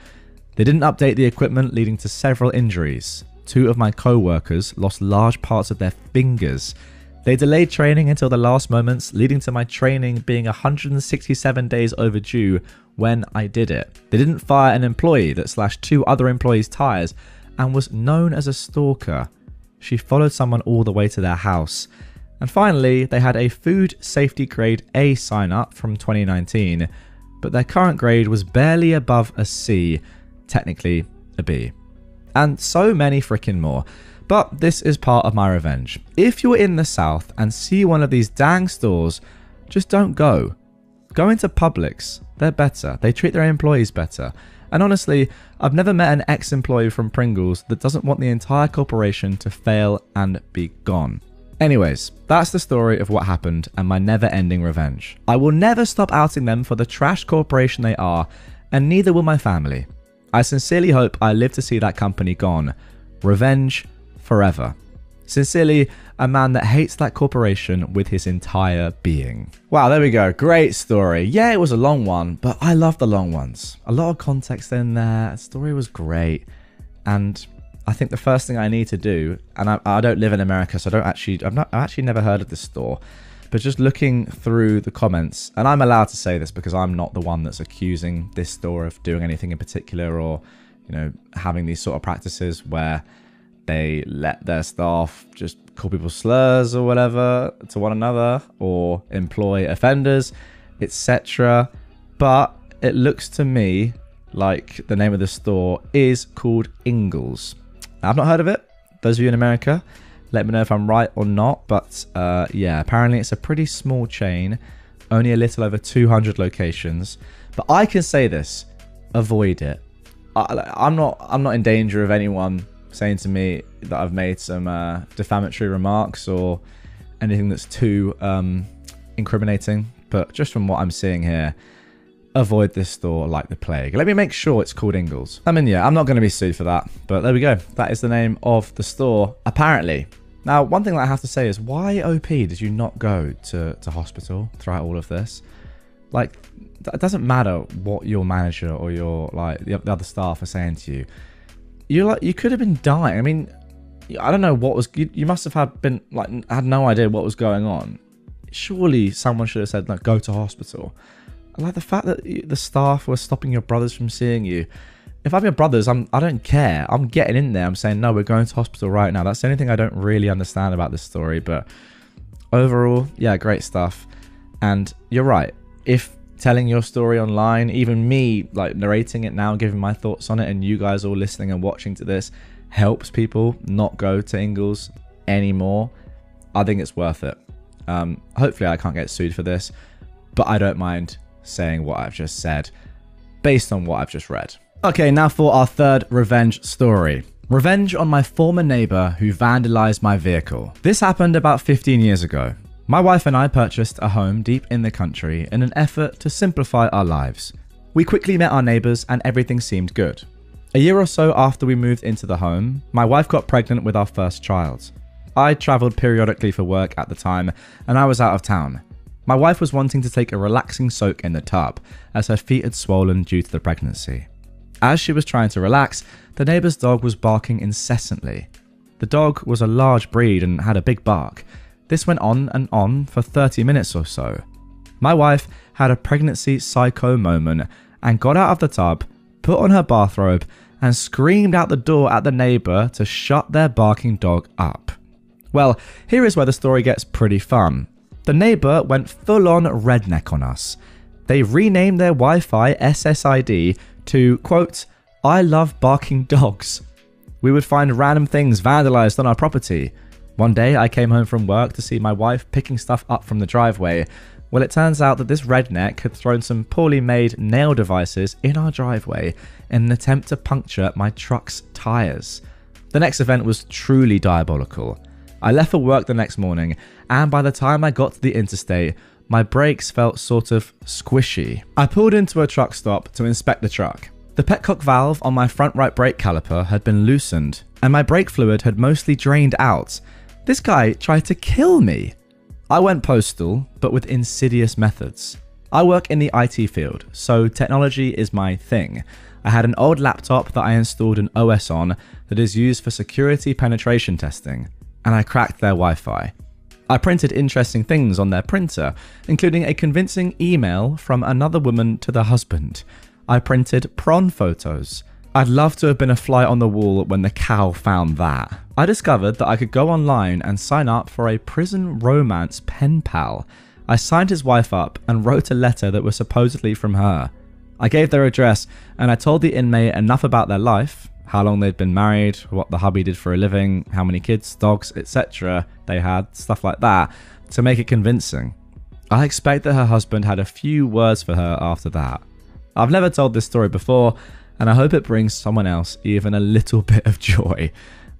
They didn't update the equipment, leading to several injuries. 2 of my co-workers lost large parts of their fingers. They delayed training until the last moments, leading to my training being 167 days overdue when I did it. They didn't fire an employee that slashed 2 other employees' tires and was known as a stalker. She followed someone all the way to their house. And finally, they had a food safety grade A sign up from 2019, but their current grade was barely above a C, technically a B. And so many freaking more. But this is part of my revenge. If you're in the South and see one of these dang stores, just don't go. Go into Publix. They're better. They treat their employees better. And honestly, I've never met an ex-employee from Pringles that doesn't want the entire corporation to fail and be gone. Anyways, that's the story of what happened and my never-ending revenge. I will never stop outing them for the trash corporation they are, and neither will my family. I sincerely hope I live to see that company gone. Revenge forever. Sincerely, a man that hates that corporation with his entire being. Wow, there we go. Great story. Yeah, it was a long one, but I love the long ones. A lot of context in there. The story was great. And I think the first thing I need to do, and I don't live in America, so I've actually never heard of this store, but just looking through the comments, and I'm allowed to say this because I'm not the one that's accusing this store of doing anything in particular or, having these sort of practices where they let their staff just call people slurs or whatever to one another or employ offenders, etc. But it looks to me like the name of the store is called Ingles. Now, I've not heard of it. Those of you in America, let me know if I'm right or not. But yeah, apparently it's a pretty small chain, only a little over 200 locations. But I can say this: avoid it. I'm not in danger of anyone saying to me that I've made some defamatory remarks or anything that's too incriminating. But just from what I'm seeing here, avoid this store like the plague. Let me make sure it's called Ingles. I mean, yeah, I'm not going to be sued for that. But there we go. That is the name of the store, apparently. Now, one thing that I have to say is, why, OP, did you not go to hospital throughout all of this? Like, it doesn't matter what your manager or your, the other staff are saying to you. You could have been dying. I mean, I don't know what was... You must have had no idea what was going on. Surely someone should have said, like, go to hospital. Like, the fact that the staff were stopping your brothers from seeing you. If I'm your brothers, I don't care. I'm getting in there. I'm saying, no, we're going to hospital right now. That's the only thing I don't really understand about this story. But overall, yeah, great stuff. And you're right. If telling your story online, even me, like, narrating it now, giving my thoughts on it, and you guys all listening and watching to this, helps people not go to Ingles anymore, I think it's worth it. Hopefully I can't get sued for this, but I don't mind saying what I've just said based on what I've just read. Okay, now for our third revenge story. Revenge on my former neighbor who vandalized my vehicle. This happened about 15 years ago. My wife and I purchased a home deep in the country in an effort to simplify our lives. We quickly met our neighbors and everything seemed good. A year or so after we moved into the home, my wife got pregnant with our first child. I traveled periodically for work at the time and I was out of town. My wife was wanting to take a relaxing soak in the tub as her feet had swollen due to the pregnancy. As she was trying to relax, the neighbor's dog was barking incessantly. The dog was a large breed and had a big bark. This went on and on for 30 minutes or so. My wife had a pregnancy psycho moment and got out of the tub, put on her bathrobe, and screamed out the door at the neighbour to shut their barking dog up. Well, here is where the story gets pretty fun. The neighbour went full-on redneck on us. They renamed their Wi-Fi SSID to, quote, "I love barking dogs." We would find random things vandalised on our property. One day I came home from work to see my wife picking stuff up from the driveway. Well, it turns out that this redneck had thrown some poorly made nail devices in our driveway in an attempt to puncture my truck's tyres. The next event was truly diabolical. I left for work the next morning, and by the time I got to the interstate, my brakes felt sort of squishy. I pulled into a truck stop to inspect the truck. The petcock valve on my front right brake caliper had been loosened, and my brake fluid had mostly drained out. This guy tried to kill me. I went postal, but with insidious methods. I work in the IT field, so technology is my thing. I had an old laptop that I installed an OS on that is used for security penetration testing, and I cracked their Wi-Fi. I printed interesting things on their printer, including a convincing email from another woman to the husband. I printed prawn photos. I'd love to have been a fly on the wall when the cow found that. I discovered that I could go online and sign up for a prison romance pen pal. I signed his wife up and wrote a letter that was supposedly from her. I gave their address and I told the inmate enough about their life, how long they'd been married, what the hubby did for a living, how many kids, dogs, etc. they had, stuff like that, to make it convincing. I expect that her husband had a few words for her after that. I've never told this story before, and I hope it brings someone else even a little bit of joy.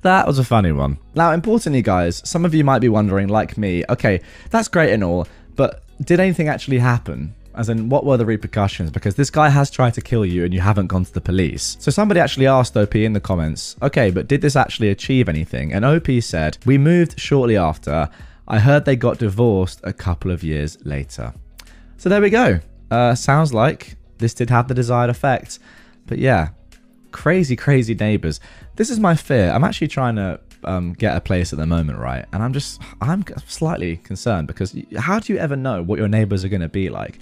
That was a funny one. Now, importantly, guys, some of you might be wondering, like me, okay, that's great and all, but did anything actually happen? As in, what were the repercussions? Because this guy has tried to kill you and you haven't gone to the police. So somebody actually asked OP in the comments, okay, but did this actually achieve anything? And OP said, we moved shortly after. I heard they got divorced a couple of years later. So there we go. Sounds like this did have the desired effect. But yeah, crazy, crazy neighbors. This is my fear. I'm actually trying to get a place at the moment, right? And I'm slightly concerned because how do you ever know what your neighbors are going to be like?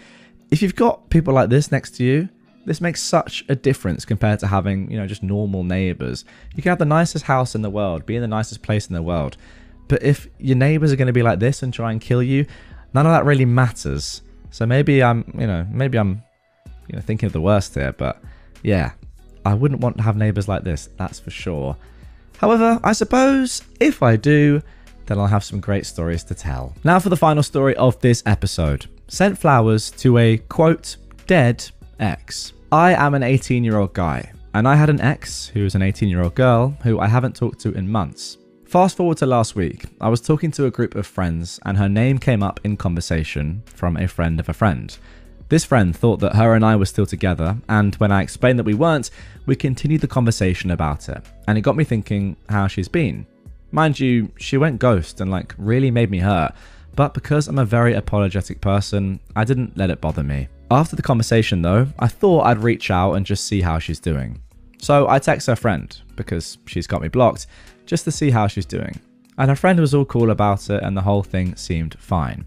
If you've got people like this next to you, this makes such a difference compared to having, just normal neighbors. You can have the nicest house in the world, be in the nicest place in the world. But if your neighbors are going to be like this and try and kill you, none of that really matters. So maybe I'm thinking of the worst here, but yeah, I wouldn't want to have neighbors like this, that's for sure. However, I suppose if I do, then I'll have some great stories to tell. Now for the final story of this episode. Sent flowers to a, quote, dead ex. I am an 18-year-old guy, and I had an ex who was an 18-year-old girl who I haven't talked to in months. Fast forward to last week, I was talking to a group of friends and her name came up in conversation from a friend of a friend. This friend thought that her and I were still together, and when I explained that we weren't, we continued the conversation about it, and it got me thinking how she's been. Mind you, she went ghost and really made me hurt, but because I'm a very apologetic person, I didn't let it bother me. After the conversation though, I thought I'd reach out and just see how she's doing. So I text her friend, because she's got me blocked, just to see how she's doing. And her friend was all cool about it and the whole thing seemed fine.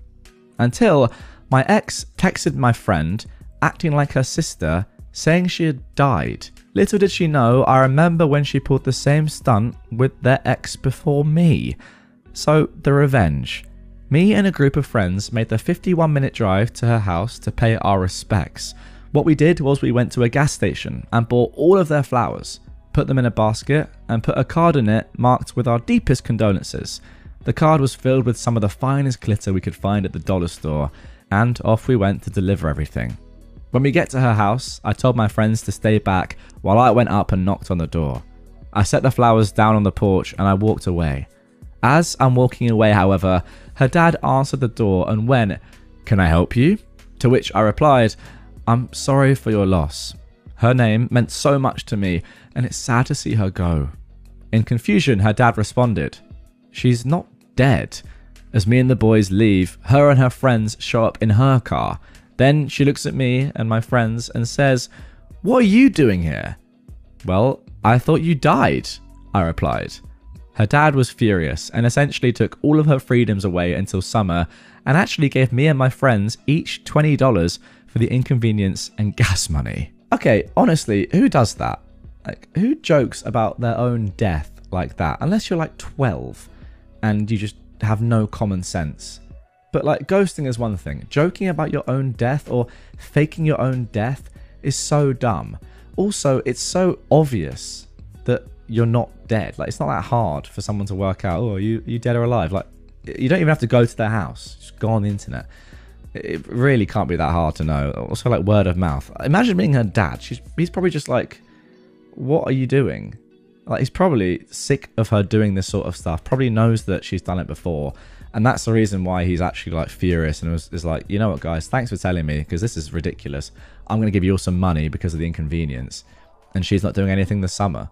Until my ex texted my friend, acting like her sister, saying she had died. Little did she know, I remember when she pulled the same stunt with their ex before me. So, the revenge. Me and a group of friends made the 51-minute drive to her house to pay our respects. What we did was we went to a gas station and bought all of their flowers, put them in a basket, and put a card in it marked with our deepest condolences. The card was filled with some of the finest glitter we could find at the dollar store, and off we went to deliver everything. When we get to her house, I told my friends to stay back while I went up and knocked on the door. I set the flowers down on the porch and I walked away. As I'm walking away, however, her dad answered the door and went, "Can I help you?" To which I replied, "I'm sorry for your loss. Her name meant so much to me and it's sad to see her go." In confusion, her dad responded, "She's not dead." As me and the boys leave, her and her friends show up in her car. Then she looks at me and my friends and says, "What are you doing here?" "Well, I thought you died," I replied. Her dad was furious and essentially took all of her freedoms away until summer and actually gave me and my friends each $20 for the inconvenience and gas money. Okay, honestly, who does that? Like, who jokes about their own death like that? Unless you're like 12 and you just have no common sense. But like, ghosting is one thing. Joking about your own death or faking your own death is so dumb. Also, it's so obvious that you're not dead. Like, it's not that hard for someone to work out, oh, you dead or alive? Like, you don't even have to go to their house. Just go on the internet. It really can't be that hard to know. Also, like, word of mouth. Imagine being her dad. He's probably just like, what are you doing? Like, he's probably sick of her doing this sort of stuff. Probably knows that she's done it before. And that's the reason why he's actually like furious and is like, you know what, guys, thanks for telling me, because this is ridiculous. I'm going to give you all some money because of the inconvenience. And she's not doing anything this summer.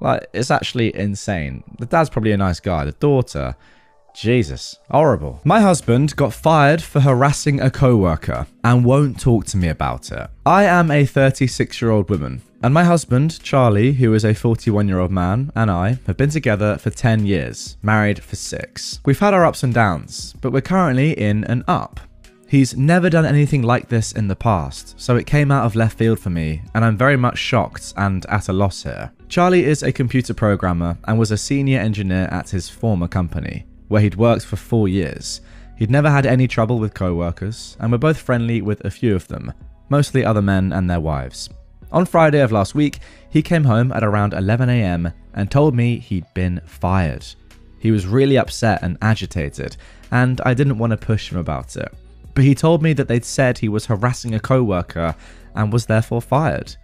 Like, it's actually insane. The dad's probably a nice guy. The daughter, Jesus, horrible. My husband got fired for harassing a co-worker and won't talk to me about it. I am a 36-year-old woman, and my husband, Charlie, who is a 41-year-old man, and I have been together for 10 years, married for 6. We've had our ups and downs, but we're currently in an up. He's never done anything like this in the past, so it came out of left field for me, and I'm very much shocked and at a loss here. Charlie is a computer programmer and was a senior engineer at his former company, where he'd worked for 4 years. He'd never had any trouble with co-workers, and we're both friendly with a few of them, mostly other men and their wives. On Friday of last week, he came home at around 11 AM and told me he'd been fired. He was really upset and agitated, and I didn't want to push him about it. But he told me that they'd said he was harassing a co-worker and was therefore fired.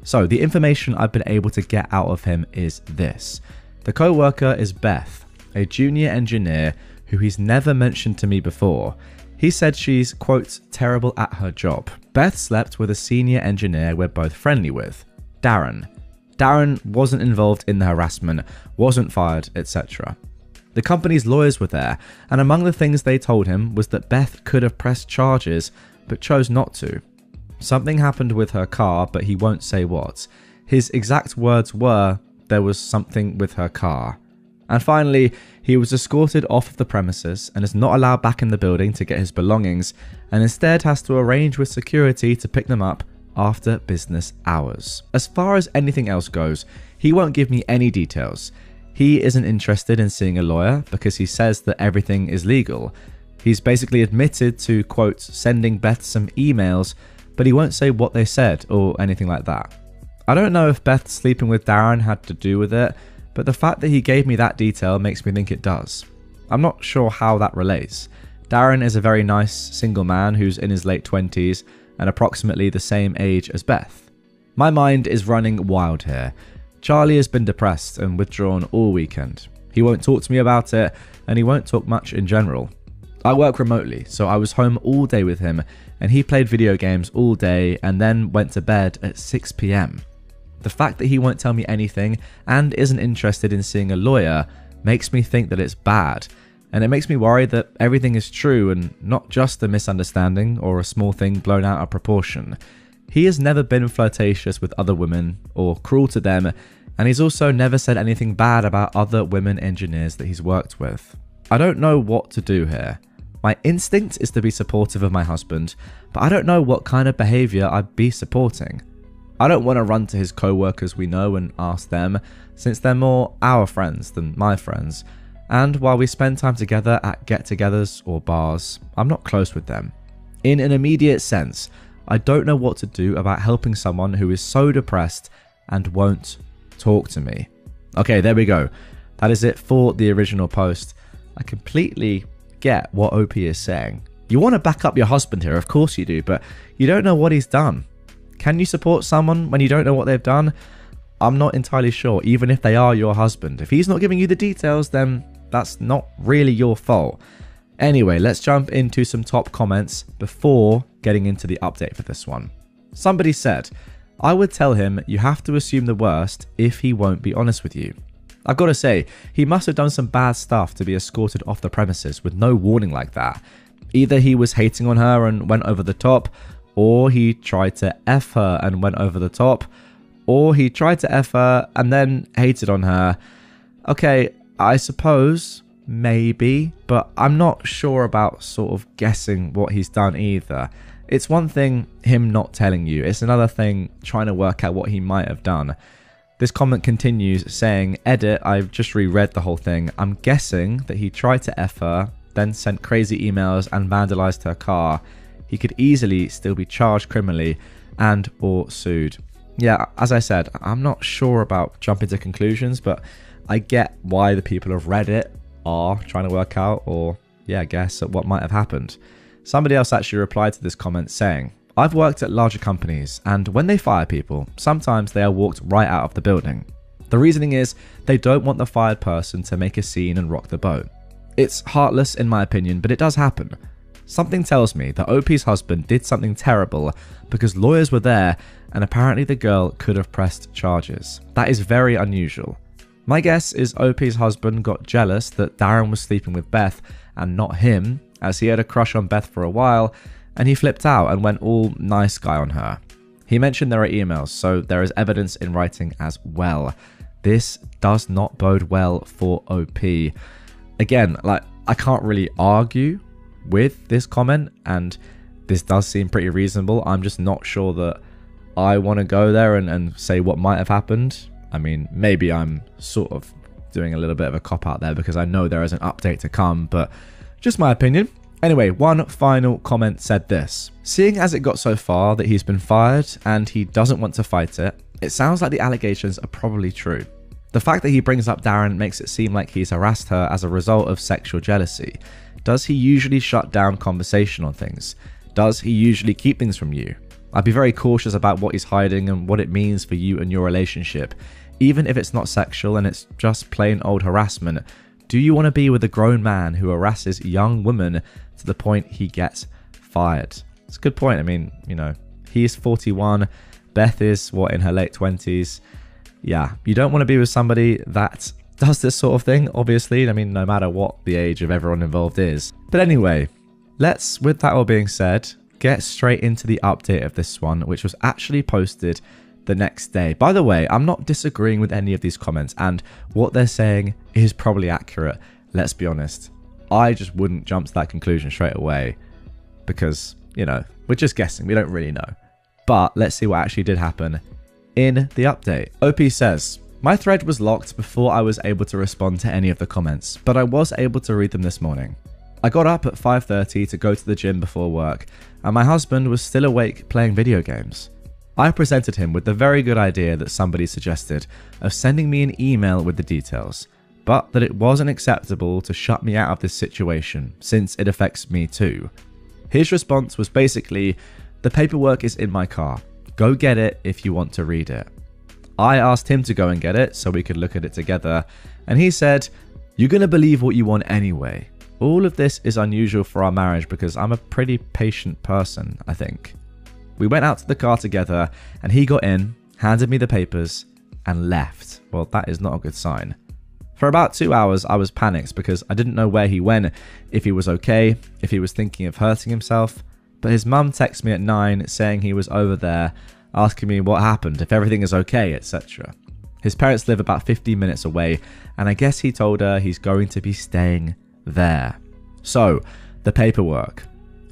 So the information I've been able to get out of him is this. The co-worker is Beth, a junior engineer who he's never mentioned to me before. He said she's, quote, terrible at her job. Beth slept with a senior engineer we're both friendly with, Darren. Darren wasn't involved in the harassment, wasn't fired, etc. The company's lawyers were there, and among the things they told him was that Beth could have pressed charges, but chose not to. Something happened with her car, but he won't say what. His exact words were, there was something with her car. And finally, he was escorted off of the premises and is not allowed back in the building to get his belongings, and instead has to arrange with security to pick them up after business hours. As far as anything else goes, he won't give me any details. He isn't interested in seeing a lawyer because he says that everything is legal. He's basically admitted to, quote, sending Beth some emails, but he won't say what they said or anything like that. I don't know if Beth sleeping with Darren had to do with it, but the fact that he gave me that detail makes me think it does. I'm not sure how that relates. Darren is a very nice single man who's in his late 20s and approximately the same age as Beth. My mind is running wild here. Charlie has been depressed and withdrawn all weekend. He won't talk to me about it, and he won't talk much in general. I work remotely, so I was home all day with him, and he played video games all day and then went to bed at 6 PM. The fact that he won't tell me anything and isn't interested in seeing a lawyer makes me think that it's bad, and it makes me worry that everything is true and not just a misunderstanding or a small thing blown out of proportion. He has never been flirtatious with other women or cruel to them, and he's also never said anything bad about other women engineers that he's worked with. I don't know what to do here. My instinct is to be supportive of my husband, but I don't know what kind of behaviour I'd be supporting. I don't want to run to his co-workers we know and ask them, since they're more our friends than my friends, and while we spend time together at get-togethers or bars, I'm not close with them. In an immediate sense, I don't know what to do about helping someone who is so depressed and won't talk to me. Okay, there we go. That is it for the original post. I completely get what OP is saying. You want to back up your husband here, of course you do, but you don't know what he's done. Can you support someone when you don't know what they've done? I'm not entirely sure, even if they are your husband. If he's not giving you the details, then that's not really your fault. Anyway, let's jump into some top comments before getting into the update for this one. Somebody said, I would tell him you have to assume the worst if he won't be honest with you. I've got to say, he must have done some bad stuff to be escorted off the premises with no warning like that. Either he was hating on her and went over the top, or he tried to F her and went over the top, or he tried to F her and then hated on her. Okay, I suppose, maybe, but I'm not sure about sort of guessing what he's done either. It's one thing him not telling you, it's another thing trying to work out what he might have done. This comment continues saying, edit, I've just reread the whole thing. I'm guessing that he tried to F her, then sent crazy emails and vandalized her car. He could easily still be charged criminally and or sued. Yeah, as I said, I'm not sure about jumping to conclusions, but I get why the people of Reddit are trying to work out, or yeah, guess at what might have happened. Somebody else actually replied to this comment saying, I've worked at larger companies, and when they fire people, sometimes they are walked right out of the building. The reasoning is they don't want the fired person to make a scene and rock the boat. It's heartless in my opinion, but it does happen. Something tells me that OP's husband did something terrible because lawyers were there and apparently the girl could have pressed charges. That is very unusual. My guess is OP's husband got jealous that Darren was sleeping with Beth and not him, as he had a crush on Beth for a while, and he flipped out and went all nice guy on her. He mentioned there are emails, so there is evidence in writing as well. This does not bode well for OP. Again, I can't really argue with this comment, and this does seem pretty reasonable. I'm just not sure that I want to go there and say what might have happened. I mean, maybe I'm sort of doing a little bit of a cop-out there because I know there is an update to come, but just my opinion. Anyway, one final comment said this. Seeing as it got so far that he's been fired and he doesn't want to fight it, it sounds like the allegations are probably true. The fact that he brings up Darren makes it seem like he's harassed her as a result of sexual jealousy. Does he usually shut down conversation on things? Does he usually keep things from you? I'd be very cautious about what he's hiding and what it means for you and your relationship. Even if it's not sexual and it's just plain old harassment, do you want to be with a grown man who harasses young women to the point he gets fired? It's a good point. I mean, you know, he's 41, Beth is, in her late 20s. Yeah, you don't want to be with somebody that does this sort of thing, obviously. I mean, no matter what the age of everyone involved is. But anyway, let's, with that all being said, get straight into the update of this one, which was actually posted the next day. By the way, I'm not disagreeing with any of these comments, and what they're saying is probably accurate. Let's be honest. I just wouldn't jump to that conclusion straight away because, you know, we're just guessing. We don't really know. But let's see what actually did happen in the update. OP says, my thread was locked before I was able to respond to any of the comments, but I was able to read them this morning. I got up at 5:30 to go to the gym before work, and my husband was still awake playing video games. I presented him with the very good idea that somebody suggested of sending me an email with the details, but that it wasn't acceptable to shut me out of this situation since it affects me too. His response was basically, the paperwork is in my car. Go get it if you want to read it. I asked him to go and get it so we could look at it together, and he said, you're going to believe what you want anyway. All of this is unusual for our marriage because I'm a pretty patient person, I think. We went out to the car together and he got in, handed me the papers, and left. Well, that is not a good sign. For about 2 hours, I was panicked because I didn't know where he went, if he was okay, if he was thinking of hurting himself. But his mum texted me at 9 saying he was over there, asking me what happened, if everything is okay, etc. His parents live about 15 minutes away, and I guess he told her he's going to be staying there. So, the paperwork.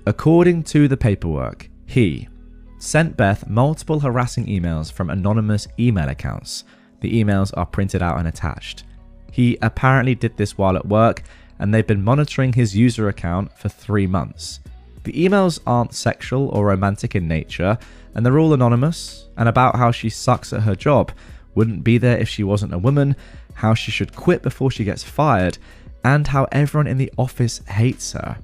According to the paperwork, he sent Beth multiple harassing emails from anonymous email accounts. The emails are printed out and attached. He apparently did this while at work, and they've been monitoring his user account for 3 months. The emails aren't sexual or romantic in nature, and they're all anonymous, and about how she sucks at her job, wouldn't be there if she wasn't a woman, how she should quit before she gets fired, and how everyone in the office hates her.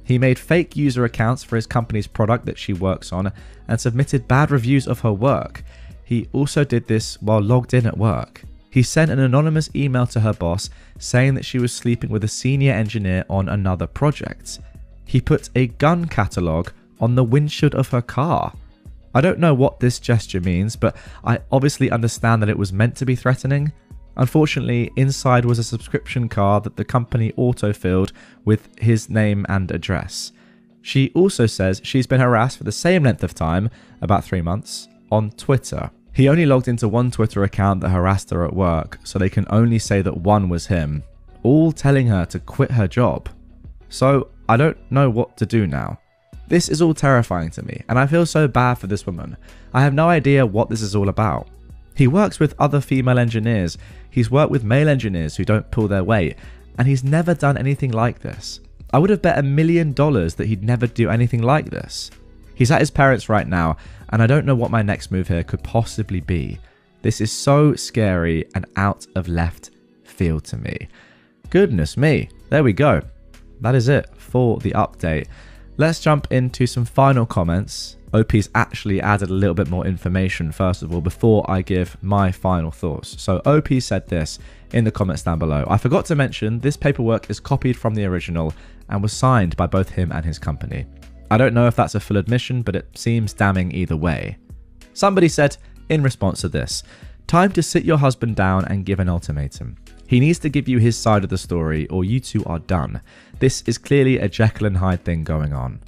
He made fake user accounts for his company's product that she works on and submitted bad reviews of her work. He also did this while logged in at work. He sent an anonymous email to her boss saying that she was sleeping with a senior engineer on another project. He put a gun catalogue on the windshield of her car. I don't know what this gesture means, but I obviously understand that it was meant to be threatening. Unfortunately, inside was a subscription card that the company auto-filled with his name and address. She also says she's been harassed for the same length of time, about 3 months, on Twitter. He only logged into one Twitter account that harassed her at work, so they can only say that one was him, all telling her to quit her job. So, I don't know what to do now. This is all terrifying to me, and I feel so bad for this woman. I have no idea what this is all about. He works with other female engineers, he's worked with male engineers who don't pull their weight, and he's never done anything like this. I would have bet $1 million that he'd never do anything like this. He's at his parents' right now, and I don't know what my next move here could possibly be. This is so scary and out of left field to me. Goodness me, there we go. That is it for the update. Let's jump into some final comments. OP's actually added a little bit more information first of all before I give my final thoughts. So OP said this in the comments down below. I forgot to mention this paperwork is copied from the original and was signed by both him and his company. I don't know if that's a full admission, but it seems damning either way. Somebody said in response to this, time to sit your husband down and give an ultimatum. He needs to give you his side of the story or you two are done. This is clearly a Jekyll and Hyde thing going on.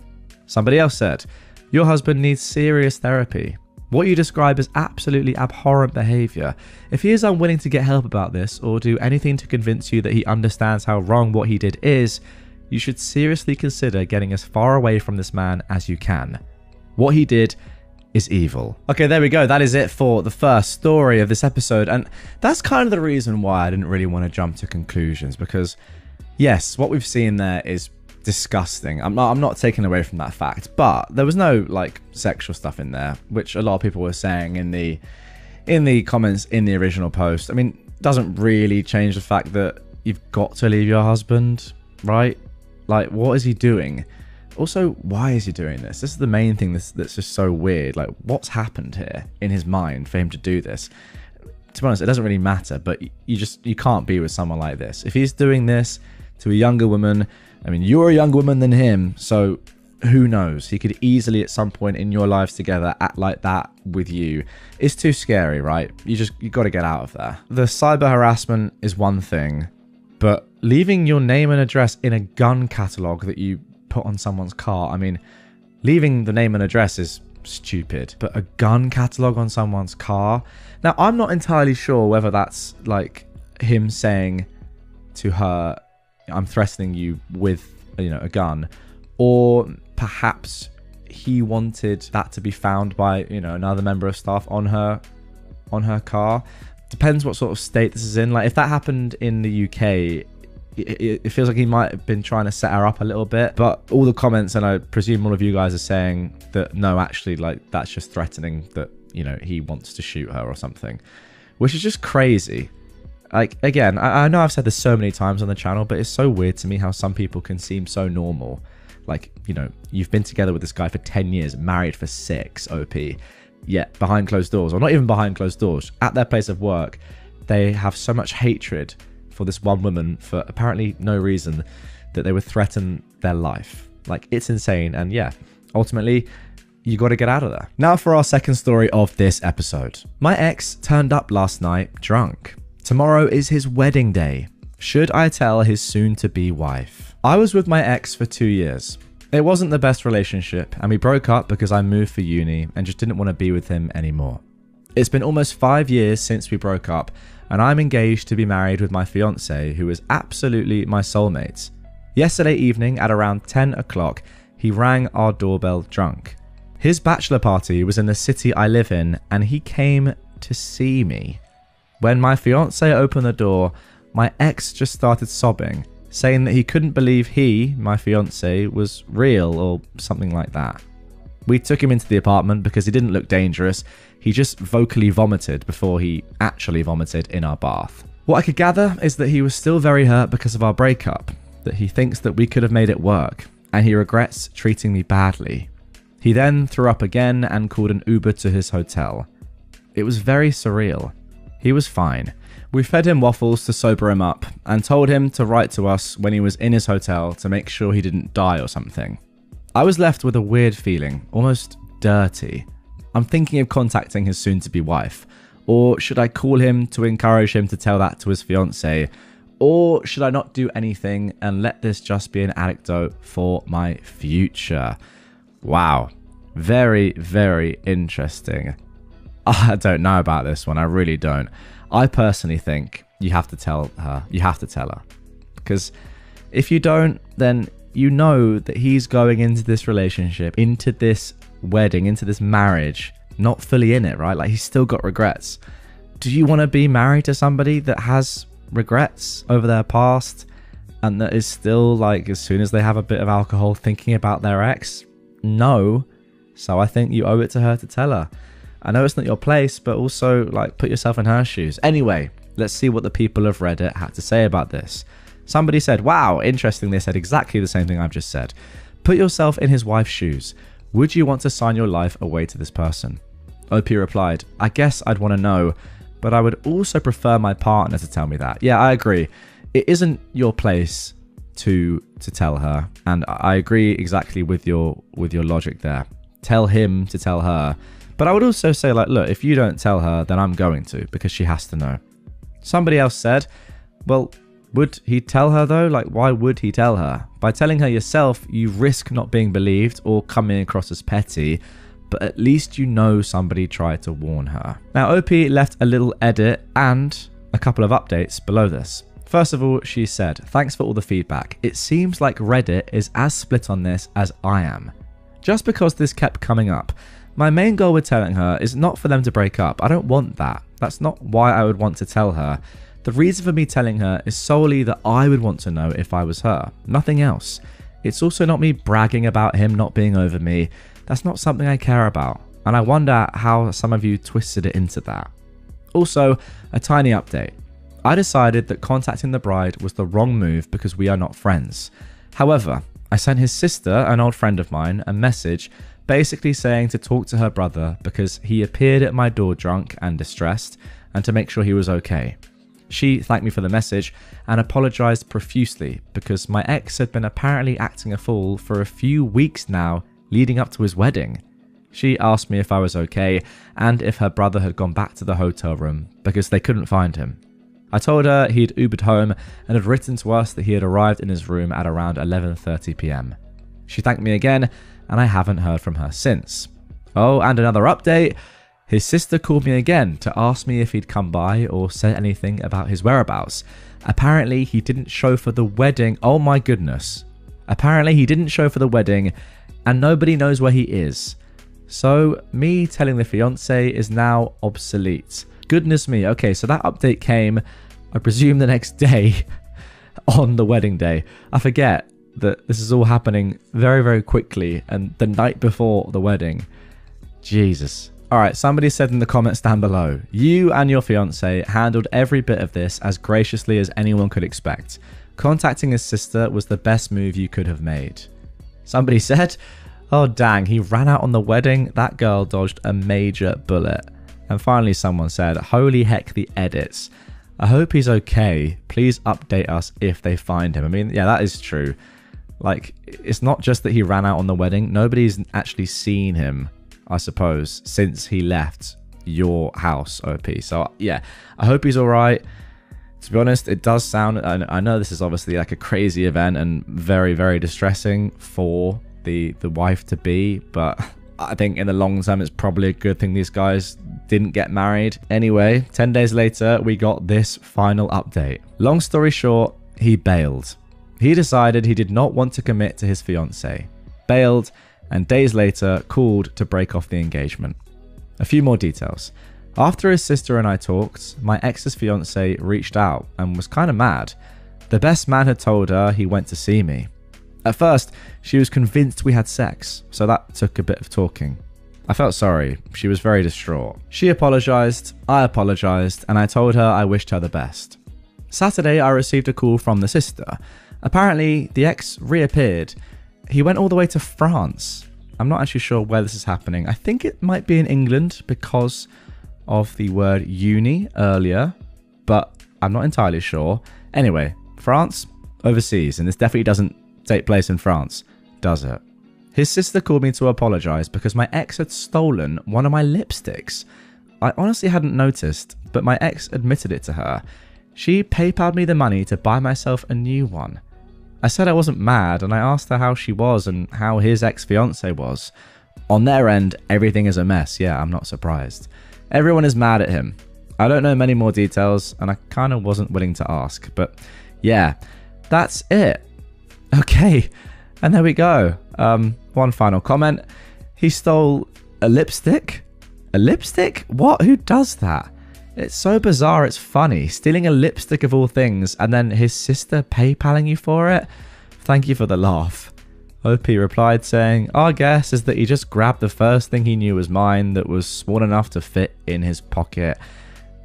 Somebody else said, your husband needs serious therapy. What you describe is absolutely abhorrent behaviour. If he is unwilling to get help about this or do anything to convince you that he understands how wrong what he did is, you should seriously consider getting as far away from this man as you can. What he did is evil. Okay, there we go. That is it for the first story of this episode. And that's kind of the reason why I didn't really want to jump to conclusions, because yes, what we've seen there is disgusting. I'm not taking away from that fact, but there was no like sexual stuff in there, which a lot of people were saying in the comments in the original post. I mean, doesn't really change the fact that you've got to leave your husband, right? Like, what is he doing? Also, why is he doing this? This is the main thing that's just so weird. Like, what's happened here in his mind for him to do this? To be honest, it doesn't really matter, but you can't be with someone like this. If he's doing this to a younger woman, I mean, you're a younger woman than him, so who knows? He could easily at some point in your lives together act like that with you. It's too scary, right? You got to get out of there. The cyber harassment is one thing, but leaving your name and address in a gun catalog that you put on someone's car, I mean, leaving the name and address is stupid, but a gun catalog on someone's car? Now, I'm not entirely sure whether that's like him saying to her, I'm threatening you with, a gun, or perhaps he wanted that to be found by, another member of staff on her car. Depends what sort of state this is in. Like, if that happened in the UK, it feels like he might have been trying to set her up a little bit. But all the comments, and I presume all of you guys are saying that no, actually, like, that's just threatening that, he wants to shoot her or something, which is just crazy. Like, again, I know I've said this so many times on the channel, but it's so weird to me how some people can seem so normal. Like, you've been together with this guy for 10 years, married for 6, OP. Yet, behind closed doors, or not even behind closed doors, at their place of work, they have so much hatred for this one woman for apparently no reason that they would threaten their life. Like, it's insane. And yeah, ultimately, you got to get out of there. Now for our second story of this episode. My ex turned up last night drunk. Tomorrow is his wedding day. Should I tell his soon-to-be wife? I was with my ex for 2 years. It wasn't the best relationship, and we broke up because I moved for uni and just didn't want to be with him anymore. It's been almost 5 years since we broke up, and I'm engaged to be married with my fiance, who is absolutely my soulmate. Yesterday evening at around 10 o'clock, he rang our doorbell drunk. His bachelor party was in the city I live in, and he came to see me. When my fiance opened the door, my ex just started sobbing, saying that he couldn't believe he, my fiance, was real or something like that. We took him into the apartment because he didn't look dangerous. He just vocally vomited before he actually vomited in our bath. What I could gather is that he was still very hurt because of our breakup, that he thinks that we could have made it work, and he regrets treating me badly. He then threw up again and called an Uber to his hotel. It was very surreal. He was fine. We fed him waffles to sober him up and told him to write to us when he was in his hotel to make sure he didn't die or something. I was left with a weird feeling, almost dirty. I'm thinking of contacting his soon-to-be wife. Or should I call him to encourage him to tell that to his fiancée? Or should I not do anything and let this just be an anecdote for my future? Wow. Very, very interesting. I don't know about this one. I really don't. I personally think you have to tell her. You have to tell her. Because if you don't, then you know that he's going into this relationship, into this wedding, into this marriage, not fully in it, right? Like, he's still got regrets. Do you want to be married to somebody that has regrets over their past and that is still, like, as soon as they have a bit of alcohol, thinking about their ex? No. So I think you owe it to her to tell her. I know it's not your place, but also, like, put yourself in her shoes. Anyway, let's see what the people of Reddit had to say about this. Somebody said, wow, interesting. They said exactly the same thing I've just said. Put yourself in his wife's shoes. Would you want to sign your life away to this person? OP replied, I guess I'd want to know, but I would also prefer my partner to tell me that. Yeah, I agree. It isn't your place to tell her, and I agree exactly with your logic there. Tell him to tell her. But I would also say, like, look, if you don't tell her, then I'm going to, because she has to know. Somebody else said, well, would he tell her though? Like, why would he tell her? By telling her yourself, you risk not being believed or coming across as petty, but at least you know somebody tried to warn her. Now, OP left a little edit and a couple of updates below this. First of all, she said, thanks for all the feedback. It seems like Reddit is as split on this as I am. Just because this kept coming up, my main goal with telling her is not for them to break up. I don't want that. That's not why I would want to tell her. The reason for me telling her is solely that I would want to know if I was her. Nothing else. It's also not me bragging about him not being over me. That's not something I care about. And I wonder how some of you twisted it into that. Also, a tiny update. I decided that contacting the bride was the wrong move because we are not friends. However, I sent his sister, an old friend of mine, a message basically saying to talk to her brother because he appeared at my door drunk and distressed, and to make sure he was okay. She thanked me for the message and apologized profusely because my ex had been apparently acting a fool for a few weeks now leading up to his wedding. She asked me if I was okay and if her brother had gone back to the hotel room because they couldn't find him. I told her he'd Ubered home and had written to us that he had arrived in his room at around 11:30 p.m. She thanked me again, and I haven't heard from her since. Oh, and another update. His sister called me again to ask me if he'd come by or said anything about his whereabouts. Apparently, he didn't show for the wedding. Oh my goodness. Apparently, he didn't show for the wedding, and nobody knows where he is. So, me telling the fiancé is now obsolete. Goodness me. Okay, so that update came, I presume, the next day on the wedding day. I forget that this is all happening very, very quickly and the night before the wedding. Jesus. Alright, somebody said in the comments down below, you and your fiancé handled every bit of this as graciously as anyone could expect. Contacting his sister was the best move you could have made. Somebody said, oh dang, he ran out on the wedding. That girl dodged a major bullet. And finally someone said, holy heck, the edits. I hope he's okay. Please update us if they find him. I mean, yeah, that is true. Like, it's not just that he ran out on the wedding. Nobody's actually seen him, I suppose, since he left your house, OP. So, yeah, I hope he's all right. To be honest, it does sound... I know this is obviously like a crazy event and very, very distressing for the wife-to-be, but I think in the long term, it's probably a good thing these guys didn't get married. Anyway, 10 days later, we got this final update. Long story short, he bailed. He decided he did not want to commit to his fiancée, bailed, and days later called to break off the engagement. A few more details. After his sister and I talked, my ex's fiancée reached out and was kind of mad. The best man had told her he went to see me. At first, she was convinced we had sex, so that took a bit of talking. I felt sorry. She was very distraught. She apologized, I apologized, and I told her I wished her the best. Saturday, I received a call from the sister. Apparently, the ex reappeared. He went all the way to France. I'm not actually sure where this is happening. I think it might be in England because of the word uni earlier, but I'm not entirely sure. Anyway, France, overseas, and this definitely doesn't take place in France, does it? His sister called me to apologize because my ex had stolen one of my lipsticks. I honestly hadn't noticed, but my ex admitted it to her. She PayPal'd me the money to buy myself a new one. I said I wasn't mad, and I asked her how she was and how his ex-fiancé was. On their end, everything is a mess. Yeah, I'm not surprised. Everyone is mad at him. I don't know many more details, and I kind of wasn't willing to ask. But yeah, that's it. Okay, And there we go. One final comment. He stole a lipstick? A lipstick? What? Who does that? It's so bizarre, it's funny. Stealing a lipstick of all things, and then his sister PayPaling you for it? Thank you for the laugh. OP replied saying, our guess is that he just grabbed the first thing he knew was mine that was small enough to fit in his pocket.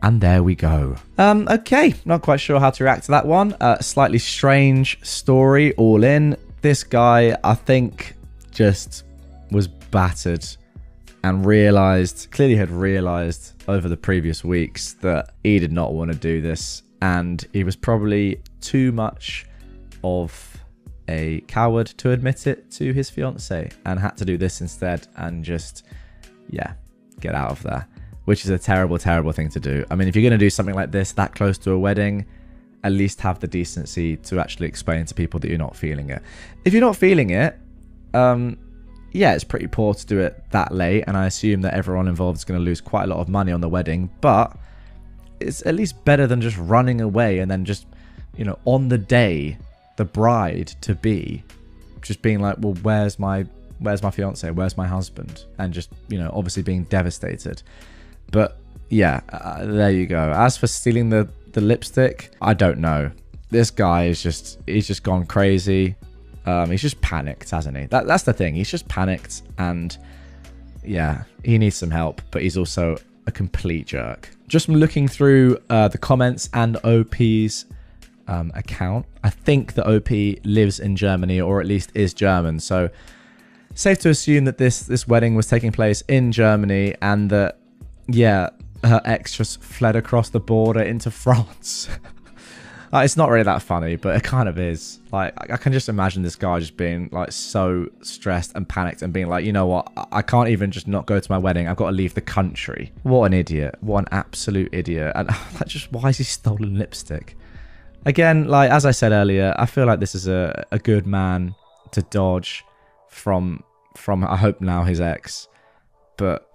And there we go. Okay, not quite sure how to react to that one. Slightly strange story all in. This guy, I think, just was battered and clearly had realized over the previous weeks that he did not want to do this. And he was probably too much of a coward to admit it to his fiance and had to do this instead and just, yeah, get out of there. Which is a terrible, terrible thing to do. I mean, if you're going to do something like this that close to a wedding, at least have the decency to actually explain to people that you're not feeling it. If you're not feeling it, yeah, it's pretty poor to do it that late, and I assume that everyone involved is going to lose quite a lot of money on the wedding, but it's at least better than just running away and then just, you know, on the day, the bride-to-be just being like, well, where's my fiance? Where's my husband? And just, you know, obviously being devastated. But yeah, there you go. As for stealing the lipstick, I don't know. This guy is he's just gone crazy. He's just panicked, hasn't he? That's the thing. He's just panicked, and yeah, he needs some help, but he's also a complete jerk. Just looking through the comments and OP's account, I think that OP lives in Germany, or at least is German. So safe to assume that this wedding was taking place in Germany, and that, yeah, her ex just fled across the border into France. It's not really that funny, but it kind of is. Like, I can just imagine this guy just being like so stressed and panicked and being like, you know what, I can't even just not go to my wedding. I've got to leave the country. What an idiot. What an absolute idiot. And just, why is he stolen lipstick? Again, like, as I said earlier, I feel like this is a good man to dodge from I hope now his ex. But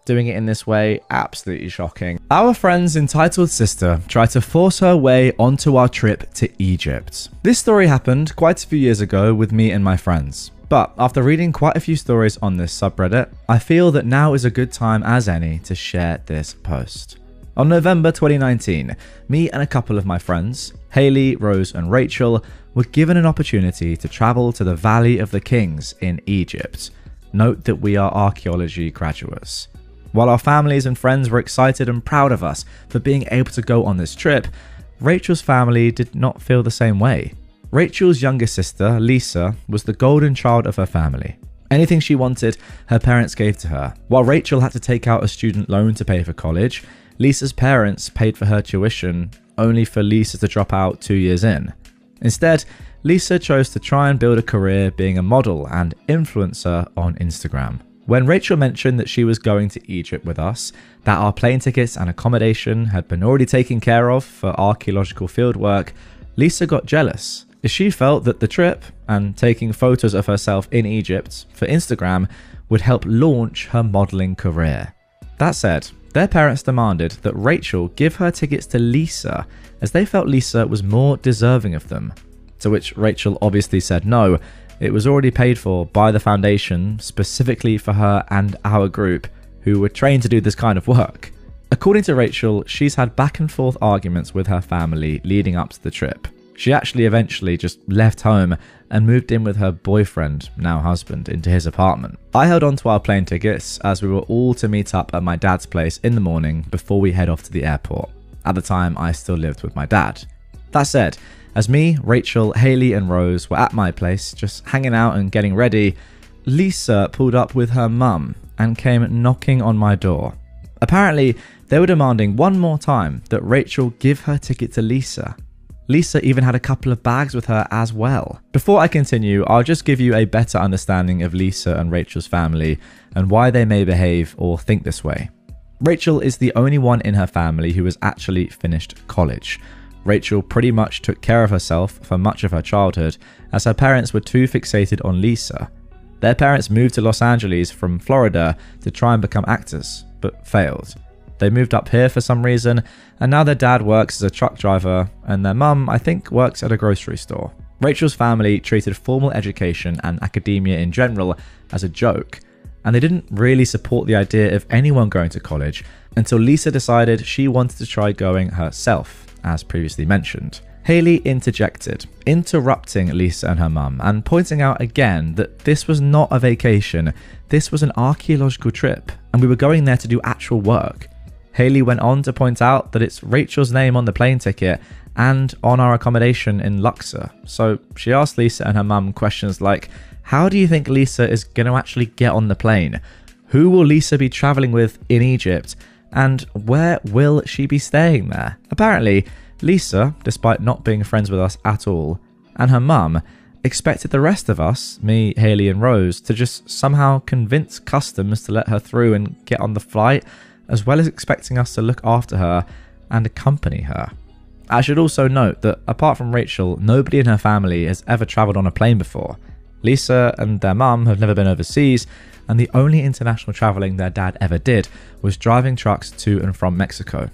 doing it in this way, absolutely shocking. Our friend's entitled sister tried to force her way onto our trip to Egypt. This story happened quite a few years ago with me and my friends. But after reading quite a few stories on this subreddit, I feel that now is a good time as any to share this post. On November 2019, me and a couple of my friends, Haley, Rose and Rachel, were given an opportunity to travel to the Valley of the Kings in Egypt. Note that we are archaeology graduates. While our families and friends were excited and proud of us for being able to go on this trip, Rachel's family did not feel the same way. Rachel's younger sister, Lisa, was the golden child of her family. Anything she wanted, her parents gave to her. While Rachel had to take out a student loan to pay for college, Lisa's parents paid for her tuition, only for Lisa to drop out 2 years in. Instead, Lisa chose to try and build a career being a model and influencer on Instagram. When Rachel mentioned that she was going to Egypt with us, that our plane tickets and accommodation had been already taken care of for archaeological fieldwork, Lisa got jealous, as she felt that the trip and taking photos of herself in Egypt for Instagram would help launch her modeling career. That said, their parents demanded that Rachel give her tickets to Lisa, as they felt Lisa was more deserving of them. To which Rachel obviously said no, it was already paid for by the foundation specifically for her and our group, who were trained to do this kind of work. According to Rachel, she's had back and forth arguments with her family leading up to the trip. She actually eventually just left home and moved in with her boyfriend, now husband, into his apartment. I held on to our plane tickets as we were all to meet up at my dad's place in the morning before we head off to the airport. At the time, I still lived with my dad. That said, as me, Rachel, Haley and Rose were at my place just hanging out and getting ready, Lisa pulled up with her mum and came knocking on my door. Apparently, they were demanding one more time that Rachel give her ticket to Lisa. Lisa even had a couple of bags with her as well. Before I continue, I'll just give you a better understanding of Lisa and Rachel's family and why they may behave or think this way. Rachel is the only one in her family who has actually finished college. Rachel pretty much took care of herself for much of her childhood, as her parents were too fixated on Lisa. Their parents moved to Los Angeles from Florida to try and become actors, but failed. They moved up here for some reason, and now their dad works as a truck driver, and their mum, I think, works at a grocery store. Rachel's family treated formal education and academia in general as a joke, and they didn't really support the idea of anyone going to college until Lisa decided she wanted to try going herself, as previously mentioned. Hayley interjected, interrupting Lisa and her mum, and pointing out again that this was not a vacation, this was an archaeological trip, and we were going there to do actual work. Hayley went on to point out that it's Rachel's name on the plane ticket and on our accommodation in Luxor, so she asked Lisa and her mum questions like, how do you think Lisa is going to actually get on the plane? Who will Lisa be travelling with in Egypt? And where will she be staying there? Apparently, Lisa, despite not being friends with us at all, and her mum, expected the rest of us, me, Hayley and Rose, to just somehow convince customs to let her through and get on the flight, as well as expecting us to look after her and accompany her. I should also note that apart from Rachel, nobody in her family has ever travelled on a plane before. Lisa and their mum have never been overseas, and the only international travelling their dad ever did was driving trucks to and from Mexico.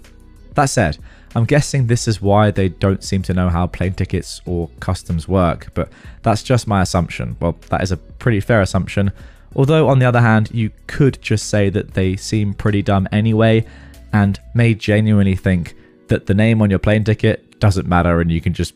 That said, I'm guessing this is why they don't seem to know how plane tickets or customs work, but that's just my assumption. Well, that is a pretty fair assumption, although on the other hand, you could just say that they seem pretty dumb anyway, and may genuinely think that the name on your plane ticket doesn't matter and you can just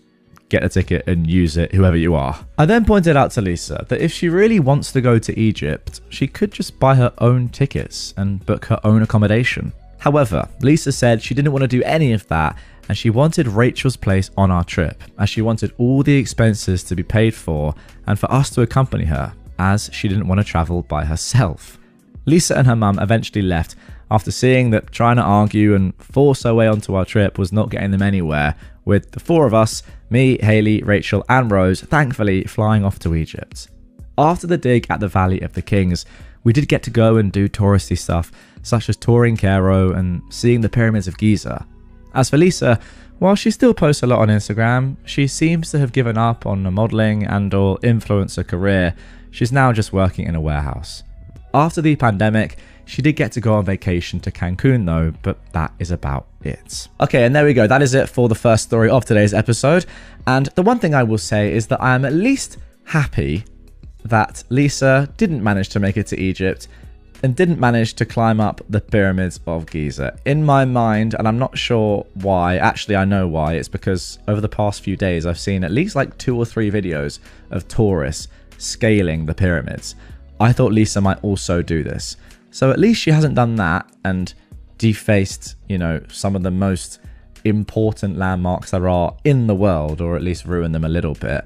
get a ticket and use it, whoever you are. I then pointed out to Lisa that if she really wants to go to Egypt, she could just buy her own tickets and book her own accommodation. However, Lisa said she didn't want to do any of that, and she wanted Rachel's place on our trip, as she wanted all the expenses to be paid for and for us to accompany her, as she didn't want to travel by herself. Lisa and her mum eventually left after seeing that trying to argue and force her way onto our trip was not getting them anywhere, with the four of us, me, Hayley, Rachel and Rose, thankfully flying off to Egypt. After the dig at the Valley of the Kings, we did get to go and do touristy stuff, such as touring Cairo and seeing the pyramids of Giza. As for Lisa, while she still posts a lot on Instagram, she seems to have given up on a modelling and or influencer career. She's now just working in a warehouse. After the pandemic, she did get to go on vacation to Cancun though, but that is about it. Okay, and there we go. That is it for the first story of today's episode. And the one thing I will say is that I am at least happy that Lisa didn't manage to make it to Egypt and didn't manage to climb up the pyramids of Giza. In my mind, and I'm not sure why, actually I know why, it's because over the past few days I've seen at least like 2 or 3 videos of tourists scaling the pyramids. I thought Lisa might also do this. So at least she hasn't done that and defaced, you know, some of the most important landmarks there are in the world, or at least ruined them a little bit.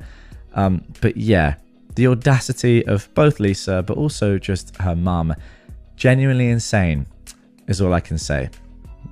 But yeah, the audacity of both Lisa, but also just her mum, genuinely insane, is all I can say.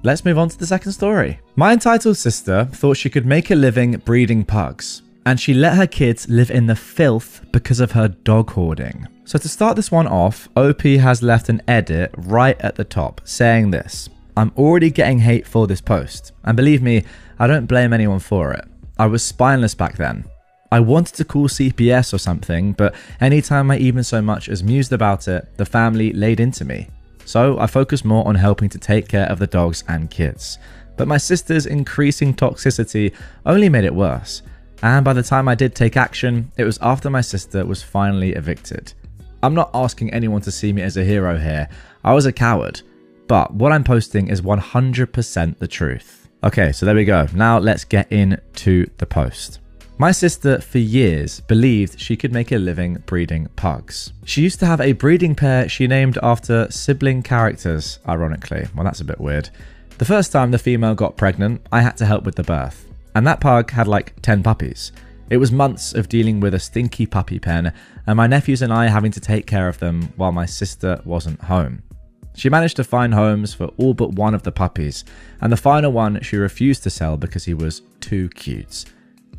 Let's move on to the second story. My entitled sister thought she could make a living breeding pugs, and she let her kids live in the filth because of her dog hoarding. So to start this one off, OP has left an edit right at the top saying this: I'm already getting hate for this post, and believe me, I don't blame anyone for it. I was spineless back then. I wanted to call CPS or something, but anytime I even so much as mused about it, the family laid into me. So I focused more on helping to take care of the dogs and kids. But my sister's increasing toxicity only made it worse. And by the time I did take action, it was after my sister was finally evicted. I'm not asking anyone to see me as a hero here. I was a coward. But what I'm posting is 100% the truth. Okay, so there we go. Now let's get into the post. My sister, for years, believed she could make a living breeding pugs. She used to have a breeding pair she named after sibling characters, ironically. Well, that's a bit weird. The first time the female got pregnant, I had to help with the birth. And that pug had like 10 puppies. It was months of dealing with a stinky puppy pen, and my nephews and I having to take care of them while my sister wasn't home. She managed to find homes for all but one of the puppies, and the final one she refused to sell because he was too cute.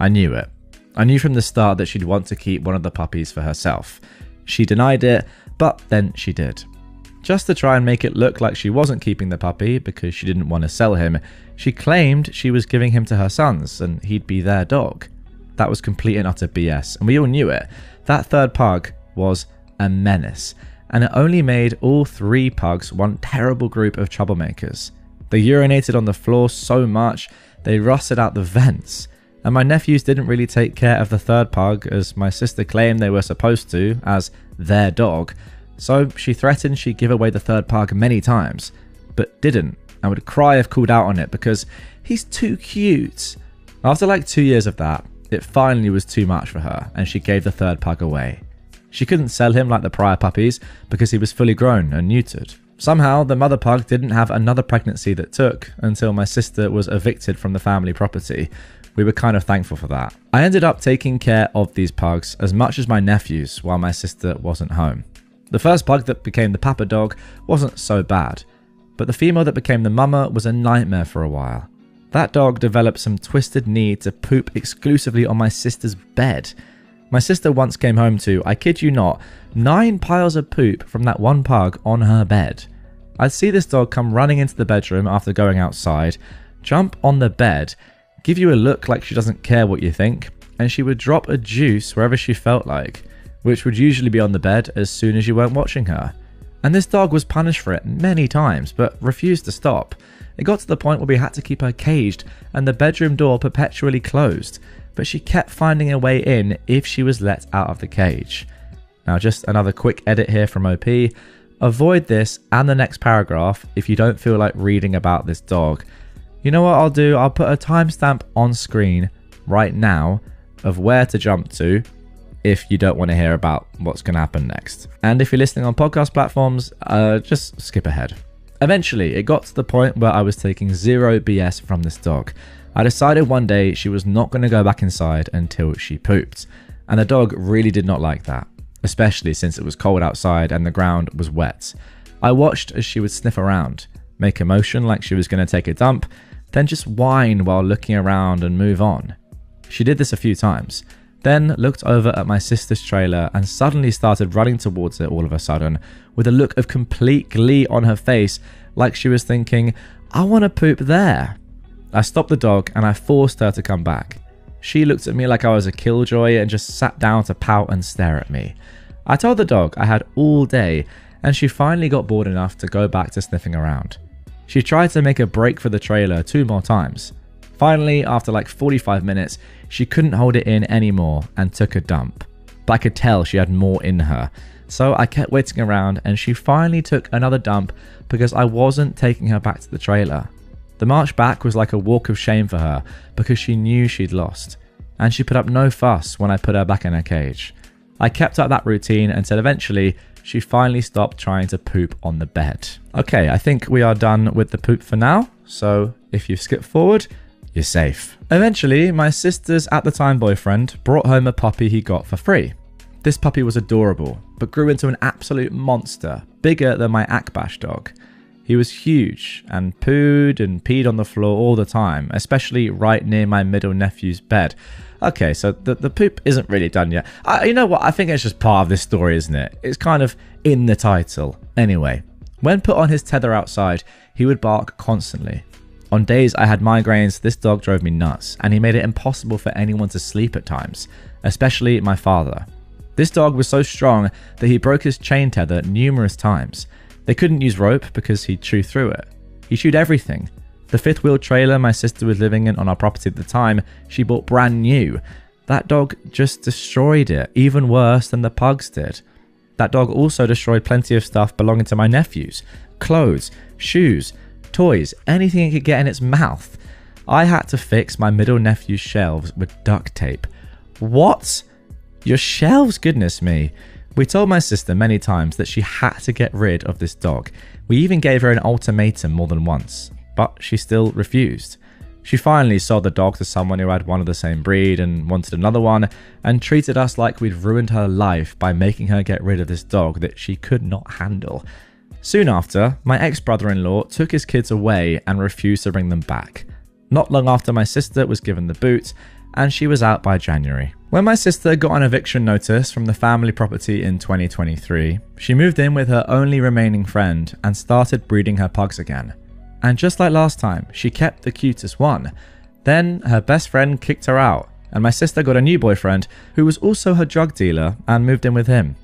I knew it. I knew from the start that she'd want to keep one of the puppies for herself. She denied it, but then she did. Just to try and make it look like she wasn't keeping the puppy because she didn't want to sell him, she claimed she was giving him to her sons and he'd be their dog. That was complete and utter BS, and we all knew it. That third pug was a menace, and it only made all 3 pugs one terrible group of troublemakers. They urinated on the floor so much, they rusted out the vents. And my nephews didn't really take care of the third pug, as my sister claimed they were supposed to, as their dog. So she threatened she'd give away the third pug many times, but didn't, and would cry if called out on it because he's too cute. After like 2 years of that, it finally was too much for her, and she gave the third pug away. She couldn't sell him like the prior puppies because he was fully grown and neutered. Somehow, the mother pug didn't have another pregnancy that took until my sister was evicted from the family property. We were kind of thankful for that. I ended up taking care of these pugs as much as my nephews while my sister wasn't home. The first pug that became the papa dog wasn't so bad, but the female that became the mama was a nightmare for a while. That dog developed some twisted need to poop exclusively on my sister's bed. My sister once came home to, I kid you not, 9 piles of poop from that one pug on her bed. I'd see this dog come running into the bedroom after going outside, jump on the bed, give you a look like she doesn't care what you think, and she would drop a juice wherever she felt like, which would usually be on the bed as soon as you weren't watching her. And this dog was punished for it many times, but refused to stop. It got to the point where we had to keep her caged and the bedroom door perpetually closed, but she kept finding a way in if she was let out of the cage. Now, just another quick edit here from OP. Avoid this and the next paragraph if you don't feel like reading about this dog. You know what I'll do? I'll put a timestamp on screen right now of where to jump to if you don't want to hear about what's going to happen next. And if you're listening on podcast platforms, just skip ahead. Eventually, it got to the point where I was taking zero BS from this dog. I decided one day she was not going to go back inside until she pooped. And the dog really did not like that, especially since it was cold outside and the ground was wet. I watched as she would sniff around, make a motion like she was going to take a dump, then just whine while looking around and move on. She did this a few times, then looked over at my sister's trailer and suddenly started running towards it all of a sudden, with a look of complete glee on her face, like she was thinking, I want to poop there. I stopped the dog and I forced her to come back. She looked at me like I was a killjoy and just sat down to pout and stare at me. I told the dog I had all day, and she finally got bored enough to go back to sniffing around. She tried to make a break for the trailer 2 more times. Finally, after like 45 minutes, she couldn't hold it in anymore and took a dump. But I could tell she had more in her. So I kept waiting around and she finally took another dump because I wasn't taking her back to the trailer. The march back was like a walk of shame for her because she knew she'd lost. And she put up no fuss when I put her back in her cage. I kept up that routine until eventually she finally stopped trying to poop on the bed. Okay, I think we are done with the poop for now. So if you skip forward, you're safe. Eventually, my sister's at the time boyfriend brought home a puppy he got for free. This puppy was adorable, but grew into an absolute monster, bigger than my Akbash dog. He was huge and pooed and peed on the floor all the time, especially right near my middle nephew's bed. Okay, so the poop isn't really done yet. You know what? I think it's just part of this story, isn't it? It's kind of in the title. Anyway, when put on his tether outside, he would bark constantly. On days I had migraines, this dog drove me nuts, and he made it impossible for anyone to sleep at times, especially my father. This dog was so strong that he broke his chain tether numerous times. They couldn't use rope because he'd chew through it. He chewed everything. The 5th-wheel trailer my sister was living in on our property at the time, she bought brand new. That dog just destroyed it, even worse than the pugs did. That dog also destroyed plenty of stuff belonging to my nephews. Clothes, shoes, toys, anything it could get in its mouth. I had to fix my middle nephew's shelves with duct tape. What? Your shelves? Goodness me. We told my sister many times that she had to get rid of this dog. We even gave her an ultimatum more than once, but she still refused. She finally sold the dog to someone who had one of the same breed and wanted another one, and treated us like we'd ruined her life by making her get rid of this dog that she could not handle. Soon after, my ex-brother-in-law took his kids away and refused to bring them back. Not long after, my sister was given the boot, and she was out by January. When my sister got an eviction notice from the family property in 2023, she moved in with her only remaining friend and started breeding her pugs again. And just like last time, she kept the cutest one. Then her best friend kicked her out, and my sister got a new boyfriend who was also her drug dealer and moved in with him.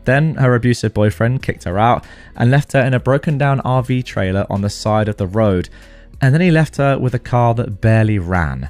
Then her abusive boyfriend kicked her out and left her in a broken down RV trailer on the side of the road, and then he left her with a car that barely ran.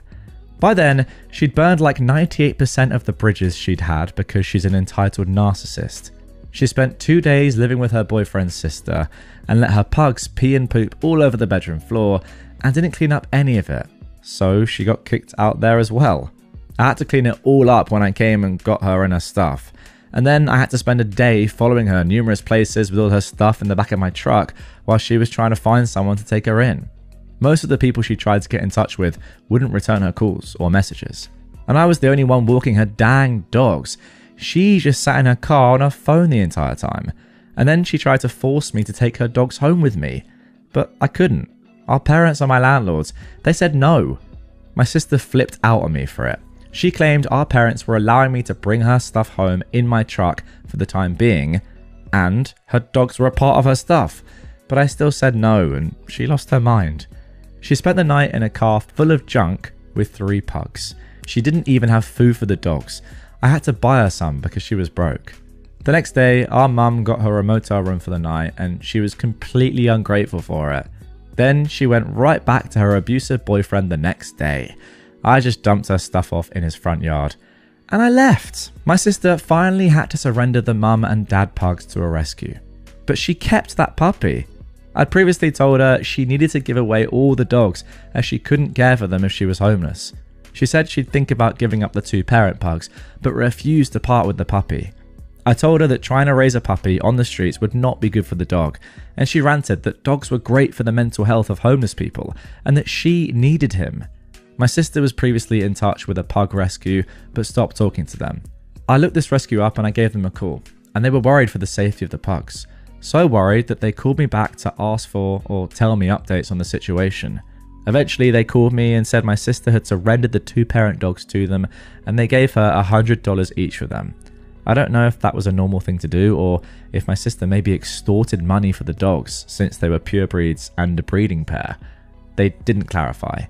By then, she'd burned like 98% of the bridges she'd had because she's an entitled narcissist. She spent 2 days living with her boyfriend's sister and let her pugs pee and poop all over the bedroom floor and didn't clean up any of it. So she got kicked out there as well. I had to clean it all up when I came and got her and her stuff. And then I had to spend a day following her numerous places with all her stuff in the back of my truck while she was trying to find someone to take her in. Most of the people she tried to get in touch with wouldn't return her calls or messages. And I was the only one walking her dang dogs. She just sat in her car on her phone the entire time. And then she tried to force me to take her dogs home with me. But I couldn't. Our parents are my landlords. They said no. My sister flipped out on me for it. She claimed our parents were allowing me to bring her stuff home in my truck for the time being, and her dogs were a part of her stuff. But I still said no, and she lost her mind. She spent the night in a car full of junk with 3 pugs. She didn't even have food for the dogs. I had to buy her some because she was broke. The next day, our mum got her a motel room for the night, and she was completely ungrateful for it. Then she went right back to her abusive boyfriend the next day. I just dumped her stuff off in his front yard. And I left. My sister finally had to surrender the mum and dad pugs to a rescue. But she kept that puppy. I'd previously told her she needed to give away all the dogs as she couldn't care for them if she was homeless. She said she'd think about giving up the 2 parent pugs, but refused to part with the puppy. I told her that trying to raise a puppy on the streets would not be good for the dog, and she ranted that dogs were great for the mental health of homeless people, and that she needed him. My sister was previously in touch with a pug rescue, but stopped talking to them. I looked this rescue up and I gave them a call, and they were worried for the safety of the pugs. So worried that they called me back to ask for or tell me updates on the situation. Eventually they called me and said my sister had surrendered the 2 parent dogs to them, and they gave her $100 each for them. I don't know if that was a normal thing to do, or if my sister maybe extorted money for the dogs since they were purebreds and a breeding pair. They didn't clarify.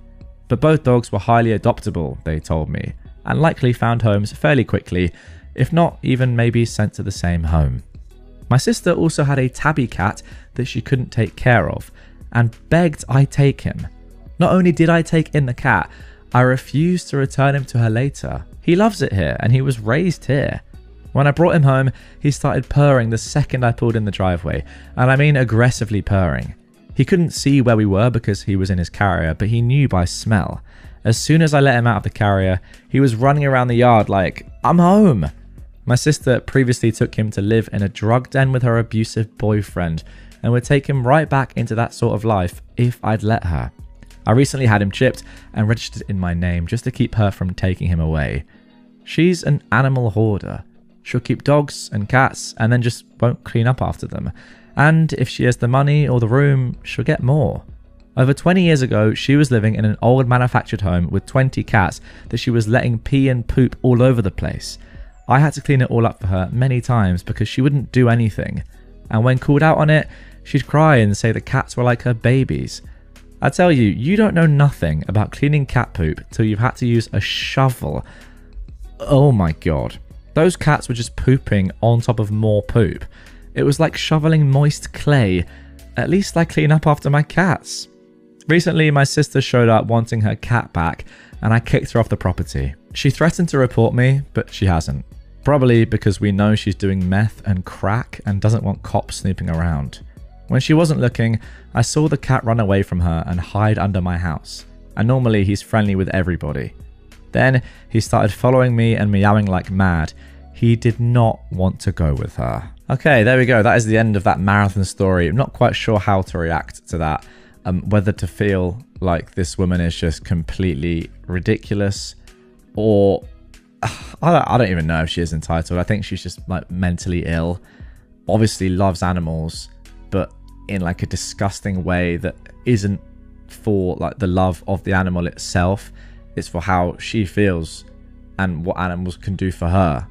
But both dogs were highly adoptable, they told me, and likely found homes fairly quickly, if not even maybe sent to the same home. My sister also had a tabby cat that she couldn't take care of, and begged I take him. Not only did I take in the cat, I refused to return him to her later. He loves it here, and he was raised here. When I brought him home, he started purring the second I pulled in the driveway, and I mean aggressively purring. He couldn't see where we were because he was in his carrier, but he knew by smell. As soon as I let him out of the carrier, he was running around the yard like, "I'm home!" My sister previously took him to live in a drug den with her abusive boyfriend, and would take him right back into that sort of life if I'd let her. I recently had him chipped and registered in my name just to keep her from taking him away. She's an animal hoarder. She'll keep dogs and cats and then just won't clean up after them. And if she has the money or the room, she'll get more. Over 20 years ago, she was living in an old manufactured home with 20 cats that she was letting pee and poop all over the place. I had to clean it all up for her many times because she wouldn't do anything. And when called out on it, she'd cry and say the cats were like her babies. I tell you, you don't know nothing about cleaning cat poop till you've had to use a shovel. Oh my god. Those cats were just pooping on top of more poop. It was like shoveling moist clay. At least I clean up after my cats. Recently, my sister showed up wanting her cat back, and I kicked her off the property. She threatened to report me, but she hasn't. Probably because we know she's doing meth and crack and doesn't want cops snooping around. When she wasn't looking, I saw the cat run away from her and hide under my house. And normally he's friendly with everybody. Then he started following me and meowing like mad. He did not want to go with her. Okay, there we go. That is the end of that marathon story. I'm not quite sure how to react to that. Whether to feel like this woman is just completely ridiculous, or I don't even know if she is entitled. I think she's just like mentally ill. Obviously loves animals, but in like a disgusting way that isn't for like the love of the animal itself. It's for how she feels and what animals can do for her.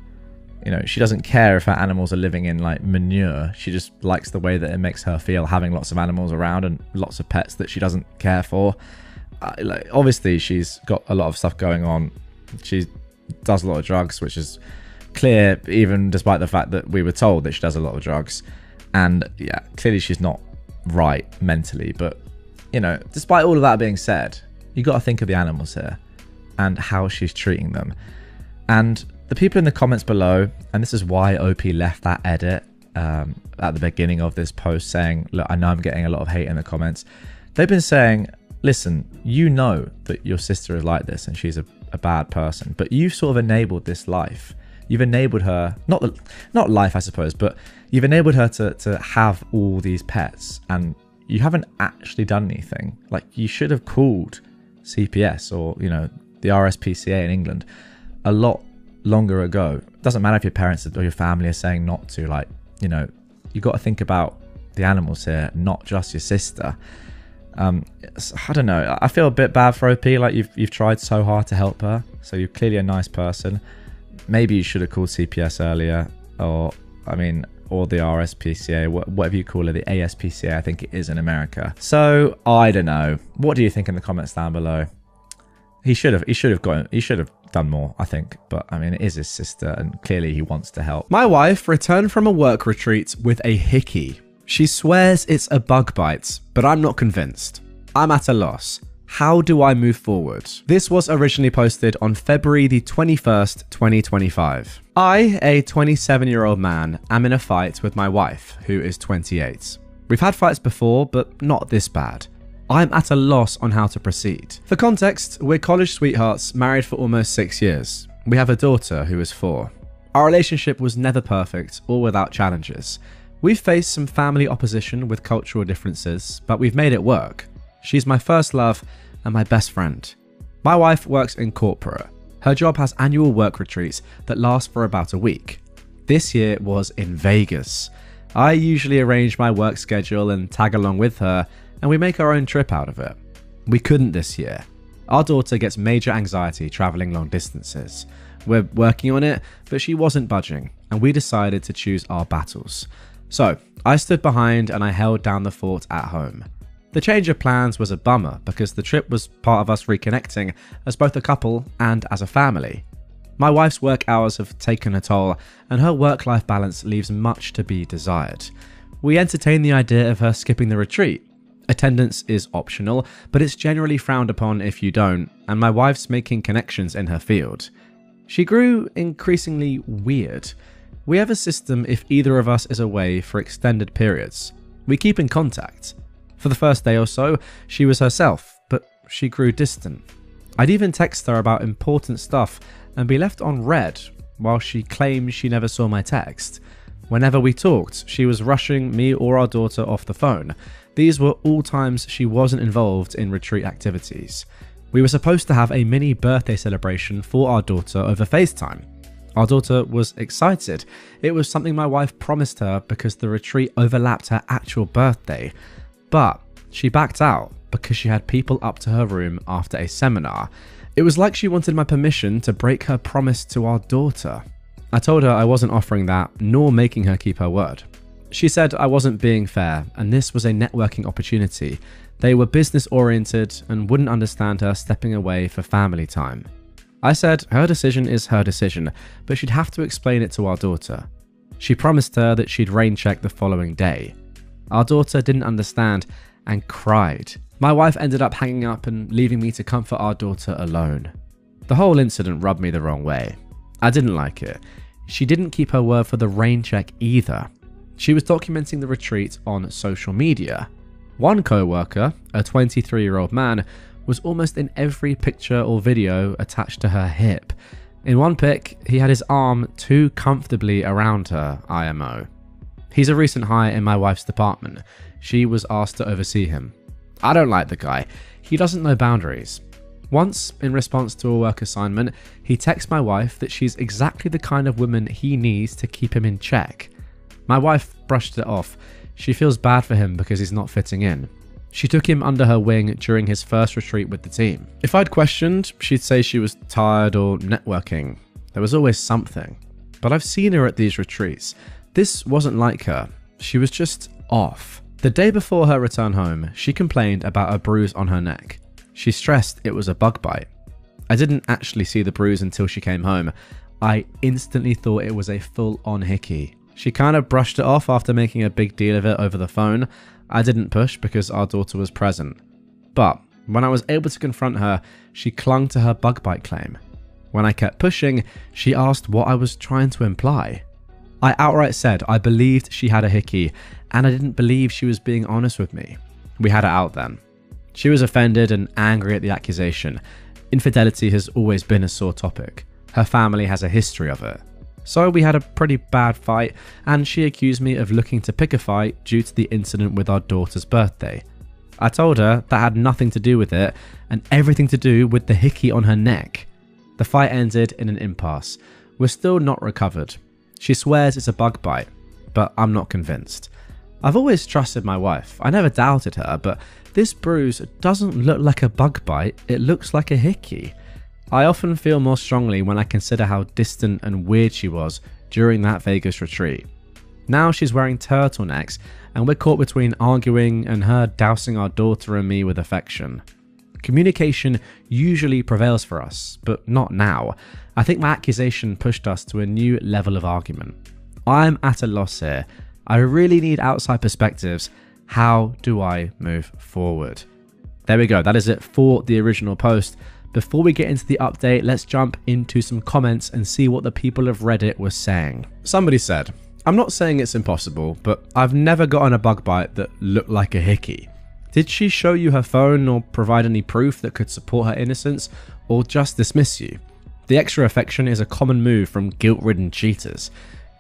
You know, she doesn't care if her animals are living in like manure. She just likes the way that it makes her feel having lots of animals around and lots of pets that she doesn't care for. Like, obviously she's got a lot of stuff going on. She does a lot of drugs, which is clear even despite the fact that we were told that she does a lot of drugs. And yeah, clearly she's not right mentally. But, you know, despite all of that being said, you got to think of the animals here. and how she's treating them. And the people in the comments below, and this is why OP left that edit at the beginning of this post saying, look, I know I'm getting a lot of hate in the comments. They've been saying, listen, you know that your sister is like this and she's a bad person, but you've sort of enabled this life. You've enabled her, not life, I suppose, but you've enabled her to have all these pets, and you haven't actually done anything. Like, you should have called CPS or, you know, the RSPCA in England a lot longer ago. It doesn't matter if your parents or your family are saying not to. Like, you know, you got to think about the animals here, not just your sister. I don't know. I feel a bit bad for OP. Like, you've tried so hard to help her, so you're clearly a nice person. Maybe you should have called CPS earlier, or the RSPCA, whatever you call it, the ASPCA, I think it is in America. So I don't know. What do you think in the comments down below? He should have done more, I think. But I mean, it is his sister, and clearly he wants to help. My wife returned from a work retreat with a hickey. She swears it's a bug bite, but I'm not convinced. I'm at a loss. How do I move forward? This was originally posted on February the 21st, 2025. I, a 27-year-old man, am in a fight with my wife, who is 28. We've had fights before, but not this bad. I'm at a loss on how to proceed. For context, we're college sweethearts, married for almost 6 years. We have a daughter who is 4. Our relationship was never perfect or without challenges. We've faced some family opposition with cultural differences, but we've made it work. She's my first love and my best friend. My wife works in corporate. Her job has annual work retreats that last for about a week. This year was in Vegas. I usually arrange my work schedule and tag along with her, and we make our own trip out of it. We couldn't this year. Our daughter gets major anxiety traveling long distances. We're working on it, but she wasn't budging, and we decided to choose our battles. So I stood behind and I held down the fort at home. The change of plans was a bummer because the trip was part of us reconnecting as both a couple and as a family. My wife's work hours have taken a toll, and her work-life balance leaves much to be desired. We entertain the idea of her skipping the retreat. Attendance is optional, but it's generally frowned upon if you don't, and my wife's making connections in her field. She grew increasingly weird. We have a system if either of us is away for extended periods. We keep in contact. For the first day or so, she was herself, but she grew distant. I'd even text her about important stuff and be left on read while she claimed she never saw my text. Whenever we talked, she was rushing me or our daughter off the phone. These were all times she wasn't involved in retreat activities. We were supposed to have a mini birthday celebration for our daughter over FaceTime. Our daughter was excited. It was something my wife promised her because the retreat overlapped her actual birthday. But she backed out because she had people up to her room after a seminar. It was like she wanted my permission to break her promise to our daughter. I told her I wasn't offering that, nor making her keep her word. She said I wasn't being fair, and this was a networking opportunity. They were business oriented and wouldn't understand her stepping away for family time. I said her decision is her decision, but she'd have to explain it to our daughter. She promised her that she'd rain check the following day. Our daughter didn't understand and cried. My wife ended up hanging up and leaving me to comfort our daughter alone. The whole incident rubbed me the wrong way. I didn't like it. She didn't keep her word for the rain check either. She was documenting the retreat on social media. One co-worker, a 23-year-old man, was almost in every picture or video attached to her hip. In one pic, he had his arm too comfortably around her, IMO. He's a recent hire in my wife's department. She was asked to oversee him. I don't like the guy. He doesn't know boundaries. Once, in response to a work assignment, he texts my wife that she's exactly the kind of woman he needs to keep him in check. My wife brushed it off. She feels bad for him because he's not fitting in. She took him under her wing during his first retreat with the team. If I'd questioned, she'd say she was tired or networking. There was always something. But I've seen her at these retreats. This wasn't like her. She was just off. The day before her return home, she complained about a bruise on her neck. She stressed it was a bug bite. I didn't actually see the bruise until she came home. I instantly thought it was a full-on hickey. She kind of brushed it off after making a big deal of it over the phone. I didn't push because our daughter was present. But When I was able to confront her, she clung to her bug bite claim. When I kept pushing, she asked what I was trying to imply. I outright said I believed she had a hickey, and I didn't believe she was being honest with me. We had it out then. She was offended and angry at the accusation. Infidelity has always been a sore topic. Her family has a history of it. So we had a pretty bad fight, and she accused me of looking to pick a fight due to the incident with our daughter's birthday. I told her that had nothing to do with it, and everything to do with the hickey on her neck. The fight ended in an impasse. We're still not recovered. She swears it's a bug bite, but I'm not convinced. I've always trusted my wife. I never doubted her, but this bruise doesn't look like a bug bite, it looks like a hickey. I often feel more strongly when I consider how distant and weird she was during that Vegas retreat. Now she's wearing turtlenecks, and we're caught between arguing and her dousing our daughter and me with affection. Communication usually prevails for us, but not now. I think my accusation pushed us to a new level of argument. I'm at a loss here. I really need outside perspectives. How do I move forward? There we go. That is it for the original post. Before we get into the update, let's jump into some comments and see what the people of Reddit were saying. Somebody said, I'm not saying it's impossible, but I've never gotten a bug bite that looked like a hickey. Did she show you her phone or provide any proof that could support her innocence, or just dismiss you? The extra affection is a common move from guilt-ridden cheaters.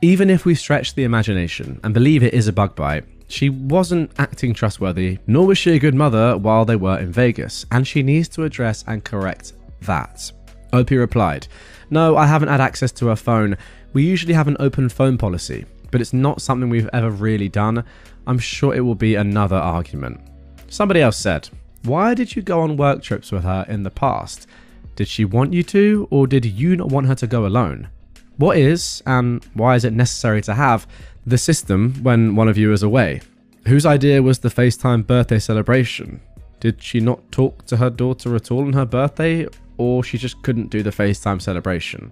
Even if we stretch the imagination and believe it is a bug bite, she wasn't acting trustworthy, nor was she a good mother while they were in Vegas, and she needs to address and correct that. OP replied, no, I haven't had access to her phone. We usually have an open phone policy, but it's not something we've ever really done. I'm sure it will be another argument. Somebody else said, why did you go on work trips with her in the past? Did she want you to, or did you not want her to go alone? What is, and why is it necessary to have, the system when one of you is away? Whose idea was the FaceTime birthday celebration? Did she not talk to her daughter at all on her birthday, or she just couldn't do the FaceTime celebration?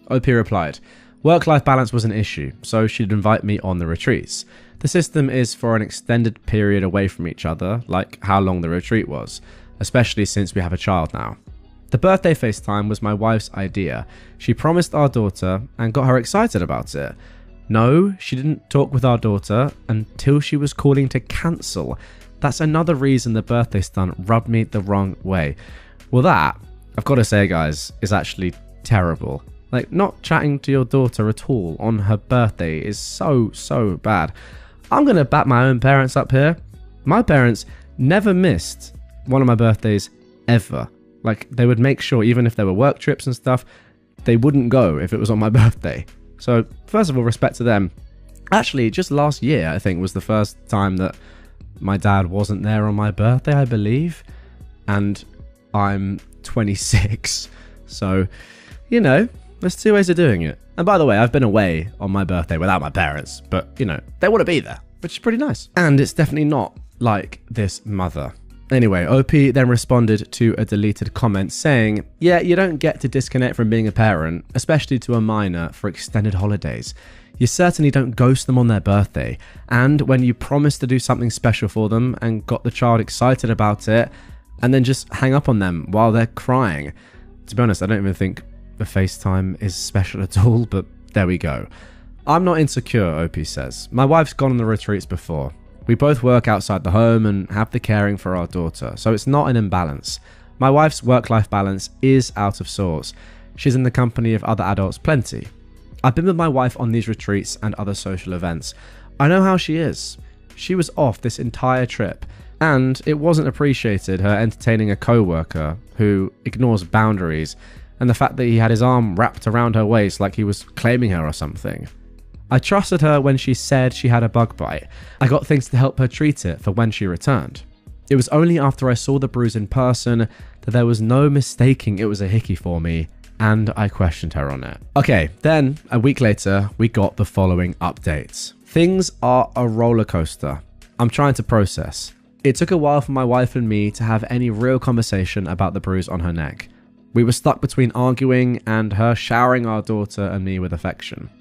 OP replied, work-life balance was an issue, so she'd invite me on the retreats. The system is for an extended period away from each other, like how long the retreat was, especially since we have a child now. The birthday FaceTime was my wife's idea. She promised our daughter and got her excited about it. No, she didn't talk with our daughter until she was calling to cancel. That's another reason the birthday stunt rubbed me the wrong way. Well, that, I've got to say, guys, is actually terrible. Like, not chatting to your daughter at all on her birthday is so bad. I'm going to back my own parents up here. My parents never missed one of my birthdays ever. Like, they would make sure, even if there were work trips and stuff, they wouldn't go if it was on my birthday. So, first of all, respect to them. Actually, just last year, I think, was the first time that my dad wasn't there on my birthday, I believe. And I'm 26. So, you know, there's two ways of doing it. And by the way, I've been away on my birthday without my parents. But, you know, they want to be there, which is pretty nice. And it's definitely not like this mother. Anyway, OP then responded to a deleted comment saying, yeah, you don't get to disconnect from being a parent, especially to a minor, for extended holidays. You certainly don't ghost them on their birthday. And when you promise to do something special for them and got the child excited about it, and then just hang up on them while they're crying. To be honest, I don't even think the FaceTime is special at all, but there we go. I'm not insecure, OP says. My wife's gone on the retreats before. We both work outside the home and have the caring for our daughter, so it's not an imbalance. My wife's work-life balance is out of sorts. She's in the company of other adults plenty. I've been with my wife on these retreats and other social events. I know how she is. She was off this entire trip, and it wasn't appreciated her entertaining a co-worker who ignores boundaries, and the fact that he had his arm wrapped around her waist like he was claiming her or something. I trusted her when she said she had a bug bite. I got things to help her treat it for when she returned. It was only after I saw the bruise in person that there was no mistaking it was a hickey for me, and I questioned her on it. Okay, then a week later, we got the following updates. Things are a roller coaster. I'm trying to process. It took a while for my wife and me to have any real conversation about the bruise on her neck. We were stuck between arguing and her showering our daughter and me with affection.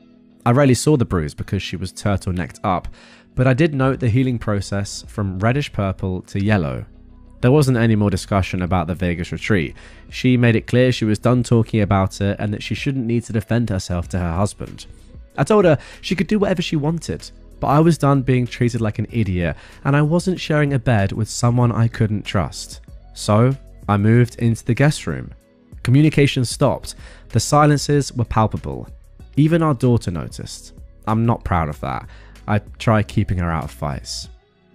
I rarely saw the bruise because she was turtlenecked up, but I did note the healing process from reddish purple to yellow. There wasn't any more discussion about the Vegas retreat. She made it clear she was done talking about it and that she shouldn't need to defend herself to her husband. I told her she could do whatever she wanted, but I was done being treated like an idiot and I wasn't sharing a bed with someone I couldn't trust. So I moved into the guest room. Communication stopped. The silences were palpable. Even our daughter noticed. I'm not proud of that. I try keeping her out of fights.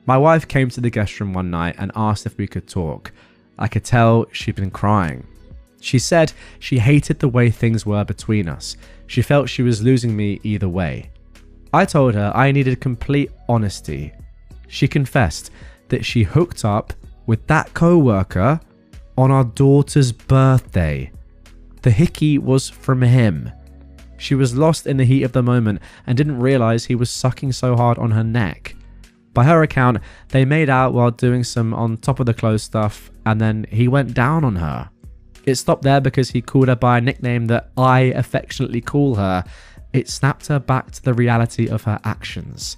My wife came to the guest room one night and asked if we could talk. I could tell she'd been crying. She said she hated the way things were between us. She felt she was losing me either way. I told her I needed complete honesty. She confessed that she hooked up with that co-worker on our daughter's birthday. The hickey was from him. She was lost in the heat of the moment and didn't realize he was sucking so hard on her neck. By her account, they made out while doing some on top of the clothes stuff, and then he went down on her. It stopped there because he called her by a nickname that I affectionately call her. It snapped her back to the reality of her actions.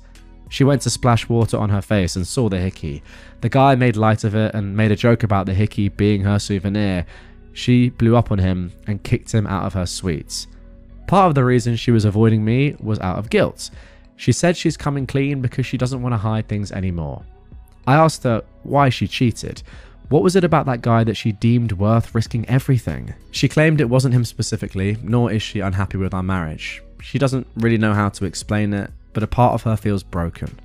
She went to splash water on her face and saw the hickey. The guy made light of it and made a joke about the hickey being her souvenir. She blew up on him and kicked him out of her suite. Part of the reason she was avoiding me was out of guilt. She said she's coming clean because she doesn't want to hide things anymore. I asked her why she cheated. What was it about that guy that she deemed worth risking everything? She claimed it wasn't him specifically, nor is she unhappy with our marriage. She doesn't really know how to explain it, but a part of her feels broken.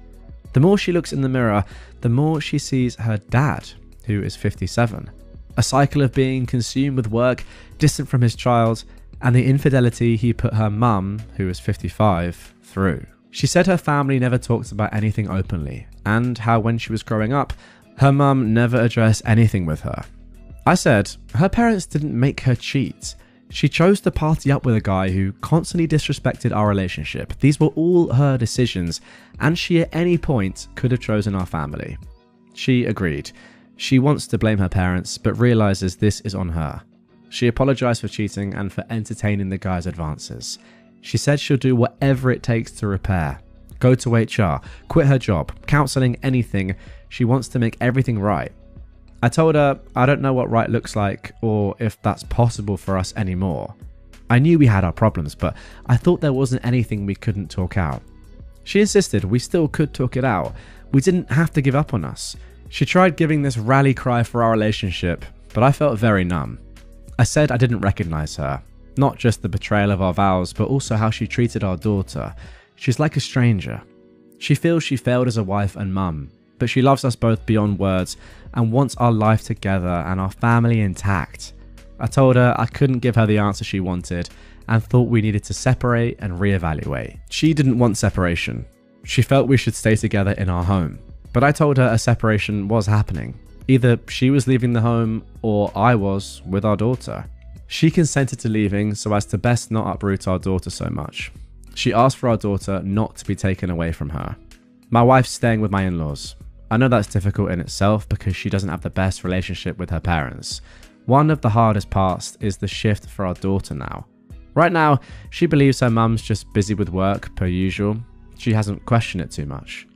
The more she looks in the mirror, the more she sees her dad, who is 57. A cycle of being consumed with work, distant from his child, and the infidelity he put her mum, who is 55, through. She said her family never talked about anything openly, and how when she was growing up, her mum never addressed anything with her. I said her parents didn't make her cheat. She chose to party up with a guy who constantly disrespected our relationship. These were all her decisions, and she at any point could have chosen our family. She agreed. She wants to blame her parents, but realizes this is on her. She apologized for cheating and for entertaining the guy's advances. She said she'll do whatever it takes to repair. Go to HR, quit her job, counseling, anything. She wants to make everything right. I told her I don't know what right looks like or if that's possible for us anymore. I knew we had our problems, but I thought there wasn't anything we couldn't talk out. She insisted we still could talk it out. We didn't have to give up on us. She tried giving this rally cry for our relationship, but I felt very numb. I said I didn't recognize her. Not just the betrayal of our vows, but also how she treated our daughter. She's like a stranger. She feels she failed as a wife and mum, but she loves us both beyond words and wants our life together and our family intact. I told her I couldn't give her the answer she wanted and thought we needed to separate and reevaluate. She didn't want separation. She felt we should stay together in our home. But I told her a separation was happening. Either she was leaving the home or I was with our daughter. She consented to leaving so as to best not uproot our daughter so much. She asked for our daughter not to be taken away from her. My wife's staying with my in-laws. I know that's difficult in itself because she doesn't have the best relationship with her parents. One of the hardest parts is the shift for our daughter now. Right now, she believes her mum's just busy with work per usual. She hasn't questioned it too much.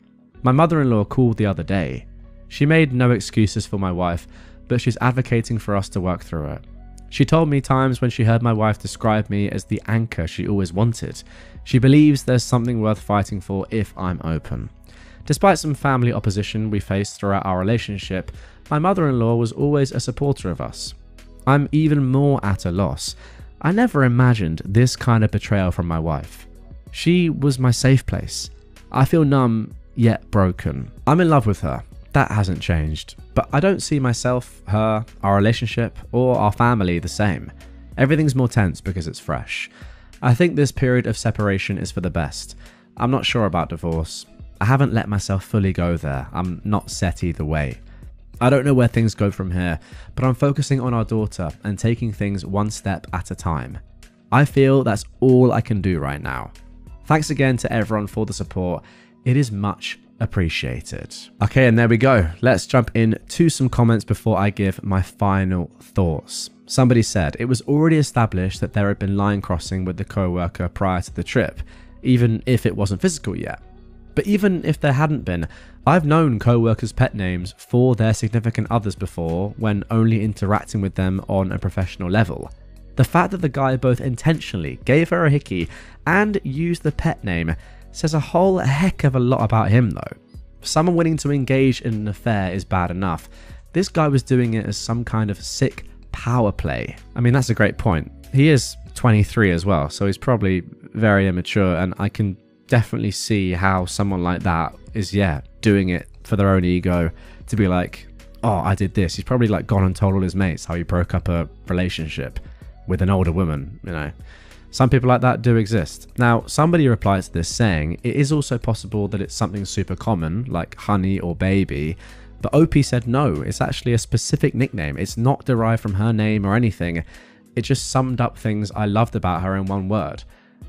My mother-in-law called the other day. She made no excuses for my wife, but she's advocating for us to work through it. She told me times when she heard my wife describe me as the anchor she always wanted. She believes there's something worth fighting for if I'm open. Despite some family opposition we faced throughout our relationship, my mother-in-law was always a supporter of us. I'm even more at a loss. I never imagined this kind of betrayal from my wife. She was my safe place. I feel numb, yet broken. I'm in love with her. That hasn't changed, but I don't see myself, her, our relationship, or our family the same. Everything's more tense because it's fresh. I think this period of separation is for the best. I'm not sure about divorce. I haven't let myself fully go there. I'm not set either way. I don't know where things go from here, but I'm focusing on our daughter and taking things one step at a time. I feel that's all I can do right now. Thanks again to everyone for the support. It is much appreciated. Okay, and there we go. Let's jump into some comments before I give my final thoughts. Somebody said it was already established that there had been line crossing with the co-worker prior to the trip, even if it wasn't physical yet. But even if there hadn't been, I've known co-workers' pet names for their significant others before when only interacting with them on a professional level. The fact that the guy both intentionally gave her a hickey and used the pet name says a whole heck of a lot about him though. Someone willing to engage in an affair is bad enough. This guy was doing it as some kind of sick power play. I mean, that's a great point. He is 23 as well, so he's probably very immature, and I can definitely see how someone like that is, doing it for their own ego, to be like, oh, I did this. He's probably like gone and told all his mates how he broke up a relationship with an older woman, you know. Some people like that do exist. Now, somebody replies to this saying, it is also possible that it's something super common, like honey or baby, but OP said no, it's actually a specific nickname. It's not derived from her name or anything. It just summed up things I loved about her in one word.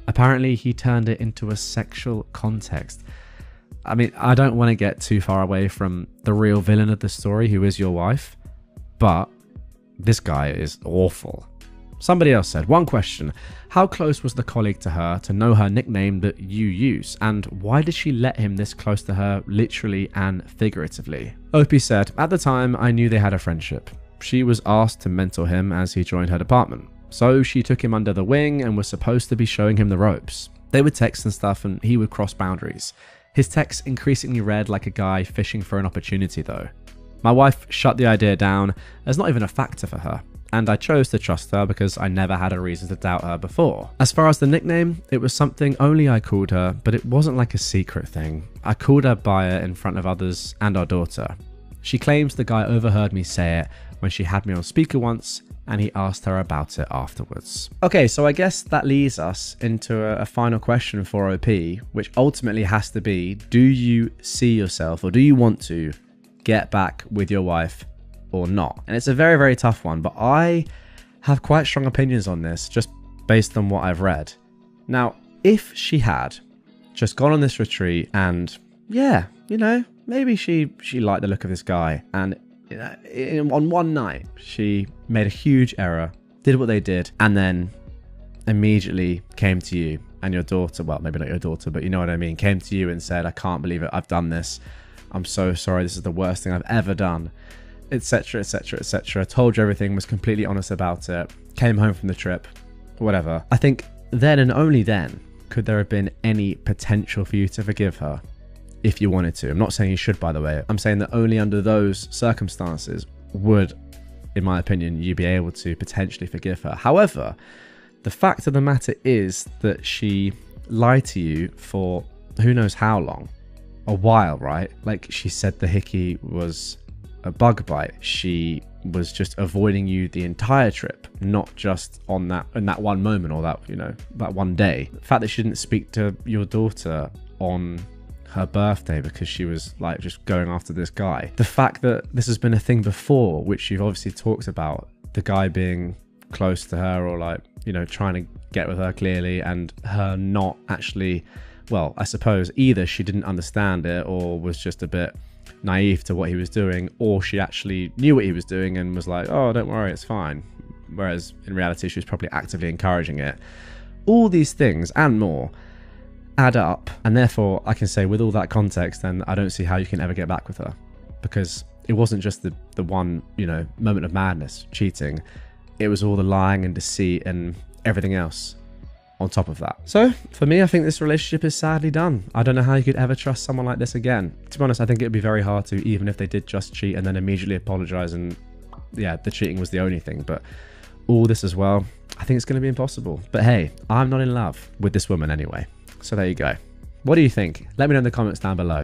Apparently, he turned it into a sexual context. I mean, I don't want to get too far away from the real villain of the story, who is your wife, but this guy is awful. Somebody else said, one question, how close was the colleague to her to know her nickname that you use, and why did she let him this close to her literally and figuratively? Opie said, at the time I knew they had a friendship. She was asked to mentor him as he joined her department, so she took him under the wing and was supposed to be showing him the ropes. They would text and stuff and he would cross boundaries. His texts increasingly read like a guy fishing for an opportunity though. My wife shut the idea down as not even a factor for her, and I chose to trust her because I never had a reason to doubt her before. As far as the nickname, it was something only I called her, but it wasn't like a secret thing. I called her by it in front of others and our daughter. She claims the guy overheard me say it when she had me on speaker once, and he asked her about it afterwards. Okay, so I guess that leads us into a final question for OP, which ultimately has to be, do you see yourself, or do you want to get back with your wife or not? And it's a very, very tough one, but I have quite strong opinions on this just based on what I've read. Now, if she had just gone on this retreat and maybe she liked the look of this guy, and on one night she made a huge error, did what they did, and then immediately came to you and your daughter, well, maybe not your daughter, but you know what I mean, came to you and said, I can't believe it, I've done this, I'm so sorry, this is the worst thing I've ever done, etc, etc, etc, told you everything, was completely honest about it, came home from the trip, whatever. I think then and only then could there have been any potential for you to forgive her if you wanted to. I'm not saying you should, by the way. I'm saying that only under those circumstances would, in my opinion, you be able to potentially forgive her. However, the fact of the matter is that she lied to you for who knows how long. A while, right? Like, she said the hickey was a bug bite. She was just avoiding you the entire trip, not just in that one moment, or that one day. The fact that she didn't speak to your daughter on her birthday because she was like just going after this guy. The fact that this has been a thing before, which you've obviously talked about, the guy being close to her, or like, trying to get with her clearly, and her not actually, well, I suppose either she didn't understand it or was just a bit naive to what he was doing, or she actually knew what he was doing and was like, oh, don't worry, it's fine. Whereas in reality, she was probably actively encouraging it. All these things and more add up, and therefore I can say, with all that context, then I don't see how you can ever get back with her, because it wasn't just the one moment of madness, cheating. It was all the lying and deceit and everything else on top of that. So for me, I think this relationship is sadly done. I don't know how you could ever trust someone like this again. To be honest, I think it would be very hard to, even if they did just cheat and then immediately apologize, and the cheating was the only thing, but all this as well, I think it's going to be impossible. But hey, I'm not in love with this woman anyway. So there you go. What do you think? Let me know in the comments down below.